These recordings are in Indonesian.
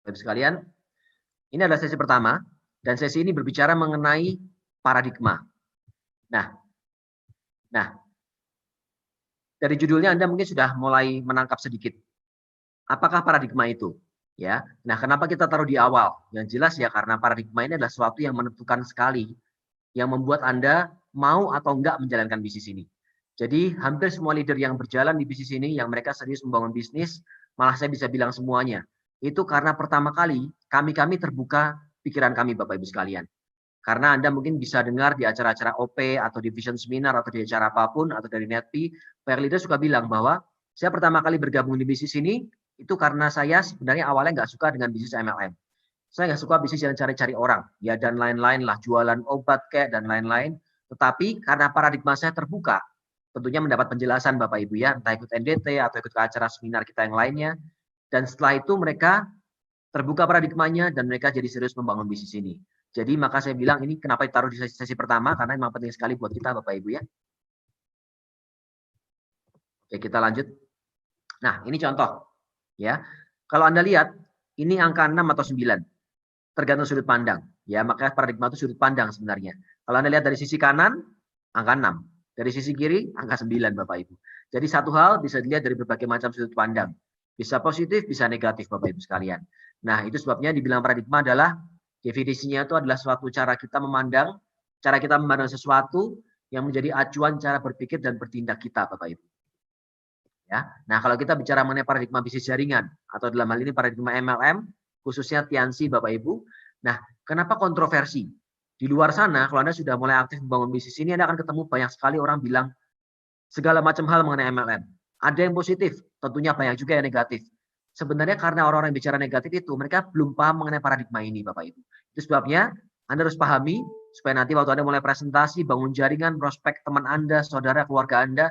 Bapak sekalian, ini adalah sesi pertama dan sesi ini berbicara mengenai paradigma. Nah, nah dari judulnya Anda mungkin sudah mulai menangkap sedikit. Apakah paradigma itu? Ya. Nah, kenapa kita taruh di awal? Yang jelas ya karena paradigma ini adalah sesuatu yang menentukan sekali yang membuat Anda mau atau enggak menjalankan bisnis ini. Jadi hampir semua leader yang berjalan di bisnis ini, yang mereka serius membangun bisnis, malah saya bisa bilang semuanya, itu karena pertama kali kami terbuka pikiran kami Bapak Ibu sekalian. Karena Anda mungkin bisa dengar di acara-acara OP atau di Vision Seminar atau di acara apapun atau dari NetP, para leader suka bilang bahwa saya pertama kali bergabung di bisnis ini itu karena saya sebenarnya awalnya nggak suka dengan bisnis MLM. Saya nggak suka bisnis yang cari-cari orang, ya dan lain-lain lah, jualan obat kayak dan lain-lain. Tetapi karena paradigma saya terbuka, tentunya mendapat penjelasan Bapak Ibu ya, entah ikut NDT atau ikut ke acara seminar kita yang lainnya. Dan setelah itu mereka terbuka paradigmanya dan mereka jadi serius membangun bisnis ini. Jadi maka saya bilang ini kenapa ditaruh di sesi pertama, karena memang penting sekali buat kita Bapak Ibu ya. Oke, kita lanjut. Nah, ini contoh ya. Kalau Anda lihat, ini angka 6 atau 9. Tergantung sudut pandang. Ya, makanya paradigma itu sudut pandang sebenarnya. Kalau Anda lihat dari sisi kanan, angka 6. Dari sisi kiri, angka 9 Bapak Ibu. Jadi satu hal bisa dilihat dari berbagai macam sudut pandang. Bisa positif, bisa negatif Bapak Ibu sekalian. Nah, itu sebabnya dibilang paradigma adalah definisinya itu adalah suatu cara kita memandang sesuatu yang menjadi acuan cara berpikir dan bertindak kita Bapak Ibu. Ya. Nah, kalau kita bicara mengenai paradigma bisnis jaringan atau dalam hal ini paradigma MLM, khususnya Tiansi Bapak Ibu. Nah, kenapa kontroversi? Di luar sana, kalau Anda sudah mulai aktif membangun bisnis ini, Anda akan ketemu banyak sekali orang bilang segala macam hal mengenai MLM. Ada yang positif, tentunya banyak juga yang negatif. Sebenarnya karena orang-orang yang bicara negatif itu, mereka belum paham mengenai paradigma ini, Bapak Ibu. Itu sebabnya Anda harus pahami, supaya nanti waktu Anda mulai presentasi, bangun jaringan, prospek teman Anda, saudara, keluarga Anda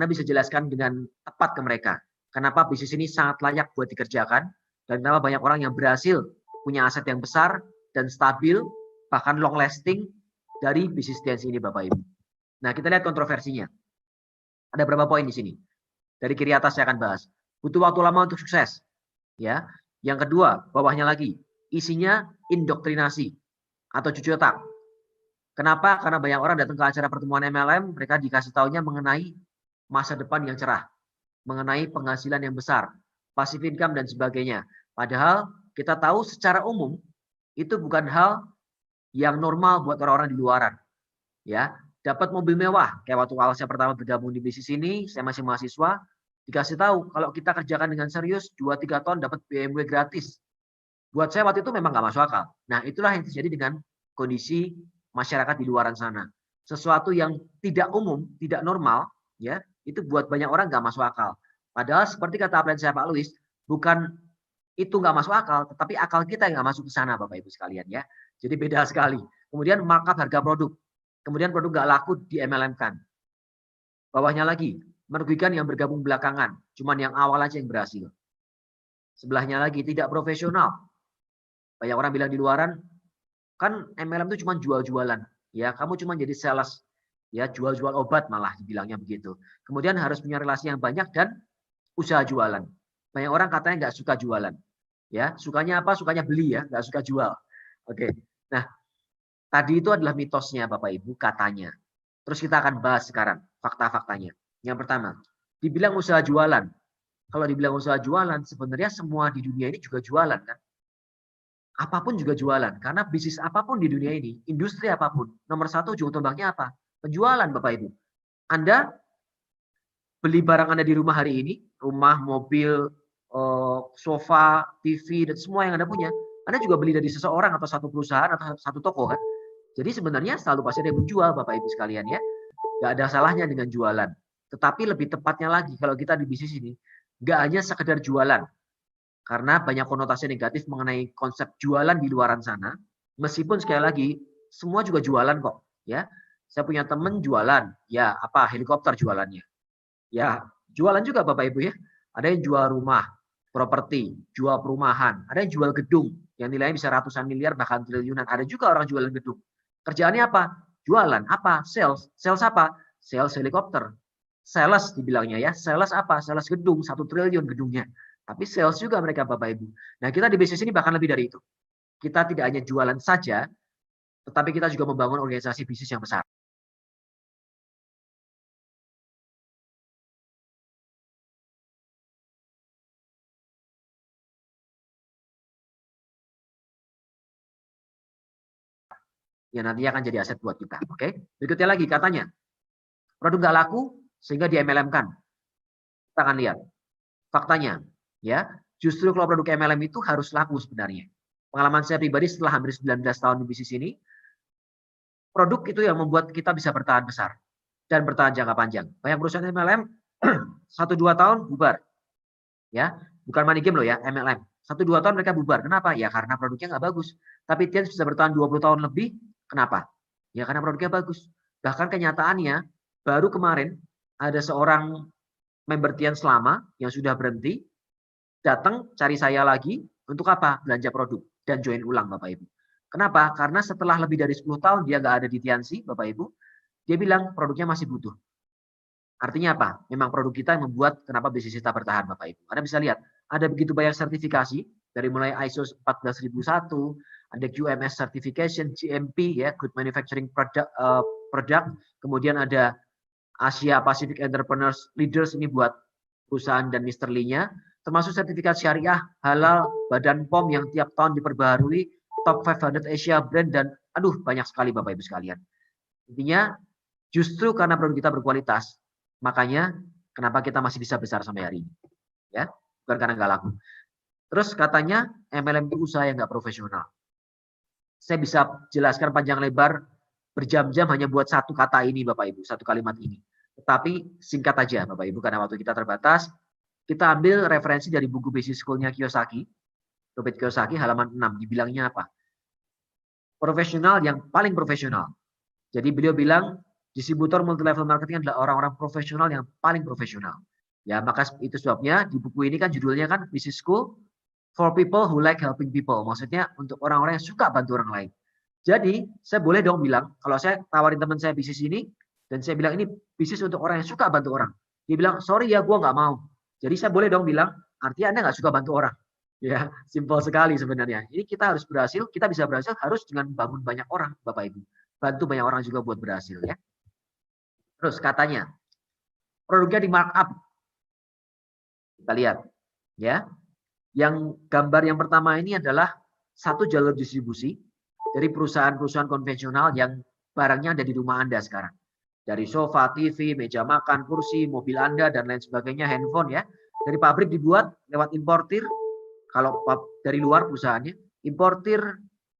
bisa jelaskan dengan tepat ke mereka. Kenapa bisnis ini sangat layak buat dikerjakan, dan kenapa banyak orang yang berhasil punya aset yang besar dan stabil, bahkan long lasting dari bisnis Tiansi ini Bapak Ibu. Nah, kita lihat kontroversinya. Ada berapa poin di sini? Dari kiri atas saya akan bahas. Butuh waktu lama untuk sukses. Ya. Yang kedua, bawahnya lagi. Isinya indoktrinasi atau cuci otak. Kenapa? Karena banyak orang datang ke acara pertemuan MLM, mereka dikasih taunya mengenai masa depan yang cerah, mengenai penghasilan yang besar, passive income dan sebagainya. Padahal kita tahu secara umum itu bukan hal yang normal buat orang-orang di luaran. Ya, dapat mobil mewah. Kayak waktu awal saya pertama bergabung di bisnis ini, saya masih mahasiswa, dikasih tahu kalau kita kerjakan dengan serius 2-3 tahun dapat BMW gratis. Buat saya waktu itu memang nggak masuk akal. Nah, itulah yang terjadi dengan kondisi masyarakat di luaran sana. Sesuatu yang tidak umum, tidak normal, ya, itu buat banyak orang nggak masuk akal. Padahal seperti kata plan saya Pak Luis, bukan itu nggak masuk akal, tetapi akal kita yang nggak masuk ke sana Bapak Ibu sekalian ya. Jadi beda sekali. Kemudian markup harga produk. Kemudian produk nggak laku di MLM-kan. Bawahnya lagi, merugikan yang bergabung belakangan. Cuman yang awal aja yang berhasil. Sebelahnya lagi, tidak profesional. Banyak orang bilang di luaran, kan MLM itu cuma jual-jualan. Ya, kamu cuma jadi sales. Ya, jual-jual obat malah dibilangnya begitu. Kemudian harus punya relasi yang banyak dan usaha jualan. Banyak orang katanya nggak suka jualan. Ya, sukanya apa? Sukanya beli ya, nggak suka jual. Oke. Nah, tadi itu adalah mitosnya Bapak Ibu katanya. Terus kita akan bahas sekarang fakta-faktanya. Yang pertama, dibilang usaha jualan. Kalau dibilang usaha jualan, sebenarnya semua di dunia ini juga jualan kan? Apapun juga jualan. Karena bisnis apapun di dunia ini, industri apapun, nomor satu ujung tombaknya apa? Penjualan Bapak Ibu. Anda beli barang Anda di rumah hari ini, rumah, mobil, sofa, TV, dan semua yang Anda punya, Anda juga beli dari seseorang atau satu perusahaan atau satu toko kan? Jadi sebenarnya selalu pasti ada yang menjual Bapak Ibu sekalian ya. Nggak ada salahnya dengan jualan. Tetapi lebih tepatnya lagi kalau kita di bisnis ini, nggak hanya sekedar jualan. Karena banyak konotasi negatif mengenai konsep jualan di luaran sana. Meskipun sekali lagi, semua juga jualan kok. Ya, saya punya teman jualan. Ya, apa helikopter jualannya. Ya, jualan juga Bapak Ibu ya. Ada yang jual rumah, properti, jual perumahan. Ada yang jual gedung yang nilainya bisa ratusan miliar bahkan triliunan. Ada juga orang jualan gedung. Kerjaannya apa? Jualan. Apa? Sales. Sales apa? Sales helikopter. Sales dibilangnya ya. Sales apa? Sales gedung, 1 triliun gedungnya. tapi sales juga mereka Bapak Ibu. Nah, kita di bisnis ini bahkan lebih dari itu. Kita tidak hanya jualan saja, tetapi kita juga membangun organisasi bisnis yang besar. Yang nantinya akan jadi aset buat kita. Oke. Berikutnya lagi katanya, produk nggak laku sehingga di MLM-kan. Kita akan lihat faktanya, ya. Justru kalau produk MLM itu harus laku sebenarnya. Pengalaman saya pribadi setelah hampir 19 tahun di bisnis ini, produk itu yang membuat kita bisa bertahan besar dan bertahan jangka panjang. Banyak perusahaan MLM 1-2 tahun bubar. Ya, bukan money game loh ya, MLM. 1-2 tahun mereka bubar. Kenapa? Ya karena produknya nggak bagus. Tapi dia bisa bertahan 20 tahun lebih. Kenapa? Ya karena produknya bagus. Bahkan kenyataannya baru kemarin ada seorang member Tian Selama yang sudah berhenti datang cari saya lagi untuk apa? Belanja produk dan join ulang Bapak Ibu. Kenapa? Karena setelah lebih dari 10 tahun dia nggak ada di Tiansi Bapak Ibu, dia bilang produknya masih butuh. Artinya apa? Memang produk kita yang membuat kenapa bisnis kita bertahan Bapak Ibu. Anda bisa lihat, ada begitu banyak sertifikasi dari mulai ISO 14001, ada QMS certification, GMP ya, Good Manufacturing Product, kemudian ada Asia Pacific Entrepreneurs Leaders ini buat perusahaan dan Mr. Lee-nya, termasuk sertifikat syariah, halal, Badan POM yang tiap tahun diperbaharui, top 500 Asia brand dan aduh banyak sekali Bapak Ibu sekalian. Intinya justru karena produk kita berkualitas, makanya kenapa kita masih bisa besar sampai hari ini. Ya, bukan karena nggak laku. Terus katanya MLM itu usaha yang nggak profesional. Saya bisa jelaskan panjang lebar berjam-jam hanya buat satu kata ini Bapak Ibu, satu kalimat ini. Tetapi singkat aja Bapak Ibu karena waktu kita terbatas. Kita ambil referensi dari buku Business School-nya Kiyosaki, Robert Kiyosaki halaman 6, dibilangnya apa? Profesional yang paling profesional. Jadi beliau bilang distributor multi level marketing adalah orang-orang profesional yang paling profesional. Ya, maka itu sebabnya di buku ini kan judulnya kan Business School for people who like helping people. Maksudnya untuk orang-orang yang suka bantu orang lain. Jadi, saya boleh dong bilang, kalau saya tawarin teman saya bisnis ini, dan saya bilang ini bisnis untuk orang yang suka bantu orang. Dia bilang, sorry ya, gue nggak mau. Jadi saya boleh dong bilang, artinya Anda nggak suka bantu orang. Ya, simpel sekali sebenarnya. Ini kita harus berhasil, kita bisa berhasil harus dengan bangun banyak orang, Bapak Ibu. Bantu banyak orang juga buat berhasil ya. Terus katanya, produknya di markup. Kita lihat, ya. Yang gambar yang pertama ini adalah satu jalur distribusi dari perusahaan-perusahaan konvensional yang barangnya ada di rumah Anda sekarang. Dari sofa, TV, meja makan, kursi, mobil Anda, dan lain sebagainya, handphone ya. Dari pabrik dibuat lewat importir, kalau dari luar perusahaannya, importir,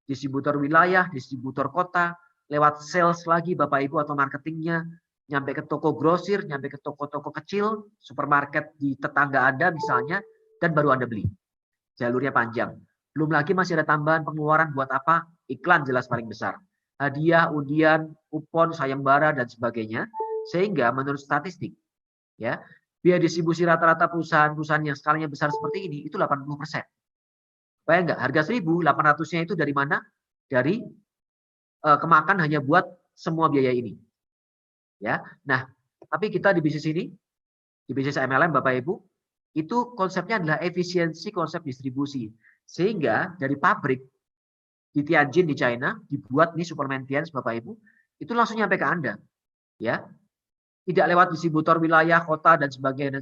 distributor wilayah, distributor kota, lewat sales lagi Bapak Ibu atau marketingnya, nyampe ke toko grosir, nyampe ke toko-toko kecil, supermarket di tetangga Anda misalnya, dan baru Anda beli. Jalurnya panjang. Belum lagi masih ada tambahan pengeluaran buat apa? Iklan jelas paling besar. Hadiah, undian, kupon, sayembara, dan sebagainya. Sehingga menurut statistik, ya biaya distribusi rata-rata perusahaan-perusahaan yang skalanya besar seperti ini, itu 80%. Bayang nggak? Harga 1.800-nya itu dari mana? Dari kemakan hanya buat semua biaya ini. Ya, nah, tapi kita di bisnis ini, di bisnis MLM Bapak Ibu, itu konsepnya adalah efisiensi konsep distribusi. Sehingga dari pabrik di Tianjin di China dibuat nih suplemen Tianz Bapak Ibu, itu langsung nyampe ke Anda. Ya. Tidak lewat distributor wilayah, kota dan sebagainya,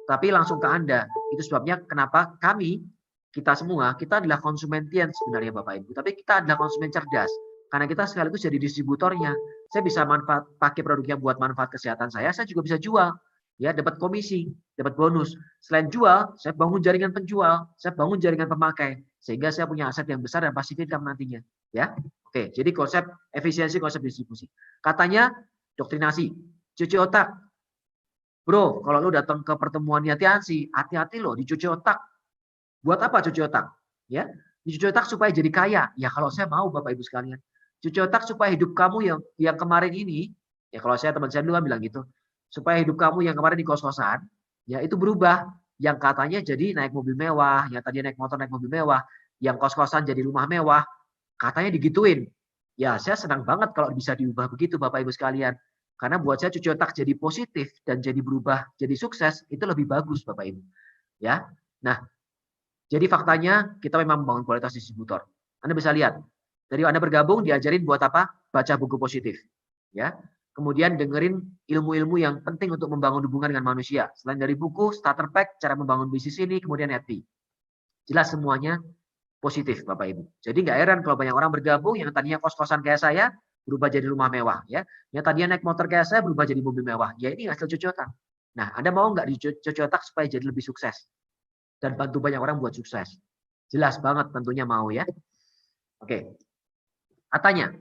tapi langsung ke Anda. Itu sebabnya kenapa kami kita semua kita adalah konsumen Tianz sebenarnya Bapak Ibu, tapi kita adalah konsumen cerdas. Karena kita sekaligus jadi distributornya. Saya bisa pakai produknya buat manfaat kesehatan saya juga bisa jual. Ya, dapat komisi, dapat bonus. Selain jual, saya bangun jaringan penjual, saya bangun jaringan pemakai, sehingga saya punya aset yang besar dan passive income nantinya. Ya, oke. Jadi konsep efisiensi, konsep distribusi. Katanya doktrinasi, cuci otak. Bro, kalau lu datang ke pertemuannya Tiansi, hati-hati loh, dicuci otak. Buat apa cuci otak? Ya, dicuci otak supaya jadi kaya. Ya kalau saya mau Bapak Ibu sekalian. Cuci otak supaya hidup kamu yang kemarin ini, ya kalau saya teman saya dulu kan bilang gitu, supaya hidup kamu yang kemarin di kos-kosan, ya itu berubah. Yang katanya jadi naik mobil mewah, yang tadi naik motor naik mobil mewah, yang kos-kosan jadi rumah mewah, katanya digituin. Ya saya senang banget kalau bisa diubah begitu Bapak Ibu sekalian. Karena buat saya cuci otak jadi positif dan jadi berubah, jadi sukses, itu lebih bagus Bapak Ibu. Ya, Nah, jadi faktanya kita memang membangun kualitas distributor. Anda bisa lihat, dari Anda bergabung diajarin buat apa? Baca buku positif. Ya. Kemudian dengerin ilmu-ilmu yang penting untuk membangun hubungan dengan manusia. Selain dari buku, starter pack, cara membangun bisnis ini, kemudian happy. Jelas semuanya positif Bapak Ibu. Jadi nggak heran kalau banyak orang bergabung yang tadinya kos-kosan kayak saya berubah jadi rumah mewah ya. Yang tadinya naik motor kayak saya berubah jadi mobil mewah. Ya ini hasil cocotan. Nah, Anda mau nggak dicocotak supaya jadi lebih sukses dan bantu banyak orang buat sukses? Jelas banget tentunya mau ya. Oke. Katanya,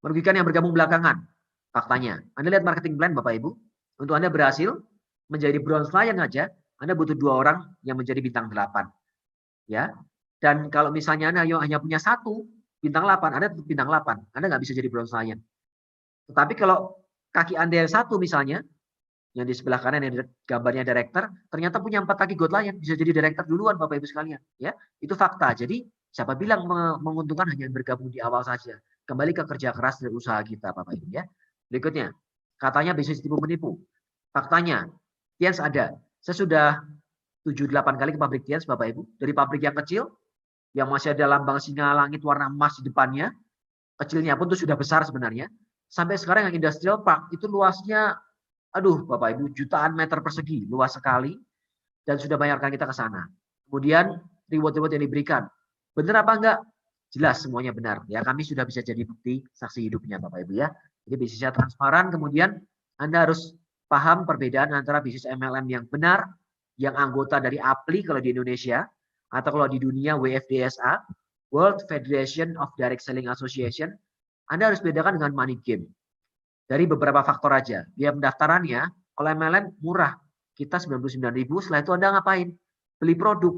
merugikan yang bergabung belakangan. Faktanya, Anda lihat marketing plan Bapak Ibu. Untuk Anda berhasil menjadi bronze lion aja, Anda butuh 2 orang yang menjadi bintang 8. Ya. Dan kalau misalnya Anda hanya punya 1 bintang 8, Anda tetap bintang 8. Anda nggak bisa jadi bronze lion. Tetapi kalau kaki Anda yang 1 misalnya, yang di sebelah kanan yang gambarnya director, ternyata punya 4 kaki god lion, bisa jadi director duluan Bapak Ibu sekalian. Ya, itu fakta. Jadi siapa bilang menguntungkan hanya bergabung di awal saja. Kembali ke kerja keras dan usaha kita Bapak Ibu ya. Berikutnya, katanya bisnis tipu menipu. Faktanya, Tiens ada. Saya sudah 7-8 kali ke pabrik Tiens Bapak Ibu. Dari pabrik yang kecil, yang masih ada lambang singa langit warna emas di depannya, kecilnya pun itu sudah besar sebenarnya. Sampai sekarang yang industrial park itu luasnya, aduh Bapak Ibu, jutaan meter persegi, luas sekali. Dan sudah banyak rekan kita ke sana. Kemudian reward-reward yang diberikan. Benar apa enggak? Jelas semuanya benar. Ya, kami sudah bisa jadi bukti saksi hidupnya Bapak Ibu ya. Jadi bisnisnya transparan, kemudian Anda harus paham perbedaan antara bisnis MLM yang benar, yang anggota dari APLI kalau di Indonesia, atau kalau di dunia WFDSA, World Federation of Direct Selling Association, Anda harus bedakan dengan money game. Dari beberapa faktor aja. Biaya pendaftarannya, kalau MLM murah, kita 99.000, setelah itu Anda ngapain? Beli produk.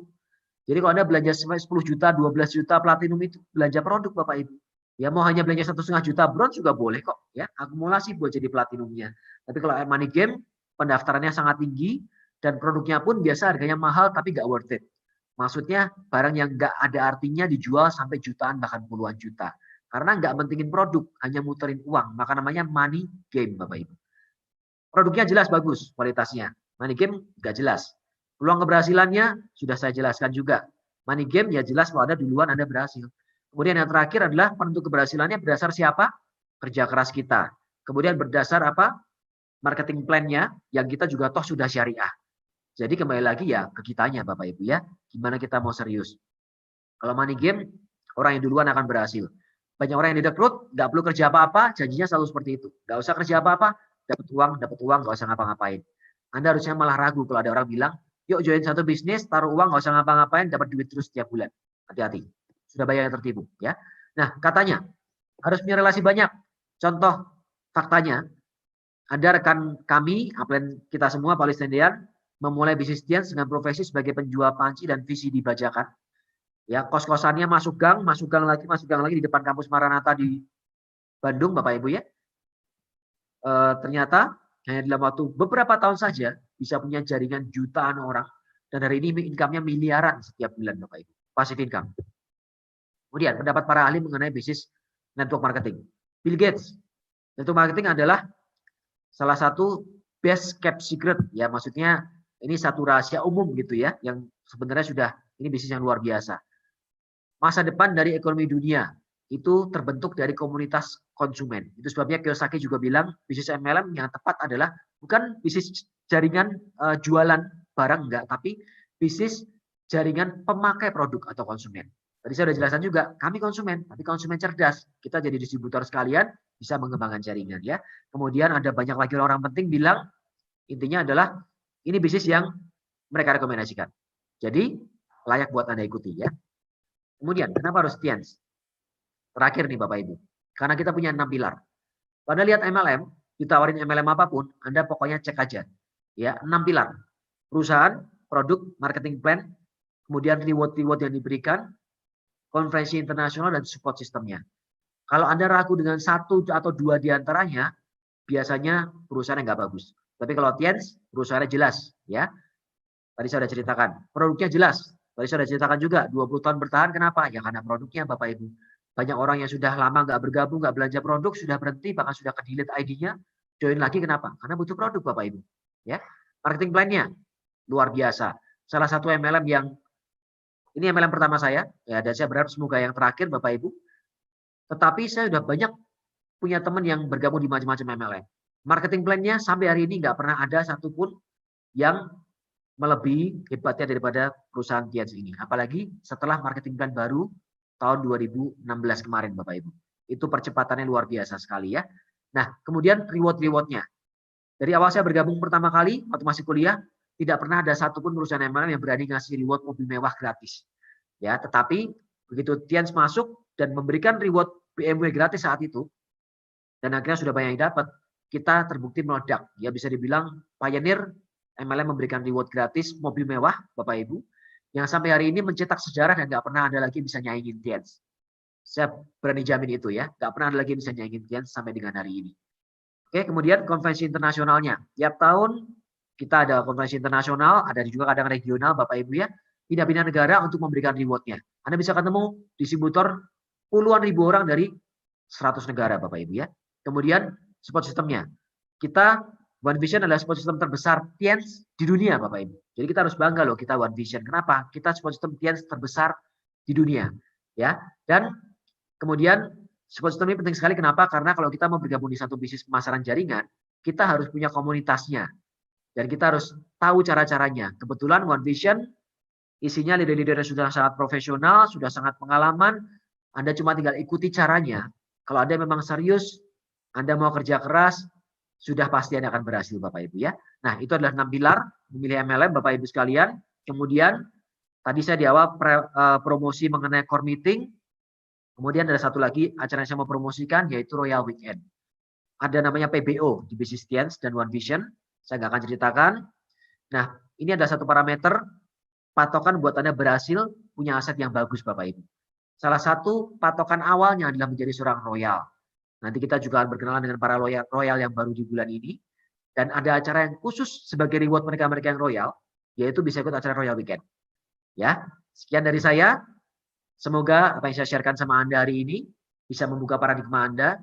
Jadi kalau Anda belanja 10 juta, 12 juta platinum itu belanja produk Bapak Ibu. Ya mau hanya belanja 1,5 juta bronze juga boleh kok ya, akumulasi buat jadi platinumnya. Tapi kalau money game pendaftarannya sangat tinggi dan produknya pun biasa harganya mahal tapi nggak worth it. Maksudnya barang yang nggak ada artinya dijual sampai jutaan bahkan puluhan juta. Karena nggak mentingin produk, hanya muterin uang. Maka namanya money game Bapak Ibu. Produknya jelas bagus kualitasnya. Money game nggak jelas. Peluang keberhasilannya sudah saya jelaskan juga. Money game ya jelas kalau Anda duluan Anda berhasil. Kemudian yang terakhir adalah penentu keberhasilannya berdasar siapa? Kerja keras kita. Kemudian berdasar apa? Marketing plan-nya yang kita juga toh sudah syariah. Jadi kembali lagi ya ke kitanya Bapak Ibu ya. Gimana kita mau serius. Kalau money game, orang yang duluan akan berhasil. Banyak orang yang direkrut, nggak perlu kerja apa-apa, janjinya selalu seperti itu. Nggak usah kerja apa-apa, dapat uang, nggak usah ngapa-ngapain. Anda harusnya malah ragu kalau ada orang bilang, yuk join satu bisnis, taruh uang, nggak usah ngapa-ngapain, dapat duit terus setiap bulan. Hati-hati, sudah banyak yang tertipu. Ya. Nah, katanya harus punya relasi banyak. Contoh faktanya, ada rekan kami, upline kita semua, Palestinian, memulai bisnis Tiens dengan profesi sebagai penjual panci dan VCD bajakan. Ya, kos-kosannya masuk gang lagi di depan kampus Maranatha di Bandung, Bapak Ibu ya. Ternyata hanya dalam waktu beberapa tahun saja bisa punya jaringan jutaan orang dan hari ini income-nya miliaran setiap bulan, Bapak Ibu. Passive income. Kemudian pendapat para ahli mengenai bisnis network marketing. Bill Gates, network marketing adalah salah satu best kept secret ya, maksudnya ini satu rahasia umum gitu ya, yang sebenarnya sudah ini bisnis yang luar biasa. Masa depan dari ekonomi dunia itu terbentuk dari komunitas konsumen. Itu sebabnya Kiyosaki juga bilang bisnis MLM yang tepat adalah bukan bisnis jaringan jualan barang enggak, tapi bisnis jaringan pemakai produk atau konsumen. Tadi saya sudah jelaskan juga, kami konsumen, tapi konsumen cerdas. Kita jadi distributor sekalian bisa mengembangkan jaringan ya. Kemudian ada banyak lagi orang penting bilang intinya adalah ini bisnis yang mereka rekomendasikan. Jadi layak buat Anda ikuti ya. Kemudian, kenapa harus Tiens? Terakhir nih Bapak Ibu. Karena kita punya 6 pilar. Kalau Anda lihat MLM, ditawarin MLM apapun, Anda pokoknya cek aja. Ya, 6 pilar. Perusahaan, produk, marketing plan, kemudian reward-reward yang diberikan, konferensi internasional, dan support sistemnya. Kalau Anda ragu dengan 1 atau 2 diantaranya, biasanya perusahaannya nggak bagus. Tapi kalau Tiens, perusahaannya jelas. Ya, tadi saya sudah ceritakan. Produknya jelas. Tadi saya sudah ceritakan juga, 20 tahun bertahan, kenapa? Ya karena produknya Bapak Ibu. Banyak orang yang sudah lama nggak bergabung, nggak belanja produk, sudah berhenti, bahkan sudah ke-delete ID-nya, join lagi, kenapa? Karena butuh produk Bapak Ibu. Ya, marketing plan-nya luar biasa. Salah satu MLM yang Ini MLM pertama saya, ya, dan saya berharap semoga yang terakhir Bapak Ibu. Tetapi saya sudah banyak punya teman yang bergabung di macam-macam MLM. Marketing plan-nya sampai hari ini nggak pernah ada satupun yang melebihi hebatnya daripada perusahaan Tians ini. Apalagi setelah marketing plan baru tahun 2016 kemarin Bapak Ibu. Itu percepatannya luar biasa sekali ya. Nah, kemudian reward-rewardnya. Dari awal saya bergabung pertama kali waktu masih kuliah, tidak pernah ada satupun perusahaan MLM yang berani ngasih reward mobil mewah gratis. Ya, tetapi begitu Tians masuk dan memberikan reward BMW gratis saat itu, dan akhirnya sudah banyak yang dapat, kita terbukti meledak. Ya, bisa dibilang pioneer MLM memberikan reward gratis mobil mewah, Bapak Ibu, yang sampai hari ini mencetak sejarah dan nggak pernah ada lagi bisa nyaingin Tians. Saya berani jamin itu ya, nggak pernah ada lagi bisa nyaingin Tians sampai dengan hari ini. Oke, kemudian konvensi internasionalnya. Tiap tahun kita ada konvensi internasional, ada juga kadang regional, Bapak Ibu ya, pindah-pindah negara untuk memberikan rewardnya. Anda bisa ketemu distributor puluhan ribu orang dari 100 negara, Bapak Ibu ya. Kemudian support sistemnya. Kita One Vision adalah support system terbesar Tians di dunia, Bapak Ibu. Jadi kita harus bangga loh kita One Vision. Kenapa? Kita support system Tians terbesar di dunia, ya. Dan kemudian support system ini penting sekali. Kenapa? Karena kalau kita mau bergabung di satu bisnis pemasaran jaringan, kita harus punya komunitasnya dan kita harus tahu cara-caranya. Kebetulan One Vision isinya leader-leader yang sudah sangat profesional, sudah sangat pengalaman. Anda cuma tinggal ikuti caranya. Kalau Anda memang serius, Anda mau kerja keras, sudah pasti Anda akan berhasil Bapak Ibu ya. Nah, itu adalah 6 pilar memilih MLM Bapak Ibu sekalian. Kemudian tadi saya di awal promosi mengenai core meeting. Kemudian ada satu lagi acara yang saya mau promosikan yaitu Royal Weekend. Ada namanya PBO di Business Tians dan One Vision. Saya nggak akan ceritakan. Nah, ini ada satu parameter patokan buat Anda berhasil punya aset yang bagus Bapak Ibu. Salah satu patokan awalnya adalah menjadi seorang royal. Nanti kita juga akan berkenalan dengan para royal yang baru di bulan ini. Dan ada acara yang khusus sebagai reward mereka-mereka yang royal, yaitu bisa ikut acara Royal Weekend. Ya, sekian dari saya. Semoga apa yang saya sharekan sama Anda hari ini bisa membuka paradigma Anda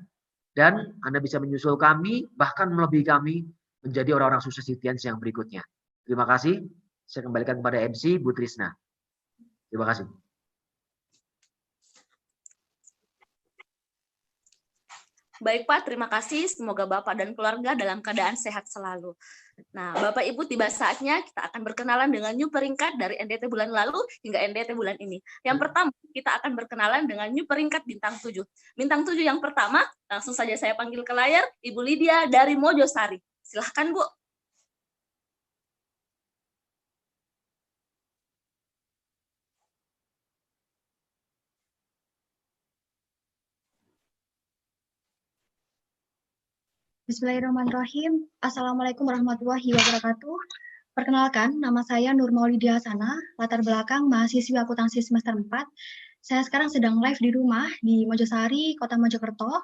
dan Anda bisa menyusul kami, bahkan melebihi kami menjadi orang-orang sukses di Tians yang berikutnya. Terima kasih. Saya kembalikan kepada MC Bu Trisna. Terima kasih. Baik Pak, terima kasih. Semoga Bapak dan keluarga dalam keadaan sehat selalu. Nah, Bapak Ibu, tiba saatnya kita akan berkenalan dengan new peringkat dari NDT bulan lalu hingga NDT bulan ini. Yang pertama, kita akan berkenalan dengan new peringkat bintang 7. Bintang 7 yang pertama, langsung saja saya panggil ke layar, Ibu Lydia dari Mojosari. Silahkan Bu. Bismillahirrahmanirrahim. Assalamualaikum warahmatullahi wabarakatuh. Perkenalkan, nama saya Nur Maulidia Hasana, latar belakang mahasiswi akuntansi semester 4. Saya sekarang sedang live di rumah di Mojosari, Kota Mojokerto.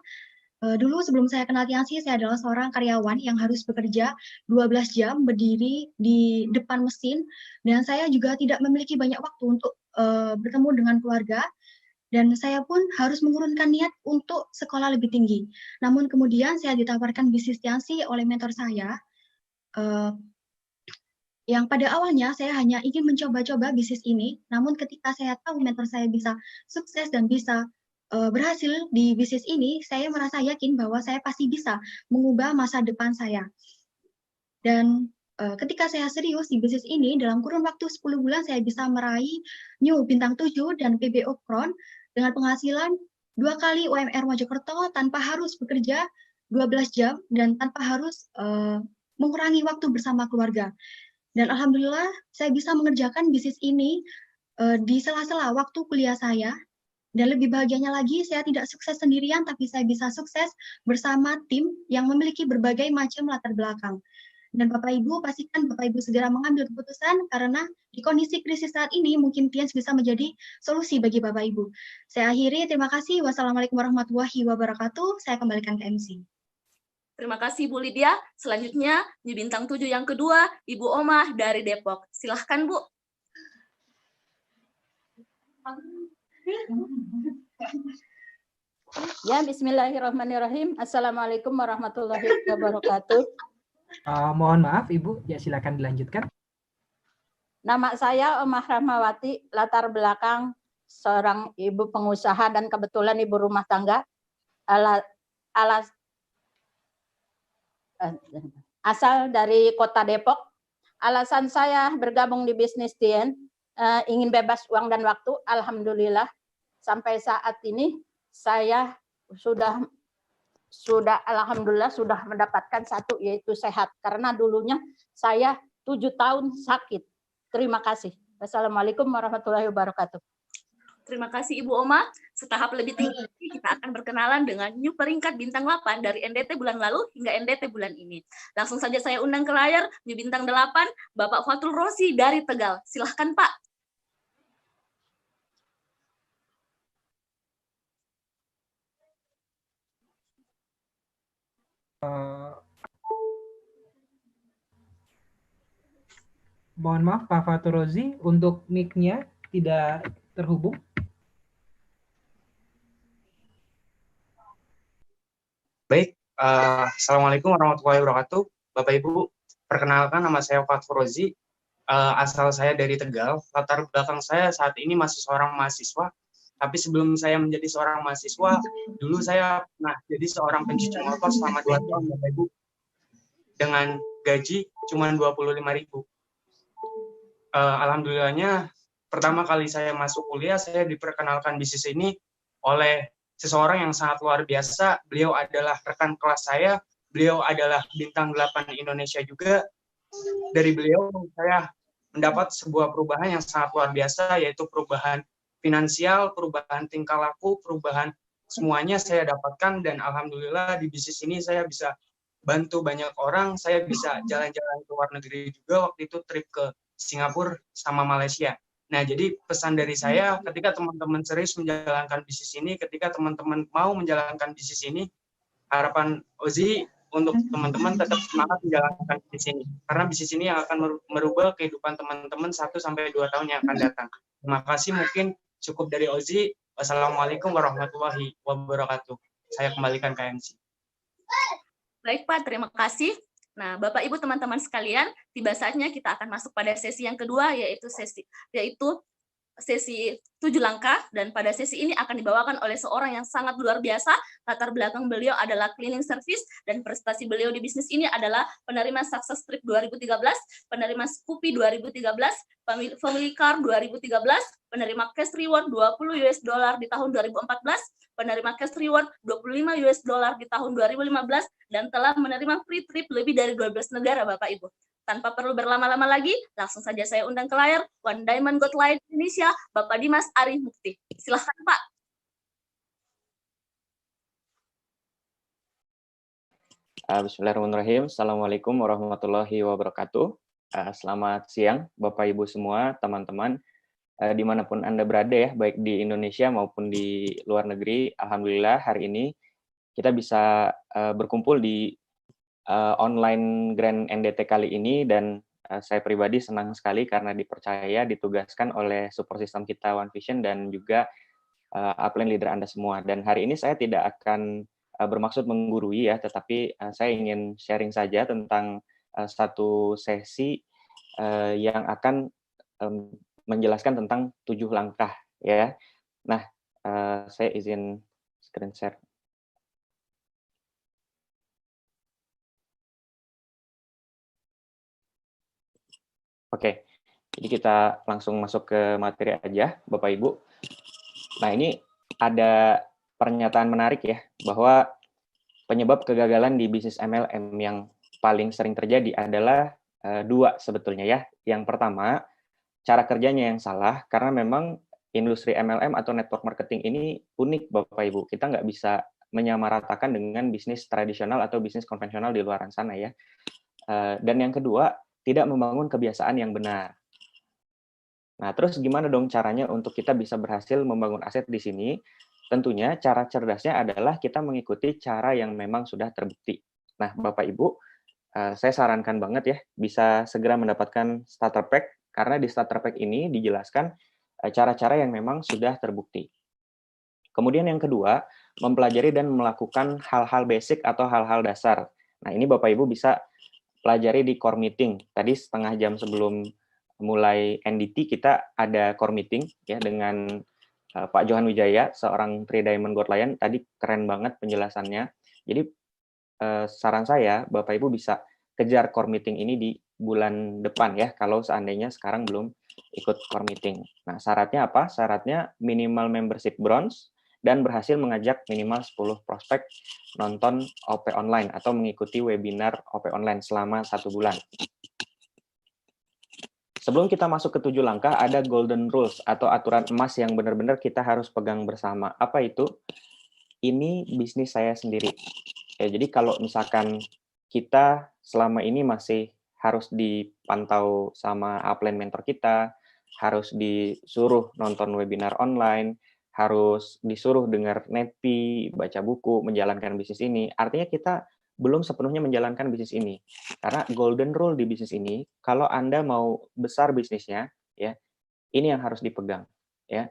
Dulu sebelum saya kenal Tiansi, saya adalah seorang karyawan yang harus bekerja 12 jam berdiri di depan mesin, dan saya juga tidak memiliki banyak waktu untuk bertemu dengan keluarga. Dan saya pun harus mengurunkan niat untuk sekolah lebih tinggi. Namun kemudian saya ditawarkan bisnis Tiansi oleh mentor saya, yang pada awalnya saya hanya ingin mencoba-coba bisnis ini, namun ketika saya tahu mentor saya bisa sukses dan bisa berhasil di bisnis ini, saya merasa yakin bahwa saya pasti bisa mengubah masa depan saya. Dan ketika saya serius di bisnis ini, dalam kurun waktu 10 bulan saya bisa meraih new bintang 7 dan PBO Crown dengan penghasilan 2 kali UMR Mojokerto tanpa harus bekerja 12 jam dan tanpa harus mengurangi waktu bersama keluarga. Dan alhamdulillah saya bisa mengerjakan bisnis ini di sela-sela waktu kuliah saya. Dan lebih bahagianya lagi, saya tidak sukses sendirian, tapi saya bisa sukses bersama tim yang memiliki berbagai macam latar belakang. Dan Bapak Ibu, pastikan Bapak Ibu segera mengambil keputusan, karena di kondisi krisis saat ini, mungkin Tians bisa menjadi solusi bagi Bapak Ibu. Saya akhiri, terima kasih. Wassalamualaikum warahmatullahi wabarakatuh. Saya kembalikan ke MC. Terima kasih Bu Lydia. Selanjutnya, new bintang 7 yang kedua, Ibu Omah dari Depok. Silahkan Bu. Ya, bismillahirrahmanirrahim. Assalamualaikum warahmatullahi wabarakatuh. Mohon maaf Ibu, ya silakan dilanjutkan. Nama saya Omah Rahmawati, latar belakang seorang ibu pengusaha dan kebetulan ibu rumah tangga. Asal dari Kota Depok. Alasan saya bergabung di bisnis Tien, ingin bebas uang dan waktu. Alhamdulillah sampai saat ini saya sudah alhamdulillah sudah mendapatkan satu, yaitu sehat, karena dulunya saya 7 tahun sakit. Terima kasih. Wassalamualaikum warahmatullahi wabarakatuh. Terima kasih Ibu Oma. Setahap lebih tinggi kita akan berkenalan dengan new peringkat bintang 8 dari NDT bulan lalu hingga NDT bulan ini. Langsung saja saya undang ke layar new bintang 8 Bapak Fatul Rosi dari Tegal. Silahkan Pak. Mohon maaf Pak Fatul Rozi, untuk mic-nya tidak terhubung. Baik, Assalamualaikum warahmatullahi wabarakatuh. Bapak Ibu, perkenalkan nama saya Fatul Rozi, asal saya dari Tegal. Latar belakang saya saat ini masih seorang mahasiswa, tapi sebelum saya menjadi seorang mahasiswa, dulu saya pernah jadi seorang pencuci motor selama 2 tahun, Bapak Ibu, dengan gaji cuma 25.000. Alhamdulillahnya, pertama kali saya masuk kuliah, saya diperkenalkan bisnis ini oleh seseorang yang sangat luar biasa. Beliau adalah rekan kelas saya, beliau adalah bintang 8 Indonesia juga. Dari beliau saya mendapat sebuah perubahan yang sangat luar biasa, yaitu perubahan finansial, perubahan tingkah laku, perubahan semuanya saya dapatkan, dan alhamdulillah di bisnis ini saya bisa bantu banyak orang, saya bisa jalan-jalan ke luar negeri juga, waktu itu trip ke Singapura sama Malaysia. Nah, jadi pesan dari saya, ketika teman-teman serius menjalankan bisnis ini, ketika teman-teman mau menjalankan bisnis ini, harapan Ozi untuk teman-teman tetap semangat menjalankan bisnis ini. Karena bisnis ini yang akan merubah kehidupan teman-teman 1-2 tahun yang akan datang. Terima kasih, mungkin cukup dari Ozi. Wassalamualaikum warahmatullahi wabarakatuh. Saya kembalikan ke MC. Baik Pak, terima kasih. Nah, Bapak Ibu teman-teman sekalian, tiba saatnya kita akan masuk pada sesi yang kedua, yaitu sesi 7 langkah, dan pada sesi ini akan dibawakan oleh seorang yang sangat luar biasa. Latar belakang beliau adalah cleaning service, dan prestasi beliau di bisnis ini adalah penerima Success Trip 2013, penerima Scoopy 2013, Family Car 2013, penerima Cash Reward $20 di tahun 2014, penerima Cash Reward $25 di tahun 2015, dan telah menerima free trip lebih dari 12 negara, Bapak Ibu. Tanpa perlu berlama-lama lagi, langsung saja saya undang ke layar One Diamond God Line Indonesia, Bapak Dimas Arif Mukti. Silahkan Pak. Bismillahirrahmanirrahim. Assalamualaikum warahmatullahi wabarakatuh. Selamat siang Bapak Ibu semua, teman-teman. Dimanapun Anda berada ya, baik di Indonesia maupun di luar negeri. Alhamdulillah hari ini kita bisa berkumpul di online Grand NDT kali ini, dan saya pribadi senang sekali karena dipercaya, ditugaskan oleh support system kita One Vision dan juga upline leader Anda semua. Dan hari ini saya tidak akan bermaksud menggurui ya, tetapi saya ingin sharing saja tentang satu sesi yang akan menjelaskan tentang 7 langkah ya. Nah, saya izin screen share. Oke, jadi kita langsung masuk ke materi aja, Bapak Ibu. Nah, ini ada pernyataan menarik ya, bahwa penyebab kegagalan di bisnis MLM yang paling sering terjadi adalah 2 sebetulnya ya. Yang pertama, cara kerjanya yang salah, karena memang industri MLM atau network marketing ini unik, Bapak Ibu. Kita nggak bisa menyamaratakan dengan bisnis tradisional atau bisnis konvensional di luar sana ya. Dan yang kedua, tidak membangun kebiasaan yang benar. Nah, terus gimana dong caranya untuk kita bisa berhasil membangun aset di sini? Tentunya cara cerdasnya adalah kita mengikuti cara yang memang sudah terbukti. Nah, Bapak Ibu, saya sarankan banget ya, bisa segera mendapatkan starter pack, karena di starter pack ini dijelaskan cara-cara yang memang sudah terbukti. Kemudian yang kedua, mempelajari dan melakukan hal-hal basic atau hal-hal dasar. Nah, ini Bapak Ibu bisa pelajari di core meeting. Tadi setengah jam sebelum mulai NDT kita ada core meeting ya dengan Pak Johan Wijaya, seorang 3 Diamond Gold Lion. Tadi keren banget penjelasannya. Jadi saran saya Bapak Ibu bisa kejar core meeting ini di bulan depan ya, kalau seandainya sekarang belum ikut core meeting. Nah, syaratnya apa? Syaratnya minimal membership bronze dan berhasil mengajak minimal 10 prospek nonton OP online atau mengikuti webinar OP online selama 1 bulan. Sebelum kita masuk ke 7 langkah, ada golden rules atau aturan emas yang benar-benar kita harus pegang bersama. Apa itu? Ini bisnis saya sendiri. Ya, jadi kalau misalkan kita selama ini masih harus dipantau sama upline mentor kita, harus disuruh nonton webinar online, harus disuruh dengar nepi, baca buku, menjalankan bisnis ini, artinya kita belum sepenuhnya menjalankan bisnis ini. Karena golden rule di bisnis ini, kalau Anda mau besar bisnisnya, ya, ini yang harus dipegang. Ya,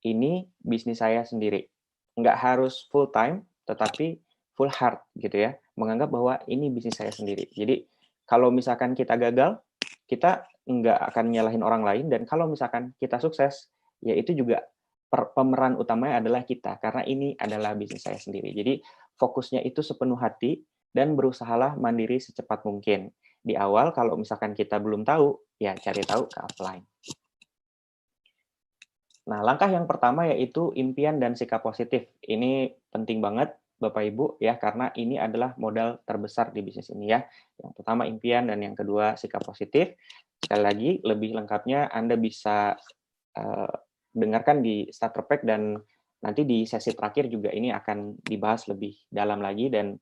ini bisnis saya sendiri. Nggak harus full time, tetapi full heart gitu ya. Menganggap bahwa ini bisnis saya sendiri. Jadi kalau misalkan kita gagal, kita nggak akan nyalahin orang lain. Dan kalau misalkan kita sukses, ya itu juga pemeran utamanya adalah kita. Karena ini adalah bisnis saya sendiri. Jadi fokusnya itu sepenuh hati dan berusahalah mandiri secepat mungkin. Di awal kalau misalkan kita belum tahu, ya cari tahu ke upline. Nah, langkah yang pertama yaitu impian dan sikap positif. Ini penting banget Bapak Ibu ya, karena ini adalah modal terbesar di bisnis ini ya. Yang pertama impian dan yang kedua sikap positif. Sekali lagi lebih lengkapnya Anda bisa dengarkan di starter pack dan nanti di sesi terakhir juga ini akan dibahas lebih dalam lagi dan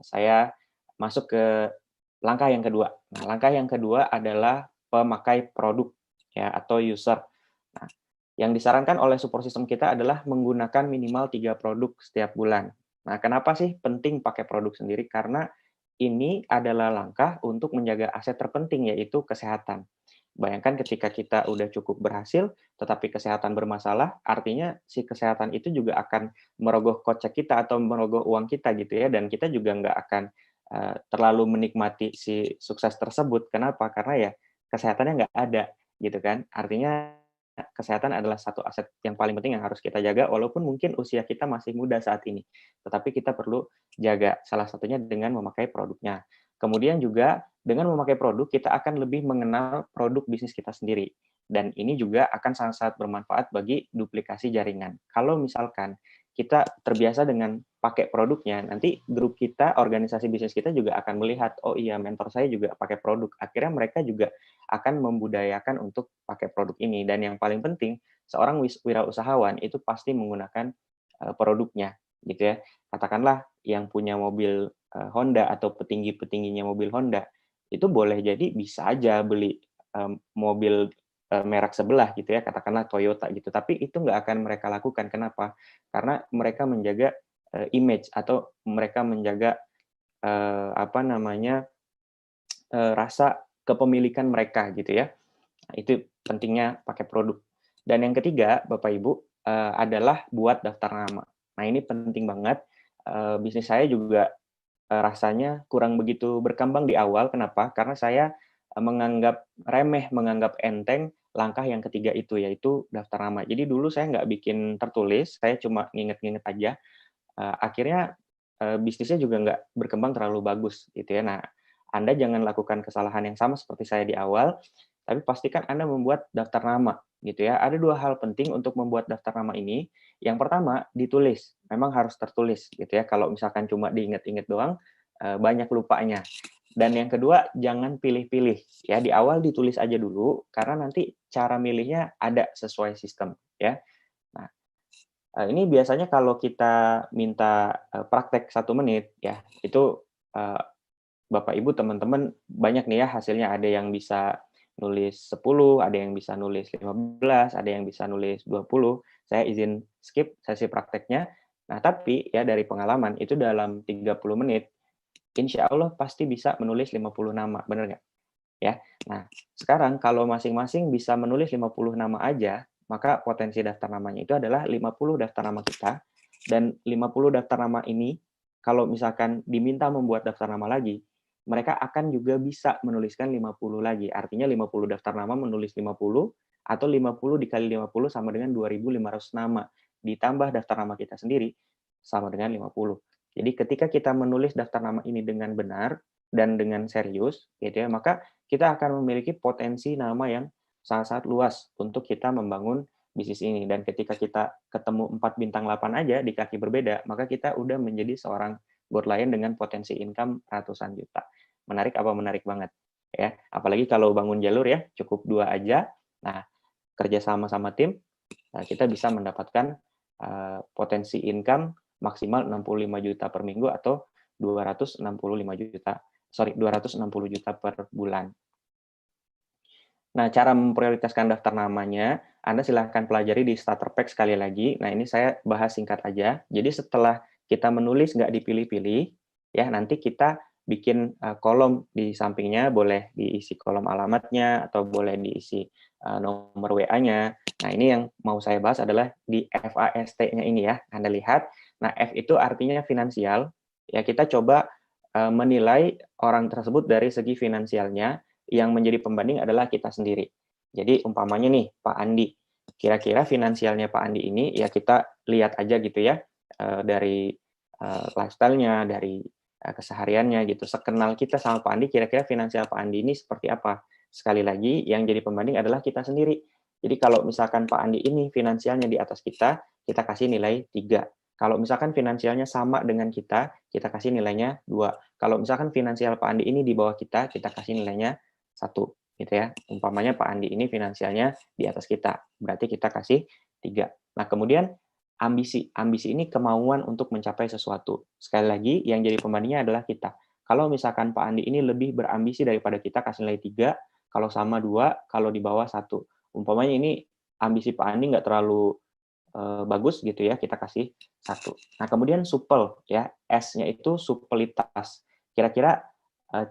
saya masuk ke langkah yang kedua. Nah, langkah yang kedua adalah pemakai produk ya atau user. Nah, yang disarankan oleh support system kita adalah menggunakan minimal 3 produk setiap bulan. Nah, kenapa sih penting pakai produk sendiri? Karena ini adalah langkah untuk menjaga aset terpenting yaitu kesehatan. Bayangkan ketika kita udah cukup berhasil, tetapi kesehatan bermasalah, artinya si kesehatan itu juga akan merogoh kocek kita atau merogoh uang kita gitu ya, dan kita juga nggak akan terlalu menikmati si sukses tersebut. Kenapa? Karena ya kesehatannya nggak ada gitu kan. Artinya kesehatan adalah satu aset yang paling penting yang harus kita jaga, walaupun mungkin usia kita masih muda saat ini. Tetapi kita perlu jaga, salah satunya dengan memakai produknya. Kemudian juga dengan memakai produk, kita akan lebih mengenal produk bisnis kita sendiri. Dan ini juga akan sangat-sangat bermanfaat bagi duplikasi jaringan. Kalau misalkan kita terbiasa dengan pakai produknya, nanti grup kita, organisasi bisnis kita juga akan melihat, oh iya mentor saya juga pakai produk. Akhirnya mereka juga akan membudayakan untuk pakai produk ini. Dan yang paling penting, seorang wirausahawan itu pasti menggunakan produknya, gitu ya. Katakanlah yang punya mobil Honda atau petinggi-petingginya mobil Honda, itu boleh jadi bisa aja beli mobil merek sebelah gitu ya, katakanlah Toyota gitu. Tapi itu nggak akan mereka lakukan. Kenapa? Karena mereka menjaga image atau mereka menjaga rasa kepemilikan mereka gitu ya. Nah, itu pentingnya pakai produk. Dan yang ketiga, Bapak Ibu, adalah buat daftar nama. Nah, ini penting banget. Bisnis saya juga rasanya kurang begitu berkembang di awal. Kenapa? Karena saya menganggap remeh, menganggap enteng langkah yang ketiga itu, yaitu daftar nama. Jadi dulu saya nggak bikin tertulis, saya cuma nginget-nginget aja. Akhirnya bisnisnya juga nggak berkembang terlalu bagus gitu ya. Nah, Anda jangan lakukan kesalahan yang sama seperti saya di awal, tapi pastikan Anda membuat daftar nama gitu ya. Ada 2 hal penting untuk membuat daftar nama ini. Yang pertama, ditulis. Memang harus tertulis gitu ya. Kalau misalkan cuma diingat-ingat doang, banyak lupanya. Dan yang kedua, jangan pilih-pilih ya. Di awal ditulis aja dulu karena nanti cara milihnya ada sesuai sistem ya. Nah, ini biasanya kalau kita minta praktek 1 menit ya, itu Bapak Ibu teman-teman banyak nih ya hasilnya, ada yang bisa nulis 10, ada yang bisa nulis 15, ada yang bisa nulis 20. Saya izin skip sesi prakteknya. Nah, tapi ya dari pengalaman itu dalam 30 menit insya Allah pasti bisa menulis 50 nama, benar nggak? Ya. Nah, sekarang kalau masing-masing bisa menulis 50 nama aja, maka potensi daftar namanya itu adalah 50 daftar nama kita, dan 50 daftar nama ini kalau misalkan diminta membuat daftar nama lagi, mereka akan juga bisa menuliskan 50 lagi. Artinya 50 daftar nama menulis 50, atau 50 dikali 50 sama dengan 2.500 nama. Ditambah daftar nama kita sendiri, sama dengan 50. Jadi ketika kita menulis daftar nama ini dengan benar, dan dengan serius, gitu ya, maka kita akan memiliki potensi nama yang sangat-sangat luas untuk kita membangun bisnis ini. Dan ketika kita ketemu 4 bintang 8 aja di kaki berbeda, maka kita udah menjadi seorang bot lion dengan potensi income ratusan juta. Menarik apa? Menarik banget. Ya, apalagi kalau bangun jalur ya, cukup 2 aja. Nah, kerja sama tim, kita bisa mendapatkan potensi income maksimal 65 juta per minggu atau 260 juta per bulan. Nah, cara memprioritaskan daftar namanya, Anda silahkan pelajari di starter pack sekali lagi. Nah, ini saya bahas singkat aja. Jadi setelah kita menulis nggak dipilih-pilih, ya nanti kita bikin kolom di sampingnya, boleh diisi kolom alamatnya, atau boleh diisi nomor WA-nya. Nah, ini yang mau saya bahas adalah di FAST-nya ini ya. Anda lihat, nah F itu artinya finansial. Ya, kita coba menilai orang tersebut dari segi finansialnya. Yang menjadi pembanding adalah kita sendiri. Jadi umpamanya nih Pak Andi, kira-kira finansialnya Pak Andi ini ya kita lihat aja gitu ya, dari lifestyle-nya, dari kesehariannya gitu. Sekenal kita sama Pak Andi, kira-kira finansial Pak Andi ini seperti apa. Sekali lagi, yang jadi pembanding adalah kita sendiri. Jadi kalau misalkan Pak Andi ini finansialnya di atas kita kasih nilai 3. Kalau misalkan finansialnya sama dengan kita kasih nilainya 2. Kalau misalkan finansial Pak Andi ini di bawah kita kasih nilainya 1, gitu ya. Umpamanya Pak Andi ini finansialnya di atas kita, berarti kita kasih 3. Nah, kemudian ambisi. Ambisi ini kemauan untuk mencapai sesuatu. Sekali lagi, yang jadi pembandingnya adalah kita. Kalau misalkan Pak Andi ini lebih berambisi daripada kita, kasih nilai 3, kalau sama 2, kalau di bawah 1. Umpamanya ini ambisi Pak Andi nggak terlalu bagus gitu ya, kita kasih 1. Nah, kemudian supel ya, S-nya itu supelitas. Kira-kira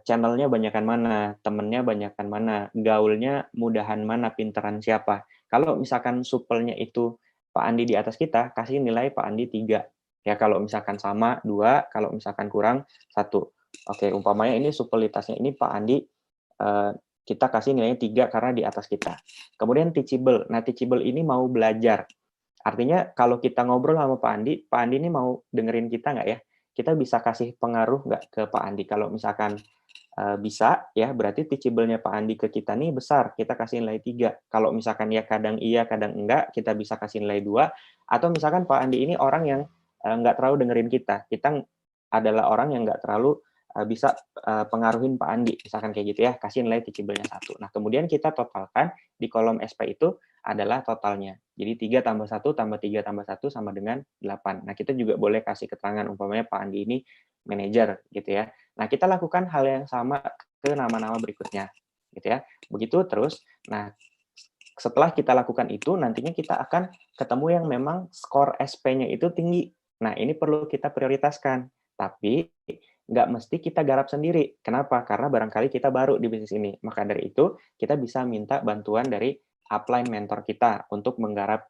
channel-nya banyakan mana, temennya banyakan mana, gaulnya mudahan mana, pinteran siapa. Kalau misalkan supelnya itu Pak Andi di atas kita, kasih nilai Pak Andi 3. Ya, kalau misalkan sama 2, kalau misalkan kurang 1. Oke, umpamanya ini supelitasnya ini Pak Andi, kita kasih nilainya 3 karena di atas kita. Kemudian teachable. Nah, teachable ini mau belajar. Artinya kalau kita ngobrol sama Pak Andi ini mau dengerin kita nggak ya? Kita bisa kasih pengaruh nggak ke Pak Andi? Kalau misalkan bisa, ya berarti teachable-nya Pak Andi ke kita nih besar, kita kasih nilai 3. Kalau misalkan ya kadang iya, kadang enggak, kita bisa kasih nilai 2. Atau misalkan Pak Andi ini orang yang nggak terlalu dengerin kita adalah orang yang nggak terlalu bisa pengaruhin Pak Andi, misalkan kayak gitu ya, kasih nilai teachable-nya 1. Nah, kemudian kita totalkan di kolom SP itu adalah totalnya. Jadi 3 tambah 1 tambah 3 tambah 1 sama dengan 8. Nah, kita juga boleh kasih keterangan umpamanya Pak Andi ini manajer gitu ya. Nah, kita lakukan hal yang sama ke nama-nama berikutnya gitu ya. Begitu terus. Nah, setelah kita lakukan itu nantinya kita akan ketemu yang memang skor SP-nya itu tinggi. Nah, ini perlu kita prioritaskan. Tapi nggak mesti kita garap sendiri. Kenapa? Karena barangkali kita baru di bisnis ini. Maka dari itu, kita bisa minta bantuan dari upline mentor kita untuk menggarap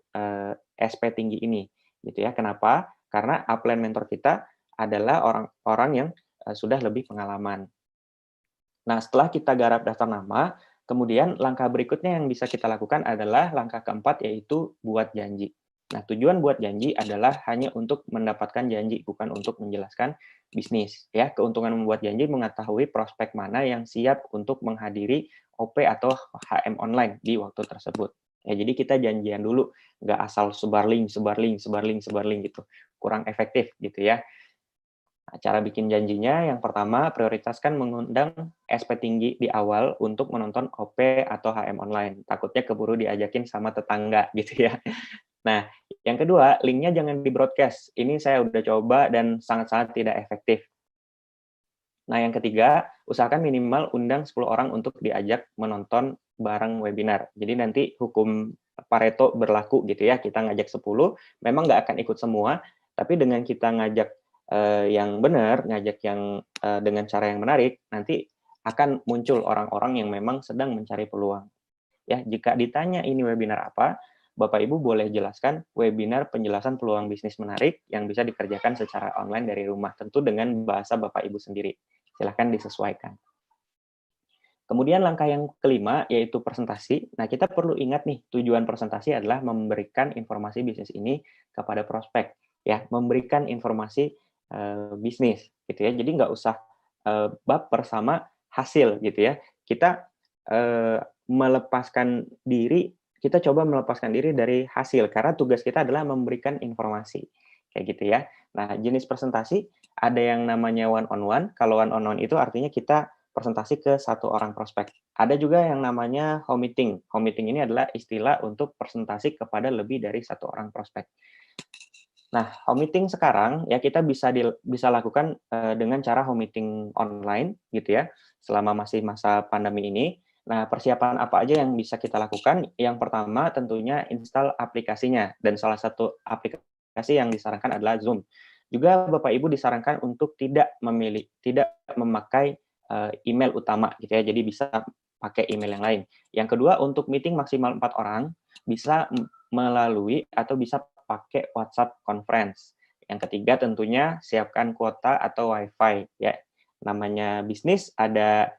SP tinggi ini, gitu ya. Kenapa? Karena upline mentor kita adalah orang-orang yang sudah lebih pengalaman. Nah, setelah kita garap daftar nama, kemudian langkah berikutnya yang bisa kita lakukan adalah langkah keempat, yaitu buat janji. Nah, tujuan buat janji adalah hanya untuk mendapatkan janji, bukan untuk menjelaskan bisnis. Ya, keuntungan membuat janji mengetahui prospek mana yang siap untuk menghadiri OP atau HM online di waktu tersebut. Ya, jadi kita janjian dulu, nggak asal sebar link gitu. Kurang efektif gitu ya. Nah, cara bikin janjinya, yang pertama, prioritaskan mengundang SP tinggi di awal untuk menonton OP atau HM online. Takutnya keburu diajakin sama tetangga gitu ya. Nah, yang kedua, linknya jangan di-broadcast. Ini saya udah coba dan sangat-sangat tidak efektif. Nah, yang ketiga, usahakan minimal undang 10 orang untuk diajak menonton bareng webinar. Jadi nanti hukum Pareto berlaku gitu ya, kita ngajak 10, memang nggak akan ikut semua, tapi dengan kita ngajak yang benar, ngajak yang dengan cara yang menarik, nanti akan muncul orang-orang yang memang sedang mencari peluang. Ya, jika ditanya ini webinar apa, Bapak Ibu boleh jelaskan webinar penjelasan peluang bisnis menarik yang bisa dikerjakan secara online dari rumah, tentu dengan bahasa Bapak Ibu sendiri. Silahkan disesuaikan. Kemudian langkah yang kelima yaitu presentasi. Nah, kita perlu ingat nih, tujuan presentasi adalah memberikan informasi bisnis ini kepada prospek, ya, memberikan informasi bisnis, gitu ya. Jadi nggak usah baper sama hasil, gitu ya. Kita melepaskan diri, kita coba melepaskan diri dari hasil karena tugas kita adalah memberikan informasi, kayak gitu ya. Nah, jenis presentasi ada yang namanya one on one. Kalau one on one itu artinya kita presentasi ke satu orang prospek. Ada juga yang namanya home meeting. Home meeting ini adalah istilah untuk presentasi kepada lebih dari satu orang prospek. Nah, home meeting sekarang ya kita bisa lakukan dengan cara home meeting online gitu ya, selama masih masa pandemi ini. Nah, persiapan apa aja yang bisa kita lakukan? Yang pertama tentunya install aplikasinya, dan salah satu aplikasi yang disarankan adalah Zoom. Juga Bapak Ibu disarankan untuk tidak memakai email utama gitu ya, jadi bisa pakai email yang lain. Yang kedua, untuk meeting maksimal 4 orang bisa melalui atau bisa pakai WhatsApp conference. Yang ketiga tentunya siapkan kuota atau WiFi ya. Namanya bisnis ada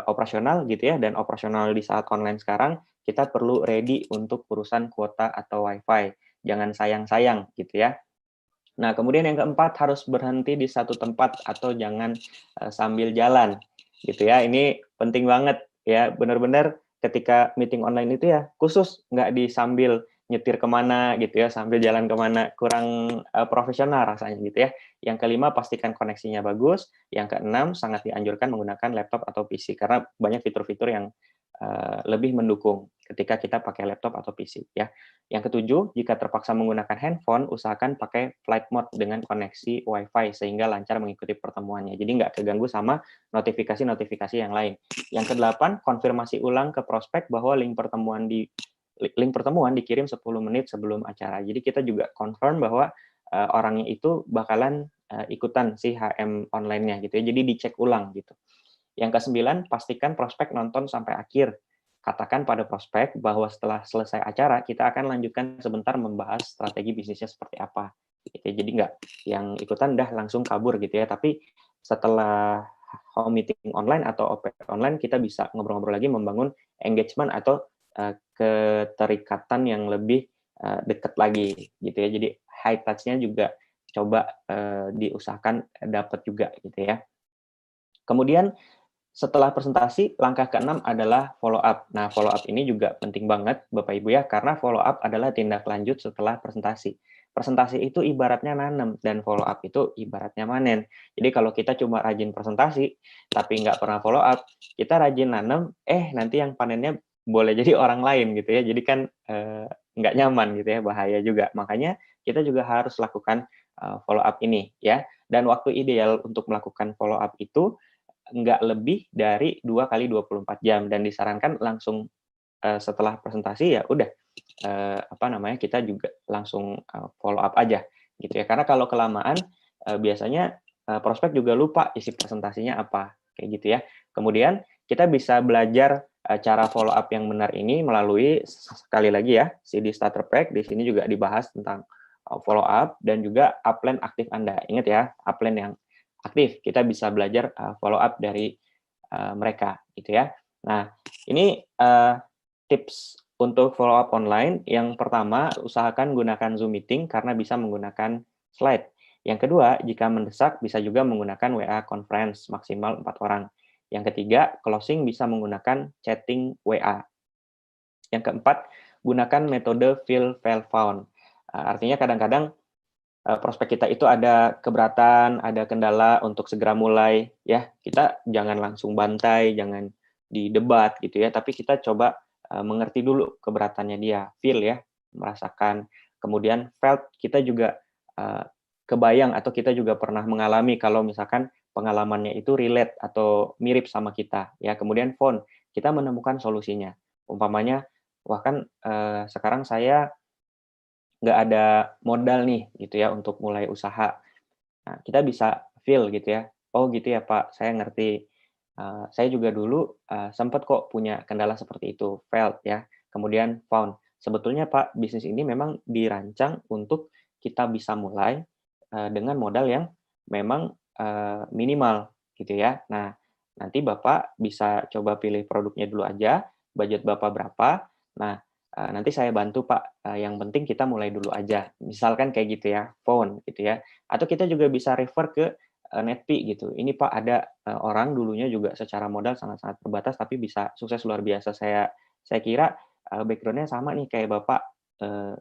operasional gitu ya, dan operasional di saat online sekarang kita perlu ready untuk urusan kuota atau WiFi. Jangan sayang-sayang gitu ya. Nah, kemudian yang keempat harus berhenti di satu tempat atau jangan sambil jalan gitu ya. Ini penting banget ya, benar-benar ketika meeting online itu ya khusus nggak sambil nyetir kemana gitu ya, sambil jalan kemana, kurang profesional rasanya gitu ya. Yang kelima, pastikan koneksinya bagus. Yang keenam, sangat dianjurkan menggunakan laptop atau PC karena banyak fitur-fitur yang lebih mendukung ketika kita pakai laptop atau PC ya. Yang ketujuh, jika terpaksa menggunakan handphone, usahakan pakai flight mode dengan koneksi WiFi sehingga lancar mengikuti pertemuannya. Jadi nggak keganggu sama notifikasi-notifikasi yang lain. Yang kedelapan, konfirmasi ulang ke prospek bahwa link pertemuan dikirim 10 menit sebelum acara. Jadi kita juga confirm bahwa orangnya itu bakalan ikutan si HM online-nya gitu ya. Jadi dicek ulang gitu. Yang kesembilan, pastikan prospek nonton sampai akhir. Katakan pada prospek bahwa setelah selesai acara, kita akan lanjutkan sebentar membahas strategi bisnisnya seperti apa. Gitu. Jadi nggak yang ikutan udah langsung kabur gitu ya. Tapi setelah home meeting online atau OP online, kita bisa ngobrol-ngobrol lagi, membangun engagement atau keterikatan yang lebih dekat lagi gitu ya. Jadi high touch-nya juga coba diusahakan dapat juga gitu ya. Kemudian setelah presentasi, langkah keenam adalah follow up. Nah, follow up ini juga penting banget Bapak Ibu ya, karena follow up adalah tindak lanjut setelah presentasi. Presentasi itu ibaratnya nanam, dan follow up itu ibaratnya manen. Jadi kalau kita cuma rajin presentasi, tapi nggak pernah follow up, kita rajin nanam, nanti yang panennya boleh jadi orang lain gitu ya. Jadi kan nggak nyaman gitu ya, bahaya juga. Makanya kita juga harus lakukan follow up ini ya. Dan waktu ideal untuk melakukan follow up itu nggak lebih dari 2 kali 24 jam, dan disarankan langsung setelah presentasi ya udah kita juga langsung follow up aja gitu ya, karena kalau kelamaan biasanya prospek juga lupa isi presentasinya apa kayak gitu ya. Kemudian kita bisa belajar cara follow up yang benar ini melalui, sekali lagi ya, CD Starter Pack. Di sini juga dibahas tentang follow up dan juga upline aktif Anda. Ingat ya, upline yang aktif, kita bisa belajar follow up dari mereka gitu ya. Nah, ini tips untuk follow up online. Yang pertama, usahakan gunakan Zoom meeting karena bisa menggunakan slide. Yang kedua, jika mendesak bisa juga menggunakan WA conference maksimal 4 orang. Yang ketiga, closing bisa menggunakan chatting WA. Yang keempat, gunakan metode fill fail found. Artinya kadang-kadang prospek kita itu ada keberatan, ada kendala untuk segera mulai ya. Kita jangan langsung bantai, jangan didebat gitu ya, tapi kita coba mengerti dulu keberatannya dia, feel ya, merasakan. Kemudian felt, kita juga kebayang atau kita juga pernah mengalami kalau misalkan pengalamannya itu relate atau mirip sama kita ya. Kemudian found, kita menemukan solusinya. Umpamanya, wah kan sekarang saya nggak ada modal nih gitu ya untuk mulai usaha. Nah, kita bisa feel gitu ya. Oh gitu ya Pak, saya ngerti. Saya juga dulu sempat kok punya kendala seperti itu, felt ya. Kemudian found. Sebetulnya Pak, bisnis ini memang dirancang untuk kita bisa mulai dengan modal yang memang minimal gitu ya. Nah, nanti Bapak bisa coba pilih produknya dulu aja, budget Bapak berapa. Nah, nanti saya bantu Pak, yang penting kita mulai dulu aja. Misalkan kayak gitu ya, phone gitu ya. Atau kita juga bisa refer ke Netpi gitu. Ini Pak ada orang dulunya juga secara modal sangat-sangat terbatas tapi bisa sukses luar biasa. Saya kira background-nya sama nih kayak Bapak.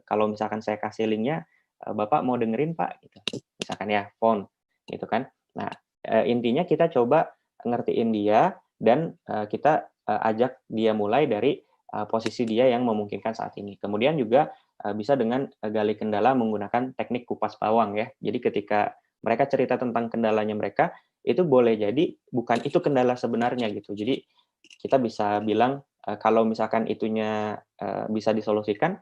Kalau misalkan saya kasih linknya, Bapak mau dengerin Pak, gitu. Misalkan ya, phone, gitu kan. Nah, intinya kita coba ngertiin dia dan kita ajak dia mulai dari posisi dia yang memungkinkan saat ini. Kemudian juga bisa dengan gali kendala menggunakan teknik kupas bawang ya. Jadi ketika mereka cerita tentang kendalanya mereka, itu boleh jadi bukan itu kendala sebenarnya gitu. Jadi kita bisa bilang kalau misalkan itunya bisa disolusikan,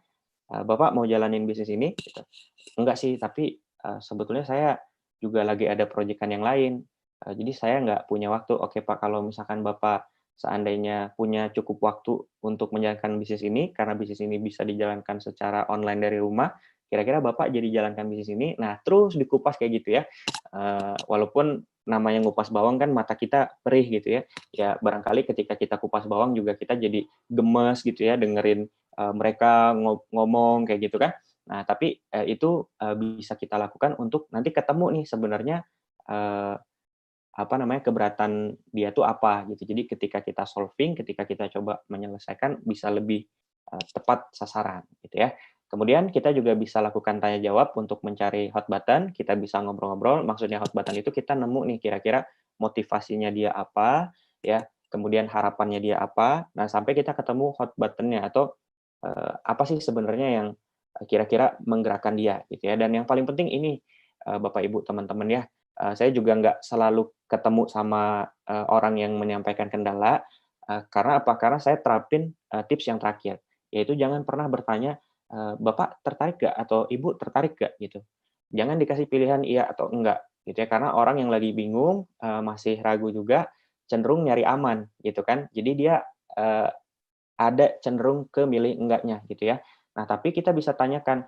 Bapak mau jalanin bisnis ini? Gitu. Enggak sih, tapi sebetulnya saya juga lagi ada proyekan yang lain. Jadi saya nggak punya waktu. Oke Pak, kalau misalkan Bapak seandainya punya cukup waktu untuk menjalankan bisnis ini, karena bisnis ini bisa dijalankan secara online dari rumah, kira-kira Bapak jadi jalankan bisnis ini. Nah, terus dikupas kayak gitu ya. Walaupun namanya ngupas bawang kan mata kita perih gitu ya. Ya barangkali ketika kita kupas bawang juga kita jadi gemes gitu ya dengerin mereka ngomong kayak gitu kan. Nah, tapi itu bisa kita lakukan untuk nanti ketemu nih sebenarnya apa namanya keberatan dia tuh apa gitu. Jadi ketika kita solving, ketika kita coba menyelesaikan bisa lebih tepat sasaran gitu ya. Kemudian kita juga bisa lakukan tanya jawab untuk mencari hot button, kita bisa ngobrol-ngobrol. Maksudnya hot button itu kita nemu nih kira-kira motivasinya dia apa ya, kemudian harapannya dia apa. Nah, sampai kita ketemu hot button-nya atau apa sih sebenarnya yang kira-kira menggerakkan dia gitu ya. Dan yang paling penting ini Bapak Ibu teman-teman ya, saya juga nggak selalu ketemu sama orang yang menyampaikan kendala karena apa? Karena saya terapin tips yang terakhir, yaitu jangan pernah bertanya Bapak tertarik nggak atau Ibu tertarik nggak gitu. Jangan dikasih pilihan iya atau enggak gitu ya, karena orang yang lagi bingung masih ragu juga cenderung nyari aman gitu kan. Jadi dia ada cenderung ke milih enggaknya gitu ya. Nah, tapi kita bisa tanyakan,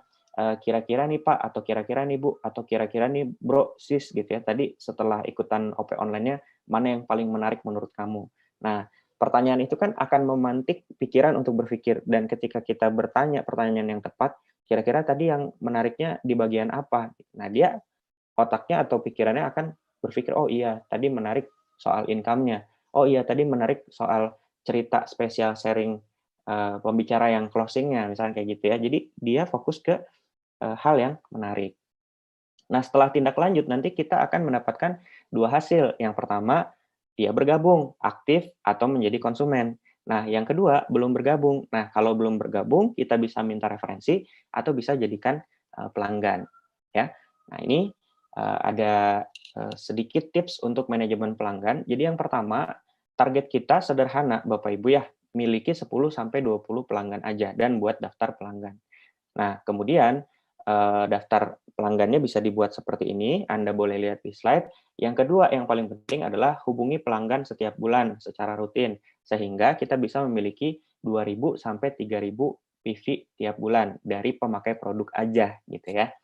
kira-kira nih Pak, atau kira-kira nih Bu, atau kira-kira nih Bro, Sis gitu ya, tadi setelah ikutan OP online-nya, mana yang paling menarik menurut kamu? Nah, pertanyaan itu kan akan memantik pikiran untuk berpikir, dan ketika kita bertanya pertanyaan yang tepat, kira-kira tadi yang menariknya di bagian apa? Nah, dia otaknya atau pikirannya akan berpikir, oh iya, tadi menarik soal income-nya. Oh iya, tadi menarik soal cerita spesial sharing pembicara yang closing-nya, misalnya kayak gitu ya. Jadi dia fokus ke hal yang menarik. Nah, setelah tindak lanjut, nanti kita akan mendapatkan dua hasil. Yang pertama, dia bergabung, aktif, atau menjadi konsumen. Nah, yang kedua, belum bergabung. Nah, kalau belum bergabung, kita bisa minta referensi, atau bisa jadikan pelanggan. Ya. Nah, ini ada sedikit tips untuk manajemen pelanggan. Jadi yang pertama, target kita sederhana, Bapak Ibu ya, miliki 10-20 pelanggan aja, dan buat daftar pelanggan. Nah, kemudian daftar pelanggannya bisa dibuat seperti ini, Anda boleh lihat di slide. Yang kedua, yang paling penting adalah hubungi pelanggan setiap bulan secara rutin, sehingga kita bisa memiliki 2.000 sampai 3.000 PV tiap bulan dari pemakai produk aja gitu ya.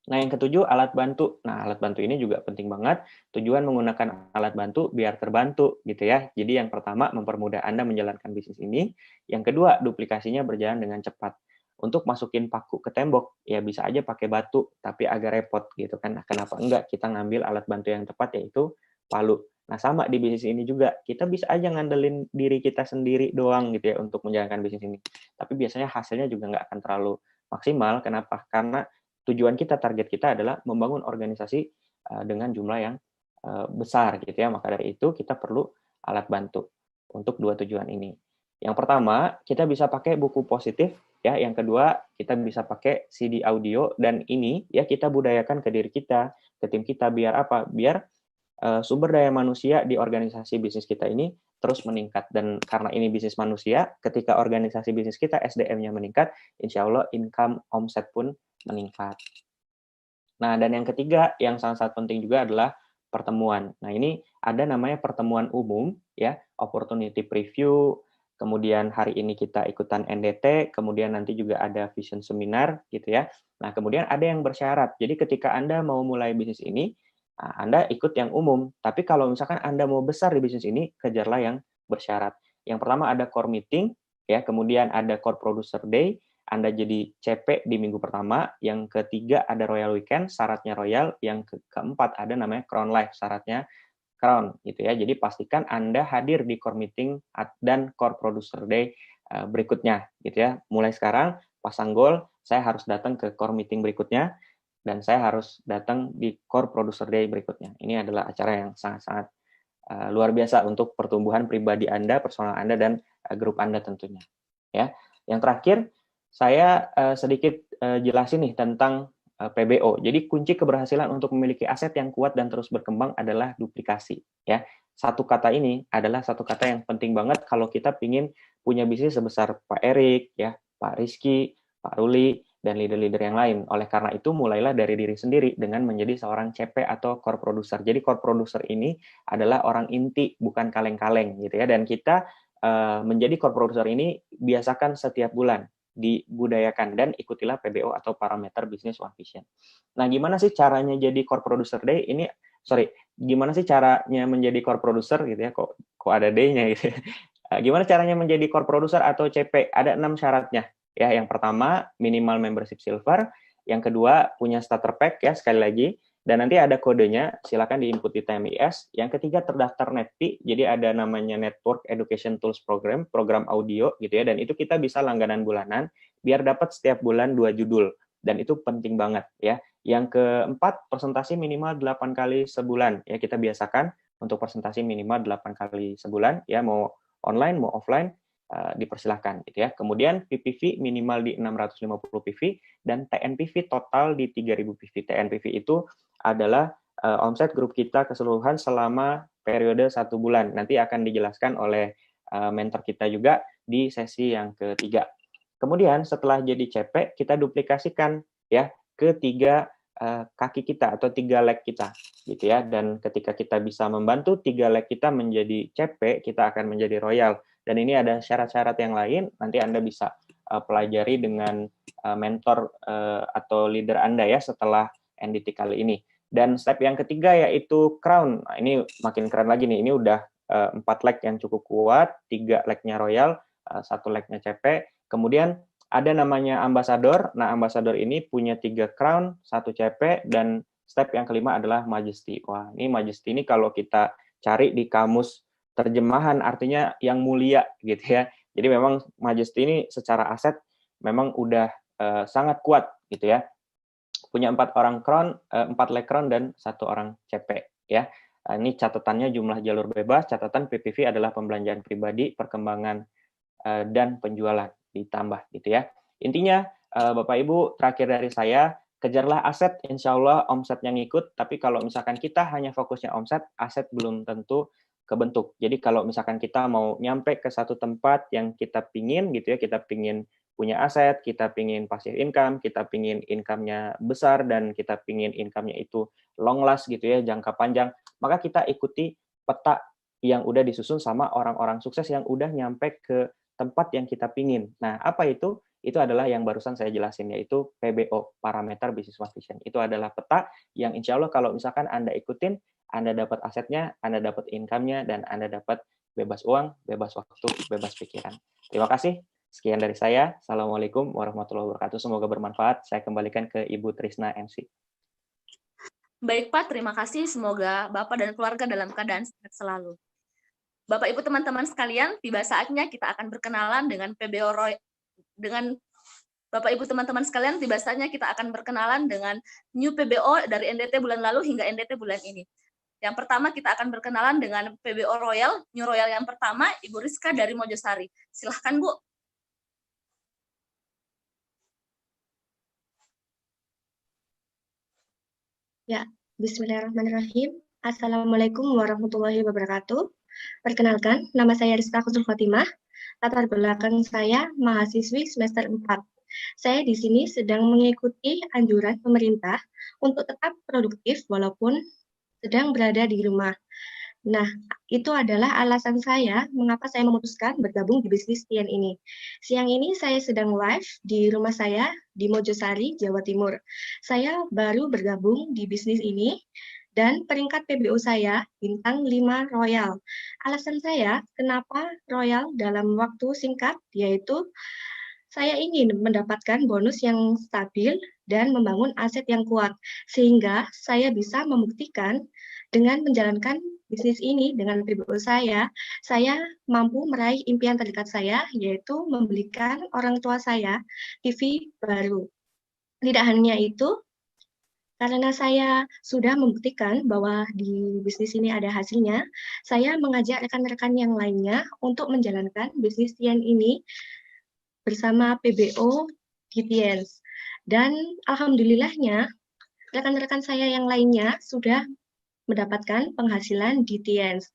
Nah, yang ketujuh, alat bantu. Nah, alat bantu ini juga penting banget. Tujuan menggunakan alat bantu biar terbantu gitu ya. Jadi yang pertama, mempermudah Anda menjalankan bisnis ini. Yang kedua, duplikasinya berjalan dengan cepat. Untuk masukin paku ke tembok, ya bisa aja pakai batu, tapi agak repot gitu kan. Nah, kenapa enggak kita ngambil alat bantu yang tepat, yaitu palu. Nah, sama di bisnis ini juga. Kita bisa aja ngandelin diri kita sendiri doang gitu ya untuk menjalankan bisnis ini. Tapi biasanya hasilnya juga nggak akan terlalu maksimal. Kenapa? Karena tujuan kita, target kita adalah membangun organisasi dengan jumlah yang besar gitu ya. Maka dari itu kita perlu alat bantu untuk dua tujuan ini. Yang pertama, kita bisa pakai buku positif ya. Yang kedua, kita bisa pakai CD audio, dan ini ya kita budayakan ke diri kita, ke tim kita, biar apa? Biar sumber daya manusia di organisasi bisnis kita ini terus meningkat. Dan karena ini bisnis manusia, ketika organisasi bisnis kita SDM-nya meningkat, insya Allah income omset pun meningkat. Nah, dan yang ketiga yang sangat-sangat penting juga adalah pertemuan. Nah, ini ada namanya pertemuan umum ya, opportunity preview, kemudian hari ini kita ikutan NDT, kemudian nanti juga ada vision seminar gitu ya. Nah, kemudian ada yang bersyarat. Jadi ketika Anda mau mulai bisnis ini, Nah, Anda ikut yang umum. Tapi kalau misalkan Anda mau besar di bisnis ini, kejarlah yang bersyarat. Yang pertama ada core meeting, ya, kemudian ada core producer day, Anda jadi CP di minggu pertama, yang ketiga ada Royal Weekend, syaratnya Royal, yang keempat ada namanya Crown Life, syaratnya Crown, gitu ya. Jadi pastikan Anda hadir di core meeting dan core producer day berikutnya, gitu ya. Mulai sekarang pasang goal, saya harus datang ke core meeting berikutnya, dan saya harus datang di core producer day berikutnya. Ini adalah acara yang sangat-sangat luar biasa untuk pertumbuhan pribadi Anda, personal Anda, dan grup Anda tentunya. Ya, yang terakhir saya sedikit jelasin nih tentang PBO. Jadi kunci keberhasilan untuk memiliki aset yang kuat dan terus berkembang adalah duplikasi. Ya, satu kata ini adalah satu kata yang penting banget kalau kita ingin punya bisnis sebesar Pak Erik, ya, Pak Rizky, Pak Ruli, dan leader-leader yang lain. Oleh karena itu, mulailah dari diri sendiri dengan menjadi seorang CP atau core producer. Jadi core producer ini adalah orang inti, bukan kaleng-kaleng, gitu ya. Dan kita menjadi core producer ini biasakan setiap bulan, dibudayakan, dan ikutilah PBO atau parameter bisnis One Vision. Nah, gimana sih caranya jadi core producer day? Gimana sih caranya menjadi core producer gitu ya? Kok ada D-nya gitu ya? Gimana caranya menjadi core producer atau CP? Ada 6 syaratnya. Ya, yang pertama minimal membership silver, yang kedua punya starter pack ya sekali lagi, dan nanti ada kodenya, silakan di-input di TMIS. Yang ketiga terdaftar NETP, jadi ada namanya Network Education Tools Program, program audio gitu ya, dan itu kita bisa langganan bulanan biar dapat setiap bulan 2 judul, dan itu penting banget ya. Yang keempat, presentasi minimal 8 kali sebulan ya, kita biasakan untuk presentasi minimal 8 kali sebulan ya, mau online mau offline dipersilahkan gitu ya. Kemudian PPV minimal di 650 PV dan TNPV total di 3000 PV. TNPV itu adalah omset grup kita keseluruhan selama periode 1 bulan. Nanti akan dijelaskan oleh mentor kita juga di sesi yang ketiga. Kemudian setelah jadi CP, kita duplikasikan ya ke 3 kaki kita atau 3 leg kita gitu ya. Dan ketika kita bisa membantu 3 leg kita menjadi CP, kita akan menjadi royal. Dan ini ada syarat-syarat yang lain, nanti Anda bisa pelajari dengan mentor atau leader Anda ya setelah NDT kali ini. Dan step yang ketiga yaitu crown. Nah, ini makin keren lagi nih, ini udah 4 leg yang cukup kuat, 3 legnya royal, 1 legnya CP. Kemudian ada namanya ambassador. Nah, ambassador ini punya 3 crown, 1 CP, dan step yang kelima adalah majesty. Wah, ini majesty ini kalau kita cari di kamus terjemahan artinya yang mulia gitu ya. Jadi memang majesty ini secara aset memang udah sangat kuat gitu ya. Punya 4 orang crown, 4 leg crown dan 1 orang CP ya. Ini catatannya jumlah jalur bebas, catatan PPV adalah pembelanjaan pribadi, perkembangan dan penjualan ditambah gitu ya. Intinya Bapak Ibu, terakhir dari saya, kejarlah aset, insya Allah omsetnya ngikut, tapi kalau misalkan kita hanya fokusnya omset, aset belum tentu kebentuk. Jadi kalau misalkan kita mau nyampe ke satu tempat yang kita pingin gitu ya, kita pingin punya aset, kita pingin passive income, kita pingin income-nya besar, dan kita pingin income-nya itu long last gitu ya, jangka panjang, maka kita ikuti peta yang udah disusun sama orang-orang sukses yang udah nyampe ke tempat yang kita pingin. Nah, apa itu? Itu adalah yang barusan saya jelasin, yaitu PBO, parameter Business One Vision. Itu adalah peta yang insya Allah kalau misalkan Anda ikutin, Anda dapat asetnya, Anda dapat income-nya, dan Anda dapat bebas uang, bebas waktu, bebas pikiran. Terima kasih. Sekian dari saya. Assalamualaikum warahmatullahi wabarakatuh. Semoga bermanfaat. Saya kembalikan ke Ibu Trisna MC. Baik Pak, terima kasih. Semoga Bapak dan keluarga dalam keadaan sehat selalu. Bapak Ibu teman-teman sekalian, tiba saatnya kita akan berkenalan dengan PBO Roy. Dengan Bapak Ibu teman-teman sekalian, tiba saatnya kita akan berkenalan dengan new PBO dari NDT bulan lalu hingga NDT bulan ini. Yang pertama kita akan berkenalan dengan PBO Royal, New Royal yang pertama, Ibu Rizka dari Mojosari. Silahkan Bu. Ya, bismillahirrahmanirrahim. Assalamualaikum warahmatullahi wabarakatuh. Perkenalkan, nama saya Rizka Kusnul Khotimah. Latar belakang saya mahasiswi semester 4. Saya di sini sedang mengikuti anjuran pemerintah untuk tetap produktif walaupun sedang berada di rumah. Nah, itu adalah alasan saya mengapa saya memutuskan bergabung di bisnis TN ini. Siang ini saya sedang live di rumah saya di Mojosari, Jawa Timur. Saya baru bergabung di bisnis ini Dan peringkat PBO saya bintang 5 Royal. Alasan saya kenapa Royal dalam waktu singkat yaitu saya ingin mendapatkan bonus yang stabil dan membangun aset yang kuat, sehingga saya bisa membuktikan dengan menjalankan bisnis ini dengan PBO saya mampu meraih impian terdekat saya, yaitu membelikan orang tua saya TV baru. Tidak hanya itu, karena saya sudah membuktikan bahwa di bisnis ini ada hasilnya, saya mengajak rekan-rekan yang lainnya untuk menjalankan bisnis TIEN ini bersama PBO GTS. Dan alhamdulillahnya, rekan-rekan saya yang lainnya sudah mendapatkan penghasilan di TIENS.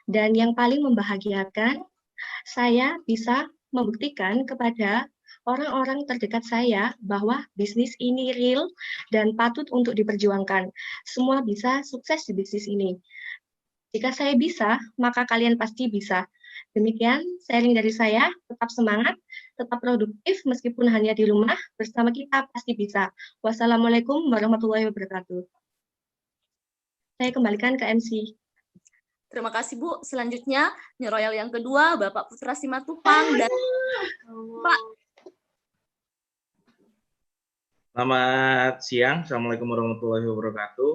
Dan yang paling membahagiakan, saya bisa membuktikan kepada orang-orang terdekat saya bahwa bisnis ini real dan patut untuk diperjuangkan. Semua bisa sukses di bisnis ini. Jika saya bisa, maka kalian pasti bisa. Demikian sharing dari saya, tetap semangat, tetap produktif meskipun hanya di rumah, bersama kita pasti bisa. Wassalamualaikum warahmatullahi wabarakatuh. Saya kembalikan ke MC. Terima kasih Bu. Selanjutnya New Royal yang kedua Bapak Putra Simatupang dan Pak. Selamat siang, Assalamualaikum warahmatullahi wabarakatuh.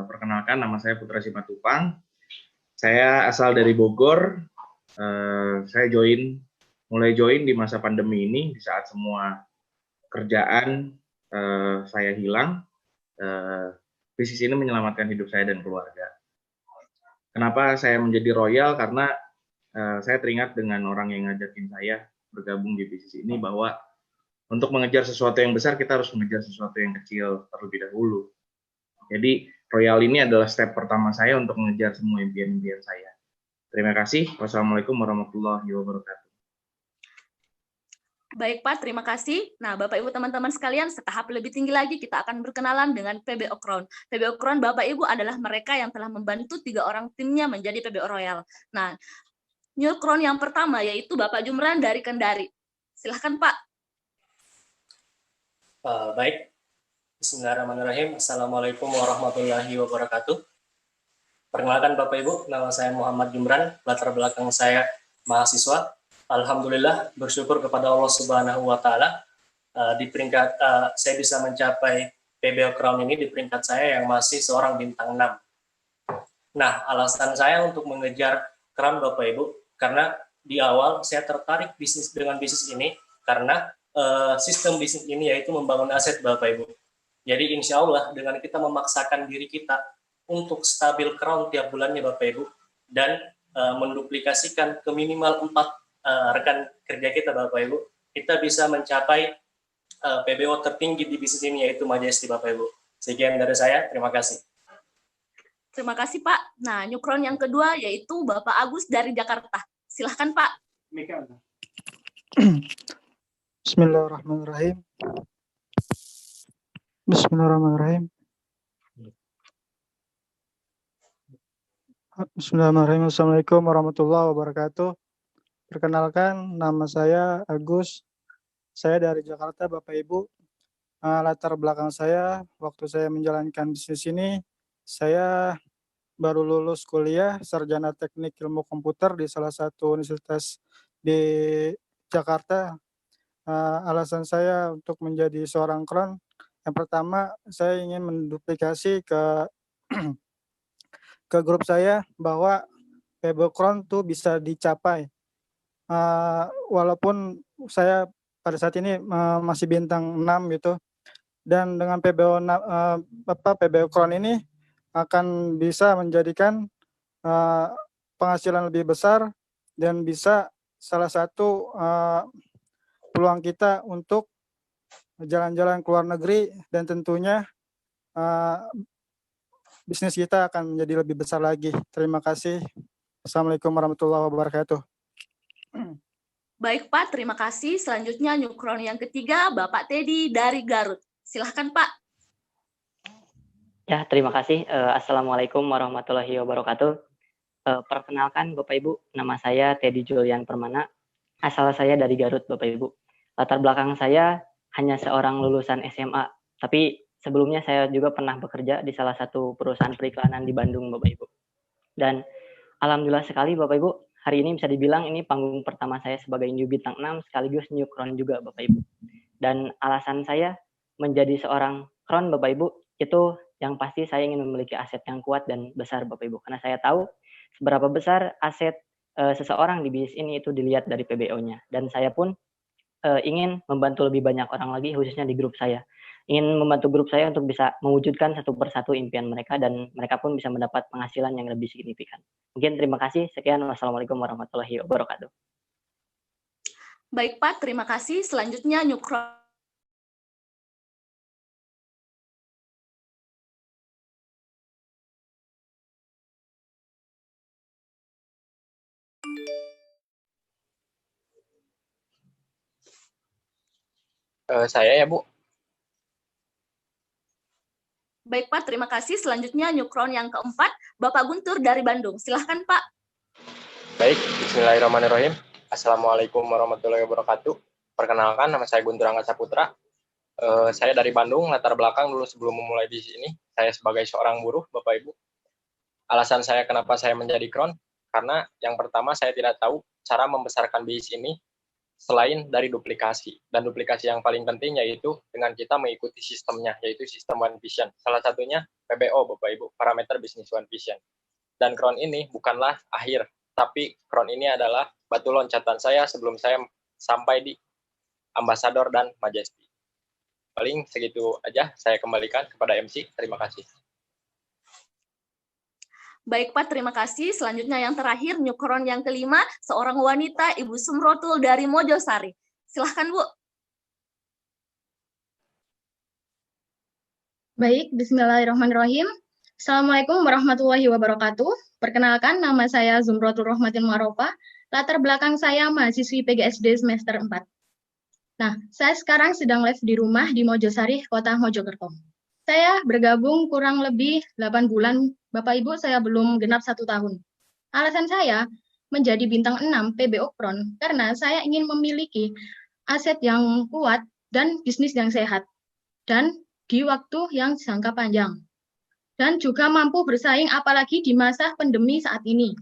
Perkenalkan, nama saya Putra Simatupang. Saya asal dari Bogor. Saya mulai join di masa pandemi ini, di saat semua kerjaan saya hilang. Bisnis ini menyelamatkan hidup saya dan keluarga. Kenapa saya menjadi Royal? Karena saya teringat dengan orang yang ngajakin saya bergabung di bisnis ini, bahwa untuk mengejar sesuatu yang besar, kita harus mengejar sesuatu yang kecil terlebih dahulu. Jadi, Royal ini adalah step pertama saya untuk mengejar semua impian-impian saya. Terima kasih. Wassalamualaikum warahmatullahi wabarakatuh. Baik Pak, terima kasih. Nah Bapak Ibu teman-teman sekalian, setahap lebih tinggi lagi kita akan berkenalan dengan PBO Crown. PBO Crown Bapak Ibu adalah mereka yang telah membantu 3 orang timnya menjadi PBO Royal. Nah, New Crown yang pertama yaitu Bapak Jumran dari Kendari. Silahkan Pak. Baik, Bismillahirrahmanirrahim. Assalamualaikum warahmatullahi wabarakatuh. Perkenalkan Bapak Ibu, nama saya Muhammad Jumran, latar belakang saya mahasiswa. Alhamdulillah, bersyukur kepada Allah Subhanahu wa Ta'ala, di peringkat saya bisa mencapai PBO Crown ini di peringkat saya yang masih seorang bintang 6. Nah, alasan saya untuk mengejar Crown Bapak Ibu, karena di awal saya tertarik dengan bisnis ini karena sistem bisnis ini yaitu membangun aset Bapak Ibu. Jadi insya Allah dengan kita memaksakan diri kita untuk stabil Crown tiap bulannya Bapak Ibu, dan menduplikasikan ke minimal 4 rekan kerja kita Bapak Ibu, kita bisa mencapai PBO tertinggi di bisnis ini yaitu Majesty Bapak Ibu. Sekian dari saya, terima kasih. Terima kasih Pak. Nah, New Crown yang kedua yaitu Bapak Agus dari Jakarta. Silahkan Pak. Bismillahirrahmanirrahim. Bismillahirrahmanirrahim. Bismillahirrahmanirrahim. Assalamualaikum warahmatullahi wabarakatuh. Perkenalkan, nama saya Agus. Saya dari Jakarta, Bapak Ibu. Latar belakang saya, waktu saya menjalankan bisnis ini, saya baru lulus kuliah sarjana teknik ilmu komputer di salah satu universitas di Jakarta. Alasan saya untuk menjadi seorang Crown, yang pertama, saya ingin menduplikasi ke grup saya bahwa PBO Crown itu bisa dicapai. Walaupun saya pada saat ini masih bintang 6 gitu, dan dengan PBO Crown ini akan bisa menjadikan penghasilan lebih besar dan bisa salah satu peluang kita untuk jalan-jalan ke luar negeri, dan tentunya bisnis kita akan menjadi lebih besar lagi. Terima kasih. Assalamualaikum warahmatullahi wabarakatuh. Baik Pak, terima kasih. Selanjutnya New Crown yang ketiga, Bapak Teddy dari Garut. Silahkan Pak. Ya, terima kasih. Assalamualaikum warahmatullahi wabarakatuh. Perkenalkan Bapak Ibu, nama saya Teddy Julian Permana. Asal saya dari Garut Bapak Ibu. Latar belakang saya hanya seorang lulusan SMA, tapi sebelumnya saya juga pernah bekerja di salah satu perusahaan periklanan di Bandung, Bapak Ibu. Dan alhamdulillah sekali Bapak Ibu, hari ini bisa dibilang ini panggung pertama saya sebagai new bintang 6 sekaligus new crown juga Bapak Ibu. Dan alasan saya menjadi seorang crown Bapak Ibu itu yang pasti saya ingin memiliki aset yang kuat dan besar Bapak Ibu. Karena saya tahu seberapa besar aset seseorang di bisnis ini itu dilihat dari PBO-nya. Dan saya pun ingin membantu lebih banyak orang lagi khususnya di grup saya. Ingin membantu grup saya untuk bisa mewujudkan satu persatu impian mereka dan mereka pun bisa mendapat penghasilan yang lebih signifikan. Mungkin terima kasih. Sekian. Wassalamualaikum warahmatullahi wabarakatuh. Baik Pak, terima kasih. Selanjutnya New Crown. Saya ya Bu. Baik Pak, terima kasih. Selanjutnya New Crown yang keempat, Bapak Guntur dari Bandung. Silahkan Pak. Baik, bismillahirrahmanirrahim. Assalamualaikum warahmatullahi wabarakatuh. Perkenalkan, nama saya Guntur Angga Saputra. Saya dari Bandung, latar belakang dulu sebelum memulai bisnis ini, saya sebagai seorang buruh, Bapak Ibu. Alasan saya kenapa saya menjadi crown, karena yang pertama saya tidak tahu cara membesarkan bisnis ini selain dari duplikasi. Dan duplikasi yang paling penting yaitu dengan kita mengikuti sistemnya, yaitu sistem One Vision. Salah satunya PBO, Bapak Ibu, parameter bisnis One Vision. Dan crown ini bukanlah akhir, tapi crown ini adalah batu loncatan saya sebelum saya sampai di Ambassador dan Majesty. Paling segitu aja, saya kembalikan kepada MC. Terima kasih. Baik Pak, terima kasih. Selanjutnya yang terakhir, New Crown yang kelima, seorang wanita, Ibu Sumrotul dari Mojosari. Silahkan Bu. Baik, bismillahirrahmanirrahim. Assalamualaikum warahmatullahi wabarakatuh. Perkenalkan, nama saya Zumrotul Rohmatin Marofa. Latar belakang saya mahasiswi PGSD semester 4. Nah, saya sekarang sedang live di rumah di Mojosari, Kota Mojokerto. Saya bergabung kurang lebih 8 bulan, Bapak Ibu, saya belum genap 1 tahun. Alasan saya menjadi bintang 6 PBO Crown karena saya ingin memiliki aset yang kuat dan bisnis yang sehat, dan di waktu yang jangka panjang. Dan juga mampu bersaing apalagi di masa pandemi saat ini.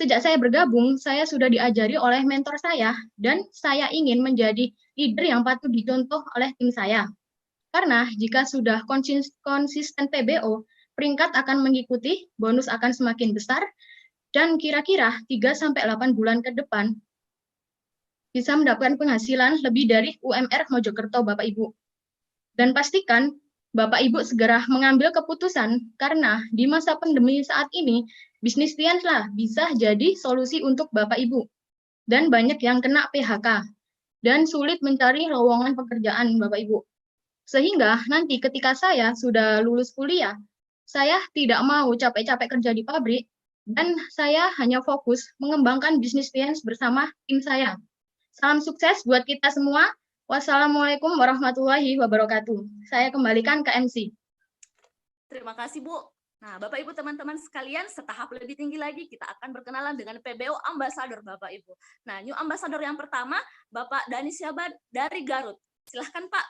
Sejak saya bergabung, saya sudah diajari oleh mentor saya, dan saya ingin menjadi leader yang patut dicontoh oleh tim saya. Karena jika sudah konsisten PBO, peringkat akan mengikuti, bonus akan semakin besar, dan kira-kira 3-8 bulan ke depan bisa mendapatkan penghasilan lebih dari UMR Mojokerto, Bapak Ibu. Dan pastikan Bapak Ibu segera mengambil keputusan, karena di masa pandemi saat ini, bisnis Tianslah bisa jadi solusi untuk Bapak Ibu. Dan banyak yang kena PHK, dan sulit mencari lowongan pekerjaan Bapak Ibu. Sehingga nanti ketika saya sudah lulus kuliah, saya tidak mau capek-capek kerja di pabrik, dan saya hanya fokus mengembangkan bisnis Tians bersama tim saya. Salam sukses buat kita semua. Wassalamualaikum warahmatullahi wabarakatuh. Saya kembalikan ke MC. Terima kasih Bu. Nah, Bapak Ibu teman-teman sekalian, setahap lebih tinggi lagi kita akan berkenalan dengan PBO Ambassador Bapak Ibu. Nah, New Ambassador yang pertama, Bapak Dani Syabad dari Garut. Silahkan Pak.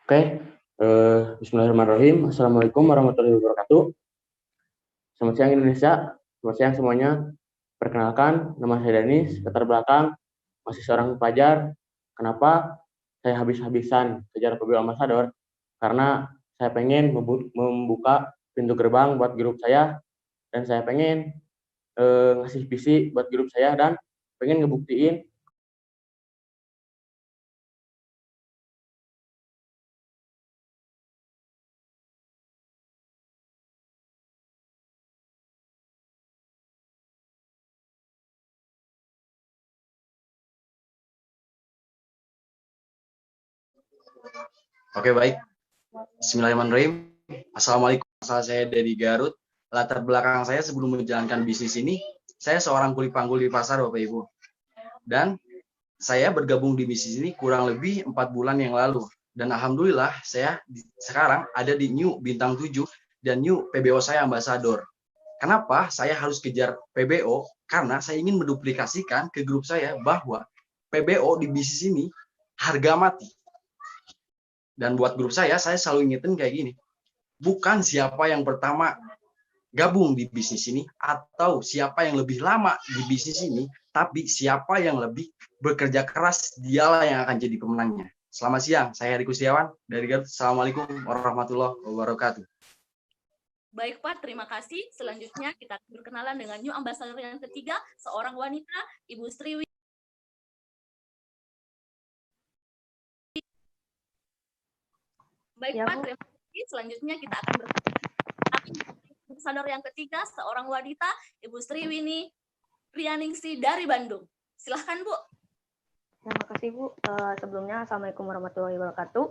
Oke, bismillahirrahmanirrahim. Assalamualaikum warahmatullahi wabarakatuh. Selamat siang Indonesia, selamat siang semuanya. Perkenalkan, nama saya Danis, latar belakang masih seorang pelajar. Kenapa saya habis-habisan kejar PBO Ambassador? Karena saya pengen membuka pintu gerbang buat grup saya, dan saya pengen ngasih visi buat grup saya, dan pengen ngebuktiin Oke, baik. Bismillahirrahmanirrahim. Assalamualaikum. Saya dari Garut. Latar belakang saya sebelum menjalankan bisnis ini, saya seorang kuli panggul di pasar, Bapak Ibu. Dan saya bergabung di bisnis ini kurang lebih 4 bulan yang lalu. Dan alhamdulillah saya sekarang ada di New Bintang 7 dan New PBO saya Ambassador. Kenapa saya harus kejar PBO? Karena saya ingin menduplikasikan ke grup saya bahwa PBO di bisnis ini harga mati. Dan buat grup saya selalu ingetin kayak gini, bukan siapa yang pertama gabung di bisnis ini atau siapa yang lebih lama di bisnis ini, tapi siapa yang lebih bekerja keras, dialah yang akan jadi pemenangnya. Selamat siang, saya Heri Kustiawan dari Garut. Assalamualaikum warahmatullahi wabarakatuh. Baik Pak, terima kasih. Selanjutnya kita berkenalan dengan new ambassador yang ketiga, seorang wanita, Ibu Sriwi. Baik Ya, Pak, Bu. terima kasih. Selanjutnya kita akan berkenalan ambassador yang ketiga, seorang wanita, Ibu Sriwini Priyaningsi dari Bandung. Silahkan Bu. Terima kasih Bu. Sebelumnya Assalamualaikum warahmatullahi wabarakatuh.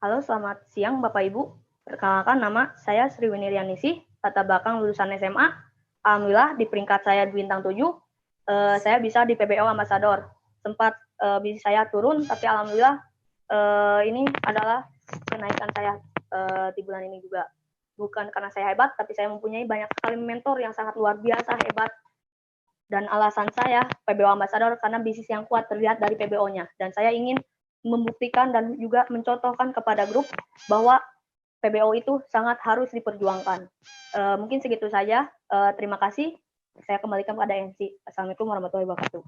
Halo, selamat siang Bapak Ibu. Perkenalkan, nama saya Sriwini Rianingsih, latar belakang lulusan SMA. Alhamdulillah di peringkat saya bintang 7, saya bisa di PBO Ambassador. Sempat bisa saya turun, tapi alhamdulillah ini adalah kenaikan saya di bulan ini juga. Bukan karena saya hebat, tapi saya mempunyai banyak sekali mentor yang sangat luar biasa hebat. Dan alasan saya PBO Ambassador karena bisnis yang kuat terlihat dari PBO-nya. Dan saya ingin membuktikan dan juga mencontohkan kepada grup bahwa PBO itu sangat harus diperjuangkan. Mungkin segitu saja. Terima kasih. Saya kembalikan kepada MC. Assalamualaikum warahmatullahi wabarakatuh.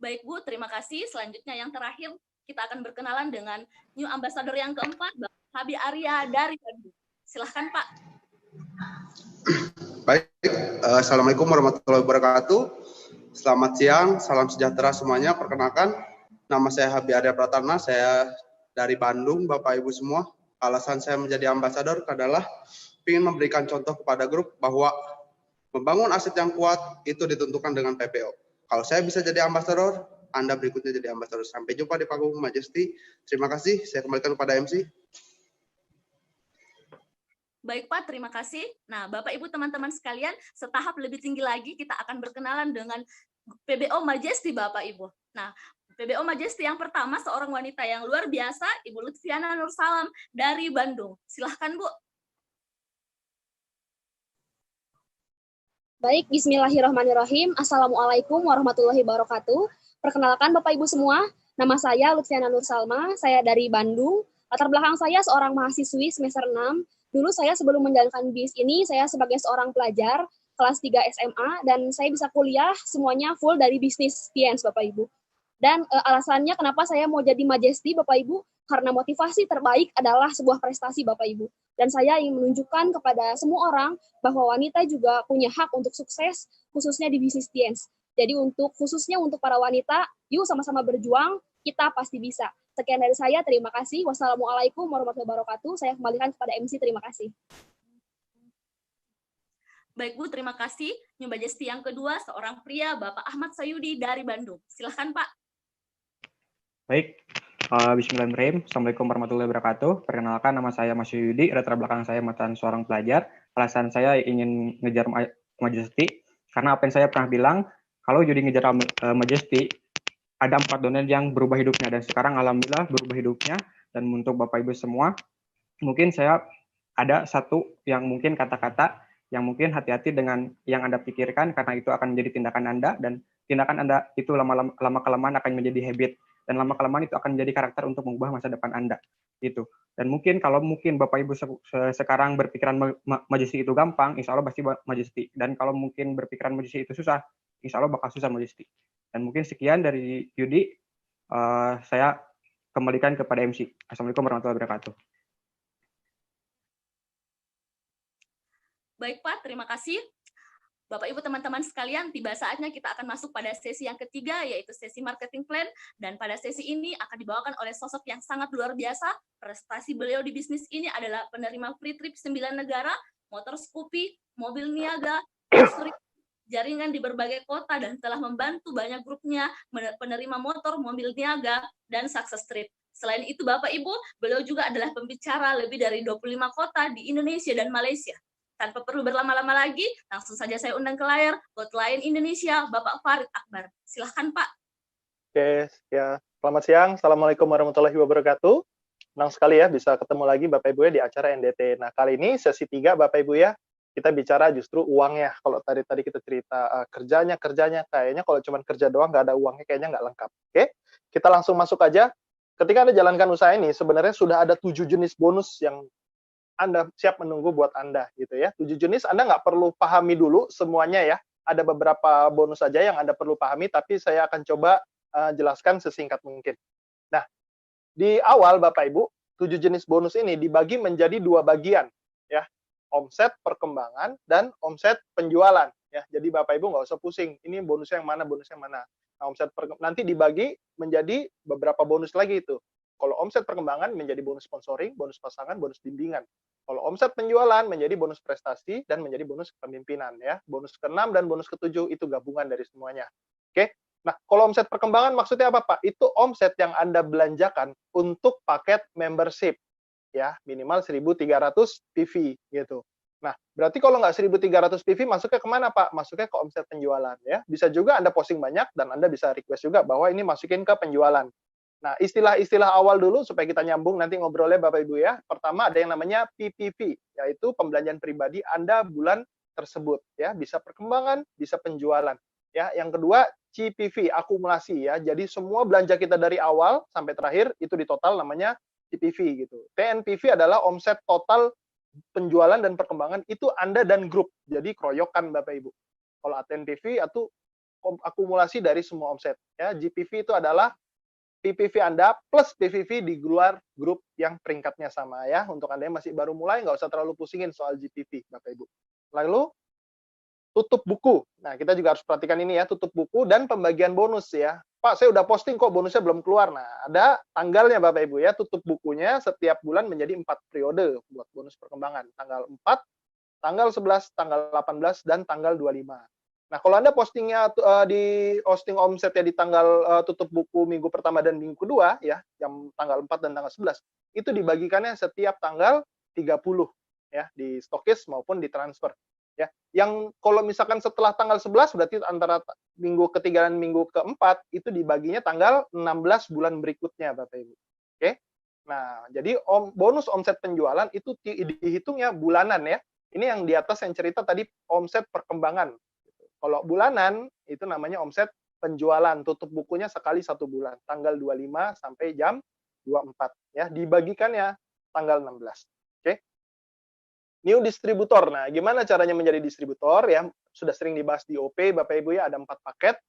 Baik Bu, terima kasih. Selanjutnya yang terakhir, kita akan berkenalan dengan new ambassador yang keempat, Bapak Habi Arya dari Bandung. Silahkan Pak. Baik, Assalamualaikum warahmatullahi wabarakatuh. Selamat siang, salam sejahtera semuanya. Perkenalkan, nama saya Habi Arya Pratama, saya dari Bandung, Bapak Ibu semua. Alasan saya menjadi ambasador adalah ingin memberikan contoh kepada grup bahwa membangun aset yang kuat itu ditentukan dengan PPO. Kalau saya bisa jadi ambasador, Anda berikutnya jadi ambasador. Sampai jumpa di panggung Majesty. Terima kasih, saya kembalikan kepada MC. Baik Pak, terima kasih. Nah, Bapak Ibu teman-teman sekalian, setahap lebih tinggi lagi kita akan berkenalan dengan PBO Majesty Bapak Ibu. Nah, PBO Majesty yang pertama seorang wanita yang luar biasa, Ibu Lutfiana Nursalam dari Bandung. Silahkan Bu. Baik, bismillahirrahmanirrahim. Assalamualaikum warahmatullahi wabarakatuh. Perkenalkan Bapak Ibu semua, nama saya Lutfiana Nursalma, saya dari Bandung. Latar belakang saya seorang mahasiswi semester 6. Dulu saya sebelum menjalankan BIS ini, saya sebagai seorang pelajar kelas 3 SMA, dan saya bisa kuliah semuanya full dari bisnis science Bapak Ibu. Dan alasannya kenapa saya mau jadi Majesty Bapak Ibu, karena motivasi terbaik adalah sebuah prestasi Bapak Ibu. Dan saya ingin menunjukkan kepada semua orang bahwa wanita juga punya hak untuk sukses, khususnya di bisnis science. Jadi khususnya untuk para wanita, yuk sama-sama berjuang, kita pasti bisa. Sekian dari saya, terima kasih. Wassalamualaikum warahmatullahi wabarakatuh. Saya kembalikan kepada MC, terima kasih. Baik Bu, terima kasih. New Majesty yang kedua, seorang pria, Bapak Ahmad Sayudi dari Bandung. Silahkan Pak. Baik, bismillahirrahmanirrahim. Assalamualaikum warahmatullahi wabarakatuh. Perkenalkan, nama saya Mas Yudi, latar belakang saya mantan seorang pelajar. Alasan saya ingin ngejar Majesty, karena apa yang saya pernah bilang, kalau Yudi ngejar Majesty, ada 4 donen yang berubah hidupnya, dan sekarang alhamdulillah berubah hidupnya. Dan untuk Bapak Ibu semua, mungkin saya ada satu yang mungkin kata-kata yang mungkin hati-hati dengan yang Anda pikirkan, karena itu akan menjadi tindakan Anda, dan tindakan Anda itu lama-kelamaan akan menjadi habit, dan lama-kelamaan itu akan menjadi karakter untuk mengubah masa depan Anda. Gitu. Dan mungkin kalau Bapak Ibu sekarang berpikiran Majesty itu gampang, insya Allah pasti Majesty. Dan kalau mungkin berpikiran Majesty itu susah, insya Allah bakal susah Majesty. Dan mungkin sekian dari Yudi, saya kembalikan kepada MC. Assalamualaikum warahmatullahi wabarakatuh. Baik Pak, terima kasih. Bapak Ibu teman-teman sekalian, tiba saatnya kita akan masuk pada sesi yang ketiga, yaitu sesi marketing plan. Dan pada sesi ini akan dibawakan oleh sosok yang sangat luar biasa. Prestasi beliau di bisnis ini adalah penerima free trip 9 negara, motor Scoopy, mobil Niaga, jaringan di berbagai kota, dan telah membantu banyak grupnya penerima motor, mobil Niaga, dan success trip. Selain itu Bapak Ibu, beliau juga adalah pembicara lebih dari 25 kota di Indonesia dan Malaysia. Tanpa perlu berlama-lama lagi, langsung saja saya undang ke layar Hotline Indonesia, Bapak Farid Akbar. Silahkan Pak. Oke, ya. Selamat siang. Assalamualaikum warahmatullahi wabarakatuh. Senang sekali ya bisa ketemu lagi Bapak Ibu ya di acara NDT. Nah, kali ini sesi 3 Bapak Ibu ya. Kita bicara justru uangnya. Kalau tadi kita cerita kerjanya, kayaknya kalau cuma kerja doang nggak ada uangnya kayaknya nggak lengkap. Oke, kita langsung masuk aja ketika Anda jalankan usaha ini, sebenarnya sudah ada 7 jenis bonus yang Anda siap menunggu buat Anda gitu ya. 7 jenis Anda nggak perlu pahami dulu semuanya ya. Ada beberapa bonus saja yang Anda perlu pahami, tapi saya akan coba jelaskan sesingkat mungkin. Nah, di awal Bapak Ibu, 7 jenis bonus ini dibagi menjadi 2 bagian ya. Omset perkembangan dan omset penjualan ya. Jadi Bapak Ibu nggak usah pusing, ini bonusnya yang mana, bonusnya yang mana. Nah, nanti dibagi menjadi beberapa bonus lagi itu. Kalau omset perkembangan menjadi bonus sponsoring, bonus pasangan, bonus bimbingan. Kalau omset penjualan menjadi bonus prestasi dan menjadi bonus kepemimpinan ya. Bonus ke-6 dan bonus ke-7 itu gabungan dari semuanya. Oke. Nah, kalau omset perkembangan maksudnya apa, Pak? Itu omset yang Anda belanjakan untuk paket membership ya, minimal 1.300 PV gitu. Nah, berarti kalau nggak 1.300 PV masuknya kemana, Pak? Masuknya ke omset penjualan ya. Bisa juga Anda posting banyak dan Anda bisa request juga bahwa ini masukin ke penjualan. Nah, istilah-istilah awal dulu supaya kita nyambung nanti ngobrolnya Bapak Ibu ya. Pertama ada yang namanya PPV, yaitu pembelanjaan pribadi Anda bulan tersebut ya, bisa perkembangan, bisa penjualan. Ya, yang kedua CPV, akumulasi ya. Jadi semua belanja kita dari awal sampai terakhir itu di total namanya CPV gitu. TNPV adalah omset total penjualan dan perkembangan itu Anda dan grup. Jadi keroyokan Bapak Ibu. Kalau TNPV itu akumulasi dari semua omset ya. GPV itu adalah PPV Anda plus PVV di luar grup yang peringkatnya sama ya. Untuk Anda yang masih baru mulai nggak usah terlalu pusingin soal GPV Bapak Ibu. Lalu tutup buku. Nah, kita juga harus perhatikan ini ya, tutup buku dan pembagian bonus ya. Pak, saya udah posting kok bonusnya belum keluar. Nah, ada tanggalnya Bapak Ibu ya, tutup bukunya setiap bulan menjadi 4 periode buat bonus perkembangan. Tanggal 4, tanggal 11, tanggal 18, dan tanggal 25. Nah, kalau Anda postingnya di posting omsetnya di tanggal tutup buku minggu pertama dan minggu kedua ya, yang tanggal 4 dan tanggal 11, itu dibagikannya setiap tanggal 30 ya, di stokis maupun di transfer. Ya, yang kalau misalkan setelah tanggal 11 berarti antara minggu ketiga dan minggu keempat itu dibaginya tanggal 16 bulan berikutnya Bapak Ibu. Oke. Nah, jadi bonus omset penjualan itu dihitungnya bulanan ya. Ini yang di atas yang cerita tadi omset perkembangan. Kalau bulanan itu namanya omset penjualan, tutup bukunya sekali 1 bulan, tanggal 25 sampai jam 24 ya, dibagikannya tanggal 16. Oke. New distributor. Nah, gimana caranya menjadi distributor ya? Sudah sering dibahas di OP, Bapak Ibu ya, ada 4 paket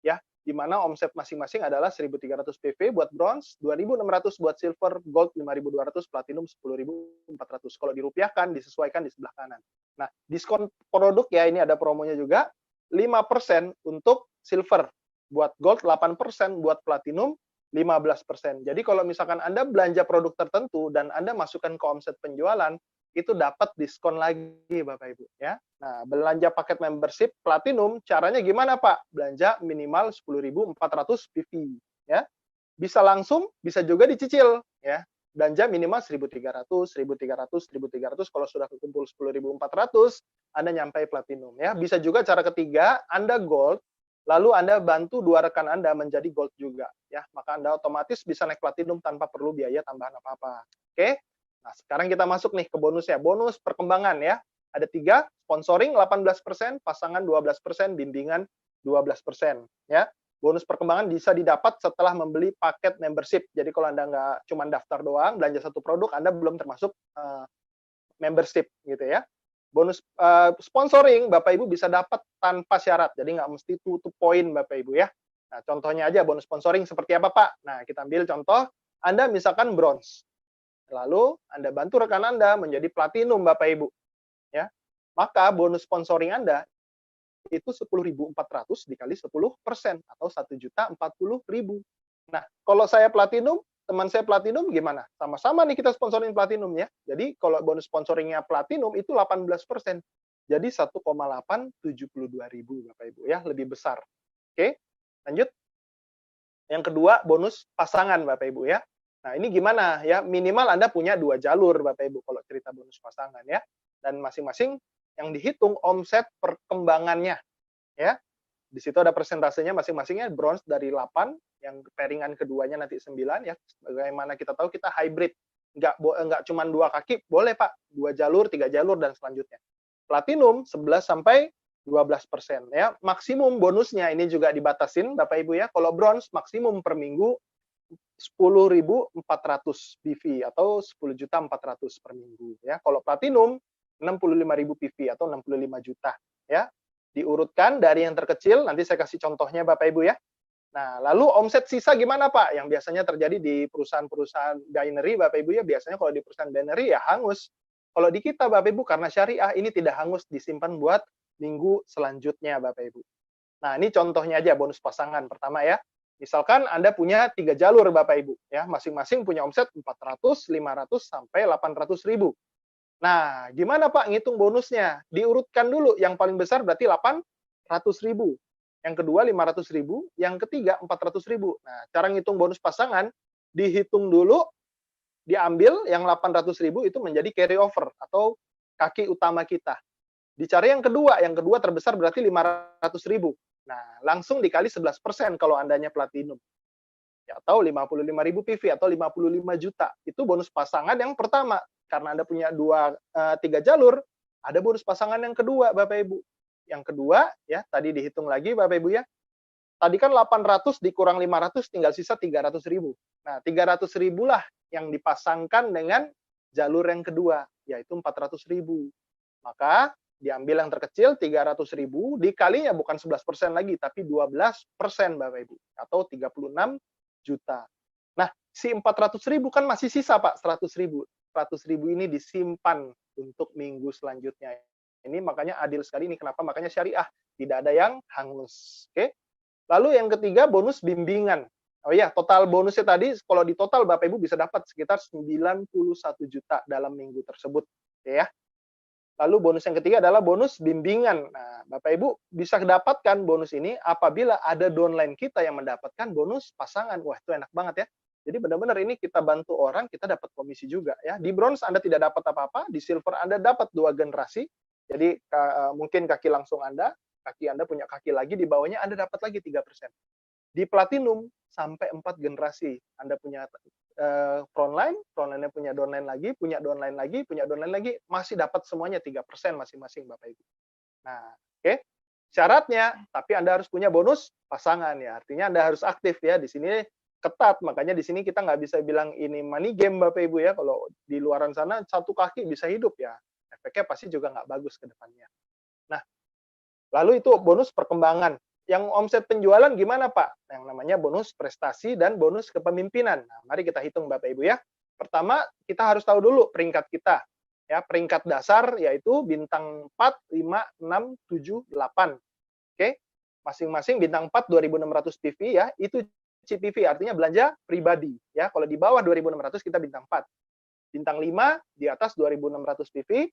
ya, di mana omset masing-masing adalah 1.300 PV buat bronze, 2.600 buat silver, gold 5.200, platinum 10.400. Kalau dirupiahkan disesuaikan di sebelah kanan. Nah, diskon produk ya, ini ada promonya juga, 5% untuk silver, buat gold 8%, buat platinum 15%. Jadi kalau misalkan Anda belanja produk tertentu dan Anda masukkan ke omset penjualan, itu dapat diskon lagi Bapak Ibu ya. Nah, belanja paket membership platinum caranya gimana Pak? Belanja minimal 10.400 PV ya. Bisa langsung, bisa juga dicicil ya. Belanja minimal 1.300, 1.300, 1.300, kalau sudah kekumpul 10.400, Anda nyampe platinum ya. Bisa juga cara ketiga, Anda gold, lalu Anda bantu 2 rekan Anda menjadi gold juga ya. Maka Anda otomatis bisa naik platinum tanpa perlu biaya tambahan apa-apa. Oke? Nah, sekarang kita masuk nih ke bonusnya. Bonus perkembangan ya. Ada 3, sponsoring 18%, pasangan 12%, bimbingan 12% ya. Bonus perkembangan bisa didapat setelah membeli paket membership. Jadi kalau Anda nggak cuma daftar doang, belanja 1 produk, Anda belum termasuk membership gitu ya. Bonus sponsoring, Bapak Ibu bisa dapat tanpa syarat. Jadi nggak mesti tutup poin Bapak Ibu ya. Nah, contohnya aja bonus sponsoring seperti apa Pak? Nah, kita ambil contoh, Anda misalkan bronze. Lalu Anda bantu rekan Anda menjadi platinum Bapak Ibu. Ya. Maka bonus sponsoring Anda itu 10.400 dikali 10% atau 1.040.000. Nah, kalau saya platinum, teman saya platinum gimana? Sama-sama nih kita sponsoring platinum ya. Jadi kalau bonus sponsoringnya platinum itu 18%. Jadi 1,872.000 Bapak Ibu ya, lebih besar. Oke, lanjut. Yang kedua, bonus pasangan Bapak Ibu ya. Nah, ini gimana ya? Minimal Anda punya 2 jalur Bapak Ibu kalau cerita bonus pasangan ya. Dan masing-masing yang dihitung omset perkembangannya ya. Di situ ada persentasenya masing-masingnya, bronze dari 8, yang pairingan keduanya nanti 9 ya. Bagaimana kita tahu kita hybrid. Enggak cuma 2 kaki, boleh Pak. 2 jalur, 3 jalur dan selanjutnya. Platinum 11 sampai 12% ya. Maksimum bonusnya ini juga dibatasin Bapak Ibu ya. Kalau bronze maksimum per minggu 10.400 PV atau 10.400.000 per minggu ya. Kalau platinum 65.000 PV atau 65 juta ya. Diurutkan dari yang terkecil, nanti saya kasih contohnya Bapak Ibu ya. Nah, lalu omset sisa gimana Pak? Yang biasanya terjadi di perusahaan-perusahaan binary Bapak Ibu ya, biasanya kalau di perusahaan binary ya hangus. Kalau di kita Bapak Ibu karena syariah ini tidak hangus, disimpan buat minggu selanjutnya Bapak Ibu. Nah, ini contohnya aja bonus pasangan pertama ya. Misalkan Anda punya 3 jalur Bapak Ibu ya, masing-masing punya omset 400, 500 sampai 800.000. Nah, gimana Pak ngitung bonusnya? Diurutkan dulu, yang paling besar berarti 800.000. Yang kedua 500.000, yang ketiga 400.000. Nah, cara ngitung bonus pasangan, dihitung dulu, diambil yang 800.000 itu menjadi carry over atau kaki utama kita. Dicari yang kedua terbesar berarti 500.000. Nah, langsung dikali 11% kalau Andanya platinum. Ya, atau 55.000 PV atau 55 juta. Itu bonus pasangan yang pertama. Karena Anda punya 3 jalur, ada bonus pasangan yang kedua, Bapak Ibu. Yang kedua, ya tadi dihitung lagi, Bapak Ibu ya. Tadi kan 800 dikurang 500, tinggal sisa 300.000. Nah, 300.000 lah yang dipasangkan dengan jalur yang kedua, yaitu 400.000. Maka diambil yang terkecil 300.000, dikalinya bukan 11% lagi, tapi 12% Bapak Ibu, atau 36 juta. Nah, si 400.000 kan masih sisa Pak, 100.000. 100.000 ini disimpan untuk minggu selanjutnya. Ini makanya adil sekali, ini kenapa makanya syariah, tidak ada yang hangus. Oke. Lalu yang ketiga bonus bimbingan. Oh ya, total bonusnya tadi kalau di total Bapak Ibu bisa dapat sekitar 91 juta dalam minggu tersebut, oke ya. Lalu bonus yang ketiga adalah bonus bimbingan. Nah, Bapak Ibu bisa dapatkan bonus ini apabila ada downline kita yang mendapatkan bonus pasangan. Wah, itu enak banget ya. Jadi benar-benar ini kita bantu orang, kita dapat komisi juga ya. Di bronze Anda tidak dapat apa-apa, di silver Anda dapat 2 generasi. Jadi mungkin kaki langsung Anda punya kaki lagi, di bawahnya Anda dapat lagi 3%. Di platinum sampai 4 generasi. Anda punya frontline-nya punya downline lagi, punya downline lagi, punya downline lagi, masih dapat semuanya 3% masing-masing Bapak Ibu. Nah, oke. Syaratnya, tapi Anda harus punya bonus pasangan ya. Artinya Anda harus aktif ya. Di sini ketat, makanya di sini kita nggak bisa bilang ini money game Bapak Ibu ya. Kalau di luaran sana satu kaki bisa hidup ya, efeknya pasti juga nggak bagus ke depannya. Nah, lalu itu bonus perkembangan. Yang omset penjualan gimana Pak? Yang namanya bonus prestasi dan bonus kepemimpinan. Nah, mari kita hitung Bapak Ibu ya. Pertama, kita harus tahu dulu peringkat kita. Ya, peringkat dasar yaitu bintang 4, 5, 6, 7, 8. Oke. Masing-masing bintang 4 2.600 PV ya, itu CPV artinya belanja pribadi ya. Kalau di bawah 2.600 kita bintang 4. Bintang 5 di atas 2.600 PV.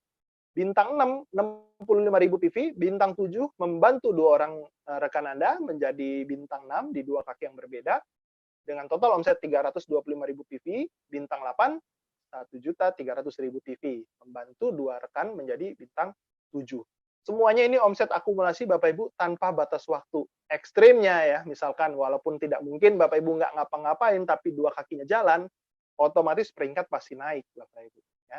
Bintang 6 65.000 PV, bintang 7 membantu 2 orang rekan Anda menjadi bintang 6 di 2 kaki yang berbeda dengan total omset 325.000 PV, bintang 8 1.300.000 PV, membantu 2 rekan menjadi bintang 7. Semuanya ini omset akumulasi Bapak Ibu tanpa batas waktu. Ekstrimnya ya, misalkan walaupun tidak mungkin Bapak Ibu nggak ngapa-ngapain tapi 2 kakinya jalan, otomatis peringkat pasti naik Bapak Ibu ya.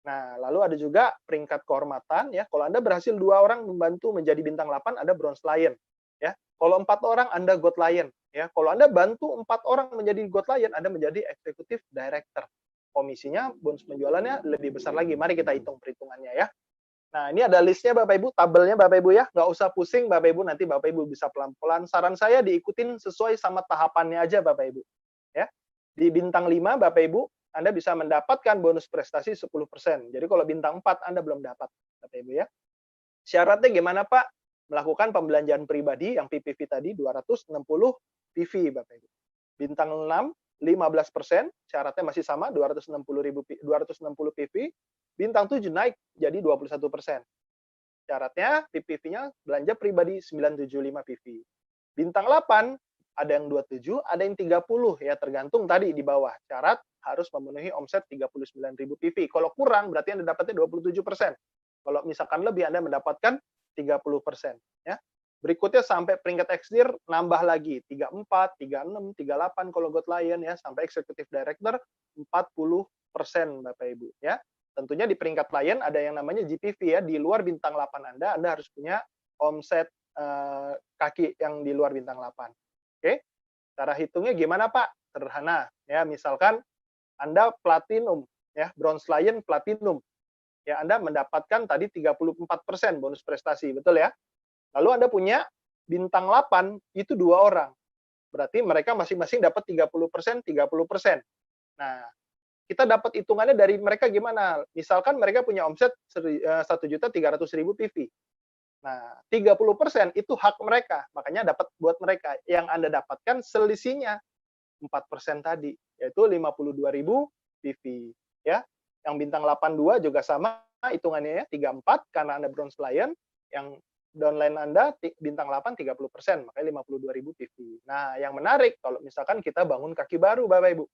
Nah, lalu ada juga peringkat kehormatan ya. Kalau Anda berhasil 2 orang membantu menjadi bintang 8, Anda bronze lion ya. Kalau 4 orang Anda gold lion ya. Kalau Anda bantu 4 orang menjadi gold lion, Anda menjadi executive director. Komisinya, bonus penjualannya lebih besar lagi. Mari kita hitung perhitungannya ya. Nah, ini ada listnya Bapak Ibu, tabelnya Bapak Ibu ya. Nggak usah pusing Bapak Ibu, nanti Bapak Ibu bisa pelan-pelan. Saran saya diikutin sesuai sama tahapannya aja Bapak Ibu ya. Di bintang 5 Bapak Ibu Anda bisa mendapatkan bonus prestasi 10%. Jadi kalau bintang 4 Anda belum dapat, Bapak Ibu ya. Syaratnya gimana Pak? Melakukan pembelanjaan pribadi yang PPV tadi 260 PV Bapak Ibu. Bintang 6 15%, syaratnya masih sama 260 PV. Bintang 7 naik jadi 21%. Syaratnya PPV-nya belanja pribadi 975 PV. Bintang 8 ada yang 27, ada yang 30 ya, tergantung tadi di bawah. Syarat harus memenuhi omset 39.000 PV. Kalau kurang berarti Anda dapatnya 27%. Kalau misalkan lebih Anda mendapatkan 30% ya. Berikutnya sampai peringkat XDIR nambah lagi 34, 36, 38 kalau God Lion ya, sampai Executive Director 40% Bapak Ibu ya. Tentunya di peringkat Lion ada yang namanya GPV ya, di luar bintang 8 Anda harus punya omset kaki yang di luar bintang 8. Oke. Cara hitungnya gimana Pak? Sederhana ya, misalkan Anda platinum ya, bronze lion platinum. Ya, Anda mendapatkan tadi 34% bonus prestasi, betul ya? Lalu Anda punya bintang 8 itu 2 orang. Berarti mereka masing-masing dapat 30%, 30%. Nah, kita dapat hitungannya dari mereka gimana? Misalkan mereka punya omset 1.300.000 PV. Nah, 30% itu hak mereka, makanya dapat buat mereka. Yang Anda dapatkan selisihnya 4% tadi, yaitu 52.000 PV. Ya, yang bintang 82 juga sama hitungannya ya, 34 karena Anda bronze lion, yang downline Anda bintang 8 30%, makanya 52.000 PV. Nah, yang menarik kalau misalkan kita bangun kaki baru Bapak Ibu.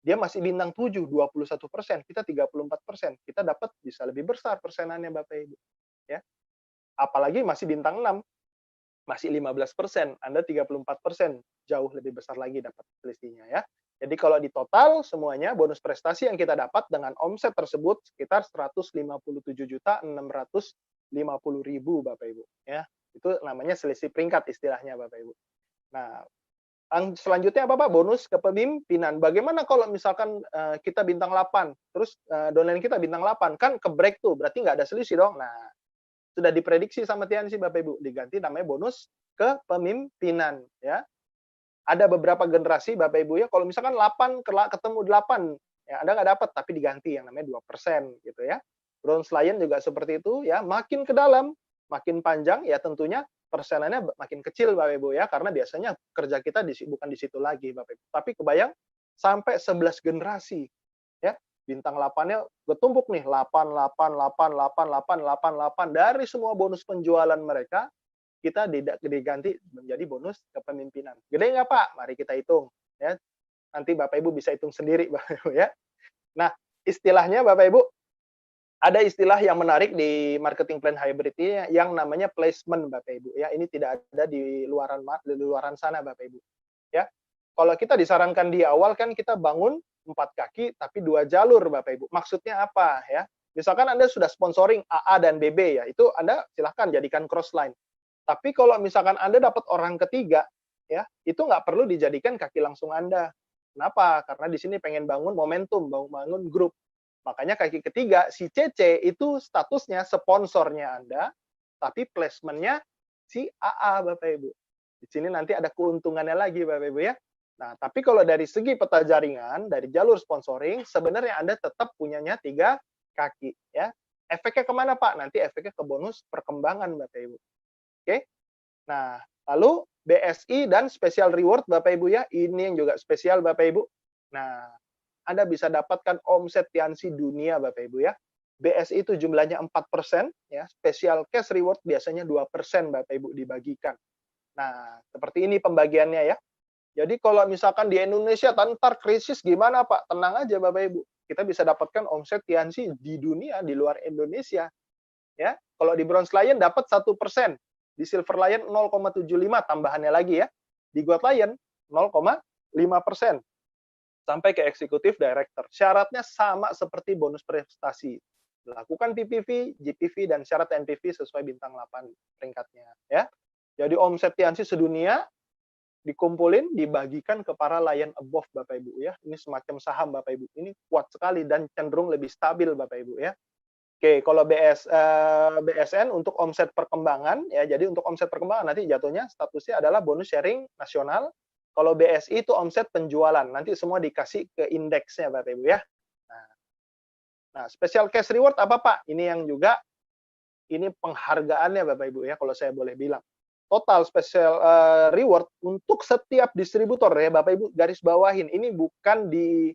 Dia masih bintang 7, 21%, kita 34%. Kita dapat bisa lebih besar persenannya Bapak Ibu. Ya. Apalagi masih bintang 6, masih 15%, Anda 34%, jauh lebih besar lagi dapat selisihnya ya. Jadi kalau di total semuanya bonus prestasi yang kita dapat dengan omset tersebut sekitar 157.650.000 Bapak Ibu ya. Itu namanya selisih peringkat istilahnya Bapak Ibu. Nah, yang selanjutnya apa Pak? Bonus kepemimpinan. Bagaimana kalau misalkan kita bintang 8, terus downline kita bintang 8, kan ke break tuh, berarti nggak ada selisih dong. Nah, sudah diprediksi sama Tiansi Bapak Ibu, diganti namanya bonus kepemimpinan ya. Ada beberapa generasi Bapak Ibu ya, kalau misalkan 8 ketemu 8 ya Anda nggak dapat, tapi diganti yang namanya 2% gitu ya. Bronze lion juga seperti itu ya, makin ke dalam, makin panjang ya tentunya persenannya makin kecil Bapak Ibu ya, karena biasanya kerja kita bukan di situ lagi Bapak Ibu. Tapi kebayang sampai 11 generasi ya. Bintang 8-nya bertumpuk nih, 8, 8, 8, 8, 8, 8, 8. Dari semua bonus penjualan mereka, kita diganti menjadi bonus kepemimpinan. Gede nggak Pak? Mari kita hitung. Ya. Nanti Bapak Ibu bisa hitung sendiri Bapak Ibu ya. Nah, istilahnya Bapak Ibu, ada istilah yang menarik di marketing plan hybrid ini yang namanya placement Bapak Ibu. Ya, ini tidak ada di luaran sana Bapak Ibu. Ya. Kalau kita disarankan di awal kan kita bangun 4 kaki tapi 2 jalur Bapak Ibu. Maksudnya apa ya? Misalkan Anda sudah sponsoring AA dan BB ya, itu Anda silahkan jadikan cross line. Tapi kalau misalkan Anda dapat orang ketiga ya, itu nggak perlu dijadikan kaki langsung Anda. Kenapa? Karena di sini pengen bangun momentum, bangun grup. Makanya kaki ketiga si CC itu statusnya sponsornya Anda, tapi placementnya si AA Bapak Ibu. Di sini nanti ada keuntungannya lagi Bapak Ibu ya. Nah, tapi kalau dari segi peta jaringan, dari jalur sponsoring, sebenarnya Anda tetap punyanya 3 kaki. Ya. Efeknya kemana Pak? Nanti efeknya ke bonus perkembangan Bapak Ibu. Oke. Nah, lalu BSI dan special reward Bapak Ibu ya, ini yang juga spesial Bapak Ibu. Nah, Anda bisa dapatkan omset Tiansi dunia Bapak Ibu ya. BSI itu jumlahnya 4% ya, special cash reward biasanya 2% Bapak Ibu dibagikan. Nah, seperti ini pembagiannya ya. Jadi kalau misalkan di Indonesia ntar krisis gimana Pak? Tenang aja Bapak Ibu. Kita bisa dapatkan omset Tiansi di dunia, di luar Indonesia. Ya, kalau di bronze lion dapat 1%, di silver lion 0,75 tambahannya lagi ya, di gold lion 0,5% sampai ke eksekutif director. Syaratnya sama seperti bonus prestasi. Lakukan PPV, GPV dan syarat NPV sesuai bintang 8 peringkatnya ya. Jadi omset Tiansi sedunia dikumpulin, dibagikan ke para lion above Bapak Ibu ya. Ini semacam saham Bapak Ibu. Ini kuat sekali dan cenderung lebih stabil Bapak Ibu ya. Oke, kalau BSN untuk omset perkembangan ya, jadi untuk omset perkembangan nanti jatuhnya statusnya adalah bonus sharing nasional. Kalau BSI itu omset penjualan, nanti semua dikasih ke indeksnya Bapak Ibu ya. Nah, special cash reward apa Pak? Ini yang juga ini penghargaannya Bapak Ibu ya, kalau saya boleh bilang. Total special reward untuk setiap distributor ya Bapak Ibu, garis bawahin. Ini bukan di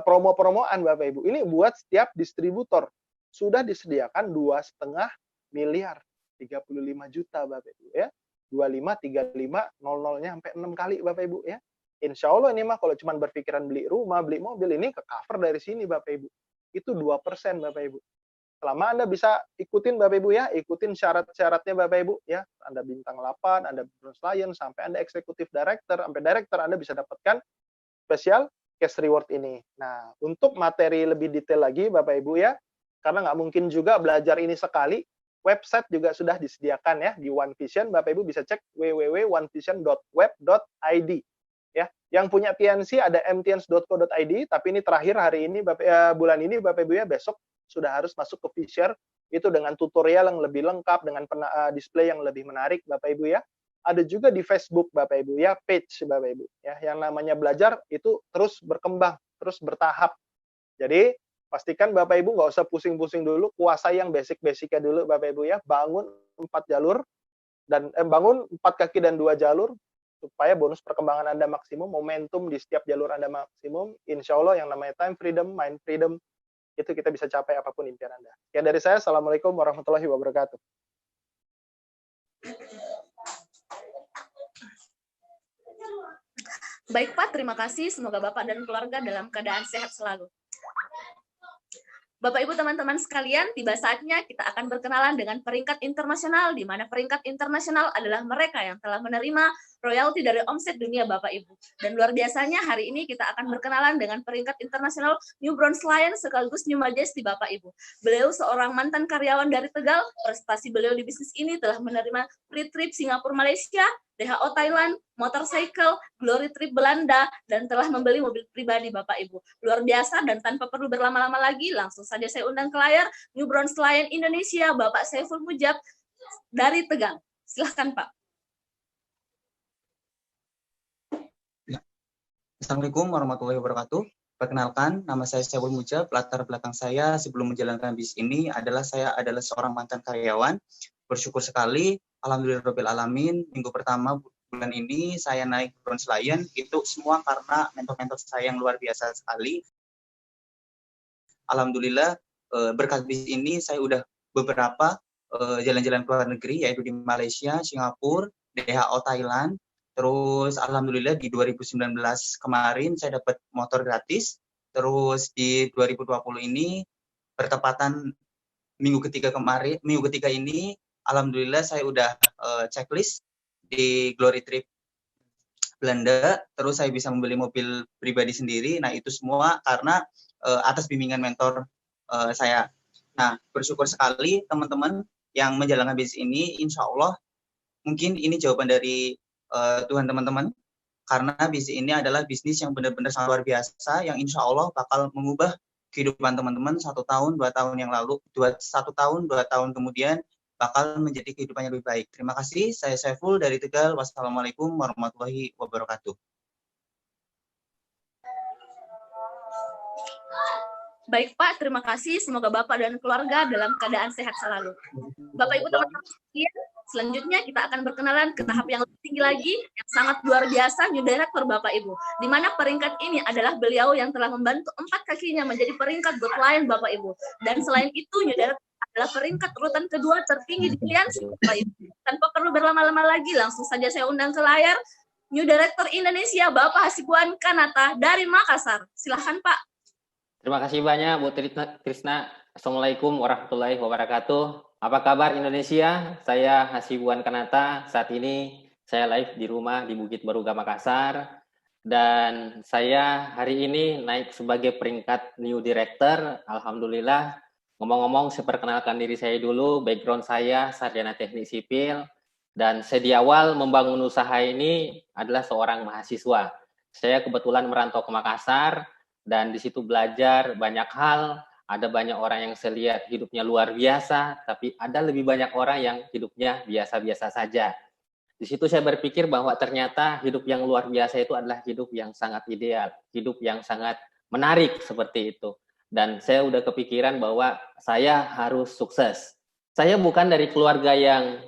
promo-promoan Bapak Ibu. Ini buat setiap distributor. Sudah disediakan 2,5 miliar, 35 juta Bapak Ibu ya. 25, 35, 00-nya sampai 6 kali Bapak Ibu ya. Insya Allah ini mah kalau cuma berpikiran beli rumah, beli mobil, ini ke cover dari sini Bapak Ibu. Itu 2% Bapak Ibu. Selama Anda bisa ikutin Bapak Ibu ya, ikutin syarat-syaratnya Bapak Ibu ya. Anda bintang 8, Anda bronze lion, sampai Anda eksekutif director, sampai director Anda bisa dapatkan spesial cash reward ini. Nah, untuk materi lebih detail lagi Bapak Ibu ya, karena nggak mungkin juga belajar ini sekali, website juga sudah disediakan ya di One Vision. Bapak Ibu bisa cek www.onevision.web.id ya. Yang punya PNC ada mtns.co.id, tapi ini terakhir hari ini bulan ini Bapak Ibu ya, besok sudah harus masuk ke Fisher itu dengan tutorial yang lebih lengkap, dengan display yang lebih menarik Bapak Ibu ya. Ada juga di Facebook Bapak Ibu ya, page Bapak Ibu ya. Yang namanya belajar itu terus berkembang, terus bertahap. Jadi pastikan Bapak Ibu nggak usah pusing-pusing dulu, kuasai yang basic-basicnya dulu Bapak Ibu ya. Bangun 4 jalur dan bangun 4 kaki dan 2 jalur supaya bonus perkembangan Anda maksimum, momentum di setiap jalur Anda maksimum. Insya Allah yang namanya time freedom, mind freedom, itu kita bisa capai apapun impian Anda. Sekian dari saya, Assalamualaikum warahmatullahi wabarakatuh. Baik Pak, terima kasih. Semoga Bapak dan keluarga dalam keadaan sehat selalu. Bapak Ibu teman-teman sekalian, tiba saatnya kita akan berkenalan dengan peringkat internasional, di mana peringkat internasional adalah mereka yang telah menerima royalti dari omset dunia Bapak Ibu. Dan luar biasanya hari ini kita akan berkenalan dengan peringkat internasional New Bronze Lion sekaligus New Majesty Bapak Ibu. Beliau seorang mantan karyawan dari Tegal, prestasi beliau di bisnis ini telah menerima free trip Singapura Malaysia, DHO Thailand, motorcycle, Glory Trip Belanda, dan telah membeli mobil pribadi Bapak Ibu. Luar biasa dan tanpa perlu berlama-lama lagi, langsung saja saya undang ke layar New Bronze Lion Indonesia, Bapak Saiful Mujab dari Tegal. Silahkan Pak. Assalamualaikum warahmatullahi wabarakatuh. Perkenalkan, nama saya Saiful Mujab. Latar belakang saya sebelum menjalankan bisnis ini adalah saya adalah seorang mantan karyawan. Bersyukur sekali, alhamdulillahirabbil alamin. Minggu pertama bulan ini saya naik Bronze Lion, itu semua karena mentor-mentor saya yang luar biasa sekali. Alhamdulillah berkat bisnis ini saya udah beberapa jalan-jalan ke luar negeri, yaitu di Malaysia, Singapura, DHO Thailand. Terus alhamdulillah di 2019 kemarin saya dapat motor gratis. Terus di 2020 ini bertepatan minggu ketiga ini alhamdulillah saya udah checklist di Glory Trip Belanda. Terus saya bisa membeli mobil pribadi sendiri. Nah, itu semua karena atas bimbingan mentor saya. Nah, bersyukur sekali teman-teman yang menjalankan bisnis ini. Insya Allah mungkin ini jawaban dari Tuhan teman-teman, karena bisnis ini adalah bisnis yang benar-benar sangat luar biasa, yang insya Allah bakal mengubah kehidupan teman-teman 1 tahun, 2 tahun yang lalu, 1 tahun, 2 tahun kemudian bakal menjadi kehidupannya lebih baik. Terima kasih, saya Saiful dari Tegal. Wassalamualaikum warahmatullahi wabarakatuh. Baik Pak, terima kasih. Semoga Bapak dan keluarga dalam keadaan sehat selalu. Bapak Ibu teman-teman sekalian, selanjutnya kita akan berkenalan ke tahap yang lebih tinggi lagi, yang sangat luar biasa, New Director Bapak Ibu. Di mana peringkat ini adalah beliau yang telah membantu 4 kakinya menjadi peringkat Good Lion Bapak Ibu. Dan selain itu, New Director adalah peringkat urutan kedua tertinggi di Aliansi Bapak Ibu. Tanpa perlu berlama-lama lagi, langsung saja saya undang ke layar New Director Indonesia Bapak Hasibuan Kanata dari Makassar. Silahkan Pak. Terima kasih banyak Bu Trisna. Assalamualaikum warahmatullahi wabarakatuh. Apa kabar Indonesia? Saya Hasibuan Kanata. Saat ini saya live di rumah di Bukit Baruga Makassar. Dan saya hari ini naik sebagai peringkat New Director. Alhamdulillah. Ngomong-ngomong, saya perkenalkan diri saya dulu. Background saya sarjana teknik sipil. Dan saya di awal membangun usaha ini adalah seorang mahasiswa. Saya kebetulan merantau ke Makassar. Dan di situ belajar banyak hal, ada banyak orang yang saya lihat hidupnya luar biasa, tapi ada lebih banyak orang yang hidupnya biasa-biasa saja. Di situ saya berpikir bahwa ternyata hidup yang luar biasa itu adalah hidup yang sangat ideal, hidup yang sangat menarik seperti itu. Dan saya udah kepikiran bahwa saya harus sukses. Saya bukan dari keluarga yang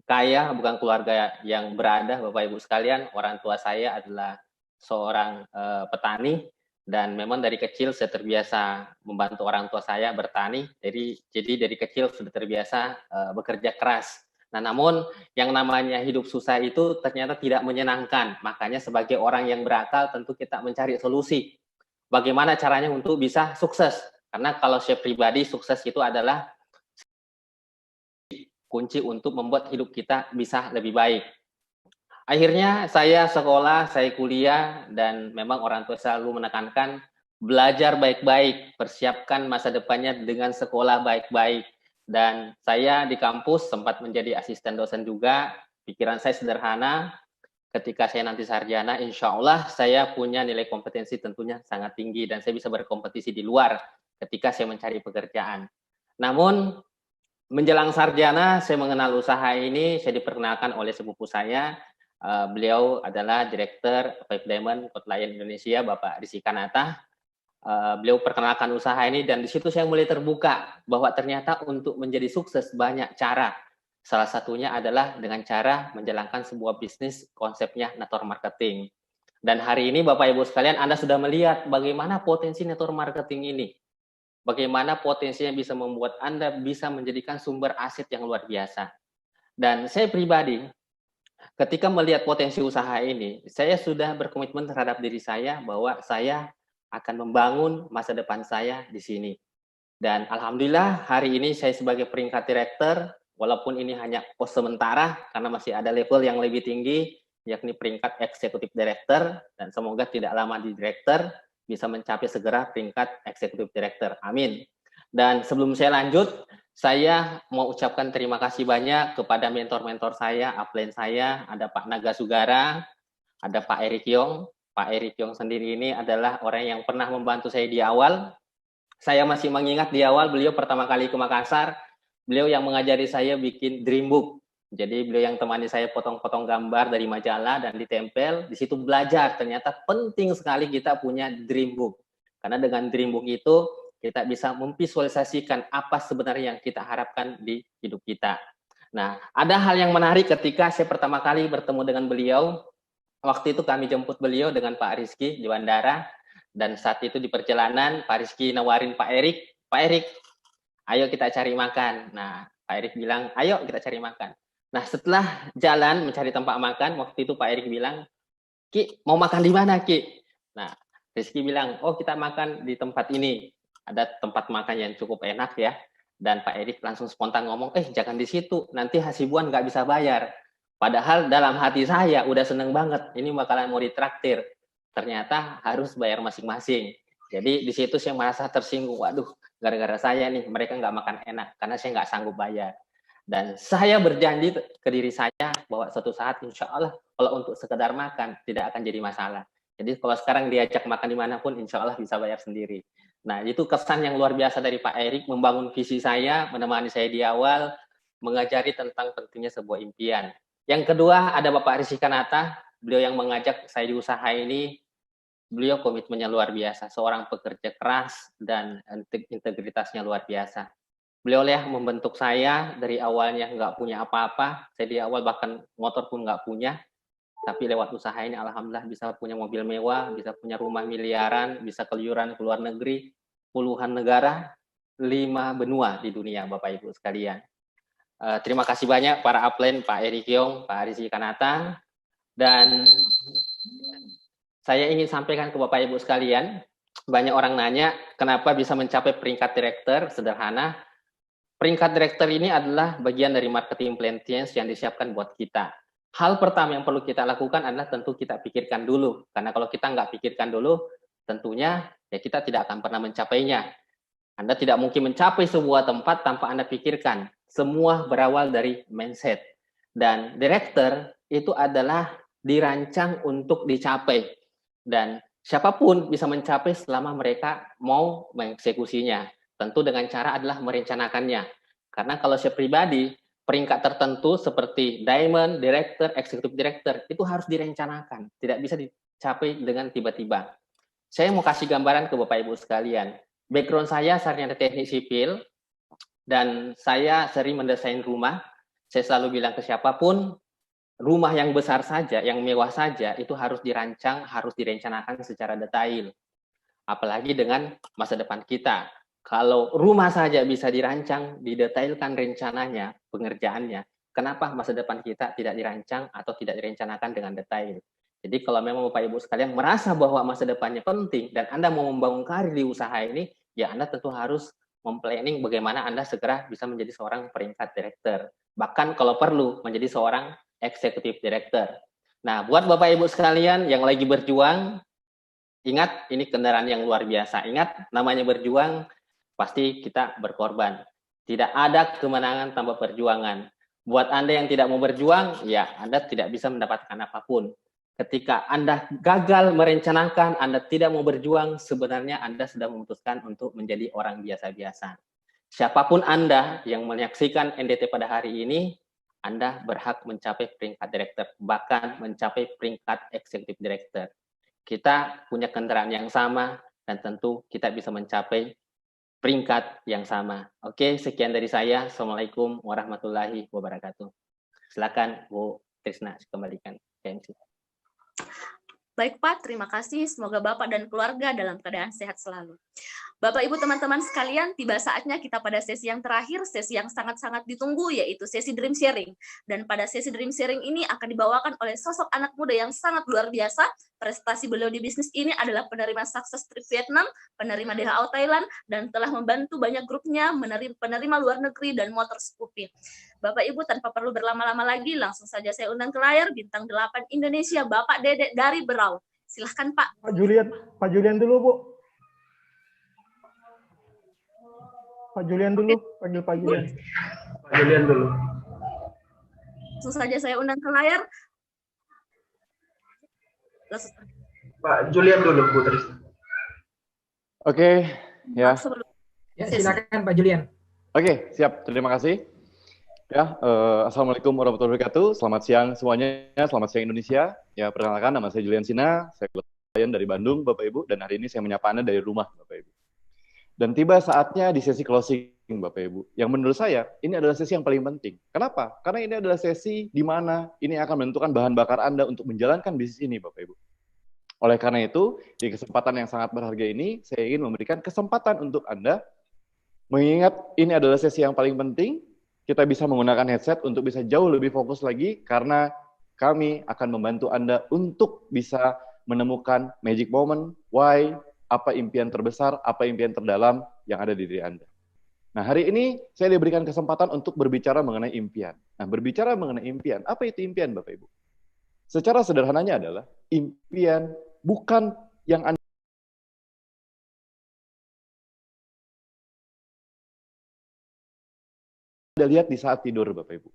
kaya, bukan keluarga yang berada, Bapak Ibu sekalian. Orang tua saya adalah seorang petani. Dan memang dari kecil saya terbiasa membantu orang tua saya bertani, jadi dari kecil sudah terbiasa bekerja keras. Nah, namun yang namanya hidup susah itu ternyata tidak menyenangkan. Makanya sebagai orang yang berakal tentu kita mencari solusi. Bagaimana caranya untuk bisa sukses? Karena kalau saya pribadi sukses itu adalah kunci untuk membuat hidup kita bisa lebih baik. Akhirnya saya sekolah, saya kuliah, dan memang orang tua selalu menekankan belajar baik-baik, persiapkan masa depannya dengan sekolah baik-baik. Dan saya di kampus sempat menjadi asisten dosen juga. Pikiran saya sederhana, ketika saya nanti sarjana, insya Allah saya punya nilai kompetensi tentunya sangat tinggi dan saya bisa berkompetisi di luar ketika saya mencari pekerjaan. Namun menjelang sarjana saya mengenal usaha ini, saya diperkenalkan oleh sepupu saya. Beliau adalah Direktur Five Diamond Hotline Indonesia, Bapak Rizky Kanata. Beliau perkenalkan usaha ini dan di situ saya mulai terbuka bahwa ternyata untuk menjadi sukses banyak cara. Salah satunya adalah dengan cara menjalankan sebuah bisnis konsepnya network marketing. Dan hari ini Bapak Ibu sekalian, Anda sudah melihat bagaimana potensi network marketing ini. Bagaimana potensinya bisa membuat Anda bisa menjadikan sumber aset yang luar biasa. Dan saya pribadi, ketika melihat potensi usaha ini, saya sudah berkomitmen terhadap diri saya bahwa saya akan membangun masa depan saya di sini. Dan alhamdulillah hari ini saya sebagai peringkat direktur, walaupun ini hanya pos sementara karena masih ada level yang lebih tinggi, yakni peringkat eksekutif direktur, dan semoga tidak lama di direktur, bisa mencapai segera peringkat eksekutif direktur. Amin. Dan sebelum saya lanjut, saya mau ucapkan terima kasih banyak kepada mentor-mentor saya, upline saya, ada Pak Naga Sugara, ada Pak Erik Yong. Pak Erik Yong sendiri ini adalah orang yang pernah membantu saya di awal. Saya masih mengingat di awal beliau pertama kali ke Makassar, beliau yang mengajari saya bikin dream book. Jadi beliau yang temani saya potong-potong gambar dari majalah dan ditempel. Di situ belajar, ternyata penting sekali kita punya dream book. Karena dengan dream book itu kita bisa memvisualisasikan apa sebenarnya yang kita harapkan di hidup kita. Nah, ada hal yang menarik ketika saya pertama kali bertemu dengan beliau. Waktu itu kami jemput beliau dengan Pak Rizky di bandara, dan saat itu di perjalanan Pak Rizky nawarin Pak Erik, ayo kita cari makan. Nah, Pak Erik bilang, ayo kita cari makan. Nah, setelah jalan mencari tempat makan, waktu itu Pak Erik bilang, Ki, mau makan di mana, Ki? Nah, Rizky bilang, oh kita makan di tempat ini. Ada tempat makan yang cukup enak ya. Dan Pak Erik langsung spontan ngomong, jangan di situ, nanti Hasibuan nggak bisa bayar. Padahal dalam hati saya udah seneng banget, ini bakalan mau ditraktir. Ternyata harus bayar masing-masing. Jadi di situ saya merasa tersinggung, waduh, gara-gara saya nih mereka nggak makan enak karena saya nggak sanggup bayar. Dan saya berjanji ke diri saya bahwa suatu saat insya Allah kalau untuk sekedar makan tidak akan jadi masalah. Jadi kalau sekarang diajak makan dimanapun insya Allah bisa bayar sendiri. Nah itu kesan yang luar biasa dari Pak Erik, membangun visi saya, menemani saya di awal, mengajari tentang pentingnya sebuah impian. Yang kedua ada Bapak Rizky Kanata, beliau yang mengajak saya di usaha ini. Beliau komitmennya luar biasa, seorang pekerja keras dan integritasnya luar biasa. Beliau yang membentuk saya dari awalnya nggak punya apa-apa, saya di awal bahkan motor pun nggak punya, tapi lewat usaha ini alhamdulillah bisa punya mobil mewah, bisa punya rumah miliaran, bisa keluyuran ke luar negeri, puluhan negara, 5 benua di dunia Bapak Ibu sekalian. Terima kasih banyak para upline, Pak Erik Yong, Pak Rizky Kanata, dan saya ingin sampaikan ke Bapak Ibu sekalian, banyak orang nanya kenapa bisa mencapai peringkat direktur. Sederhana, peringkat direktur ini adalah bagian dari marketing plan yang disiapkan buat kita. Hal pertama yang perlu kita lakukan adalah tentu kita pikirkan dulu, karena kalau kita nggak pikirkan dulu, tentunya ya kita tidak akan pernah mencapainya. Anda tidak mungkin mencapai sebuah tempat tanpa Anda pikirkan. Semua berawal dari mindset. Dan direktur itu adalah dirancang untuk dicapai. Dan siapapun bisa mencapai selama mereka mau mengeksekusinya. Tentu dengan cara adalah merencanakannya. Karena kalau saya pribadi, peringkat tertentu seperti diamond, director, executive director, itu harus direncanakan. Tidak bisa dicapai dengan tiba-tiba. Saya mau kasih gambaran ke Bapak Ibu sekalian. Background saya sarjana teknik sipil, dan saya sering mendesain rumah. Saya selalu bilang ke siapapun, rumah yang besar saja, yang mewah saja, itu harus dirancang, harus direncanakan secara detail. Apalagi dengan masa depan kita. Kalau rumah saja bisa dirancang, didetailkan rencananya, pengerjaannya, kenapa masa depan kita tidak dirancang atau tidak direncanakan dengan detail? Jadi kalau memang Bapak Ibu sekalian merasa bahwa masa depannya penting dan Anda mau membangun karir di usaha ini, ya Anda tentu harus memplanning bagaimana Anda segera bisa menjadi seorang peringkat direktur. Bahkan kalau perlu menjadi seorang eksekutif direktur. Nah, buat Bapak Ibu sekalian yang lagi berjuang, ingat ini kendaraan yang luar biasa. Ingat namanya berjuang, pasti kita berkorban. Tidak ada kemenangan tanpa perjuangan. Buat Anda yang tidak mau berjuang, ya Anda tidak bisa mendapatkan apapun. Ketika Anda gagal merencanakan, Anda tidak mau berjuang, sebenarnya Anda sudah memutuskan untuk menjadi orang biasa-biasa. Siapapun Anda yang menyaksikan NDT pada hari ini, Anda berhak mencapai peringkat direktur, bahkan mencapai peringkat eksekutif direktur. Kita punya kendaraan yang sama, dan tentu kita bisa mencapai peringkat yang sama. Oke, sekian dari saya. Assalamualaikum warahmatullahi wabarakatuh. Silakan Bu Trisna, kembalikan ke MC. Baik Pak, terima kasih. Semoga Bapak dan keluarga dalam keadaan sehat selalu. Bapak, Ibu, teman-teman sekalian, tiba saatnya kita pada sesi yang terakhir, sesi yang sangat-sangat ditunggu, yaitu sesi Dream Sharing. Dan pada sesi Dream Sharing ini akan dibawakan oleh sosok anak muda yang sangat luar biasa. Prestasi beliau di bisnis ini adalah penerima sukses trip Vietnam, penerima DHO Thailand, dan telah membantu banyak grupnya, penerima luar negeri, dan motor Scoopy. Bapak, Ibu, tanpa perlu berlama-lama lagi, langsung saja saya undang ke layar bintang 8 Indonesia, Bapak Dedek dari Berau. Silahkan, Pak. Pak Julian dulu, Bu. Pak Julian dulu, panggil Pak Julian. Pak Julian dulu. Langsung saja saya undang ke layar. Pak Julian dulu, Bu Trisna. Oke, ya. Ya, silakan Pak Julian. Oke, siap. Terima kasih. Ya, Assalamualaikum warahmatullahi wabarakatuh. Selamat siang semuanya. Selamat siang Indonesia. Ya, perkenalkan nama saya Julian Sina. Saya klien dari Bandung, Bapak Ibu. Dan hari ini saya menyapa Anda dari rumah, Bapak Ibu. Dan tiba saatnya di sesi closing, Bapak Ibu. Yang menurut saya, ini adalah sesi yang paling penting. Kenapa? Karena ini adalah sesi di mana ini akan menentukan bahan bakar Anda untuk menjalankan bisnis ini, Bapak Ibu. Oleh karena itu, di kesempatan yang sangat berharga ini, saya ingin memberikan kesempatan untuk Anda, mengingat ini adalah sesi yang paling penting, kita bisa menggunakan headset untuk bisa jauh lebih fokus lagi, karena kami akan membantu Anda untuk bisa menemukan magic moment, why, apa impian terbesar, apa impian terdalam yang ada di diri Anda. Nah, hari ini saya diberikan kesempatan untuk berbicara mengenai impian. Nah, berbicara mengenai impian, apa itu impian, Bapak Ibu? Secara sederhananya adalah, impian bukan yang Anda lihat di saat tidur, Bapak Ibu.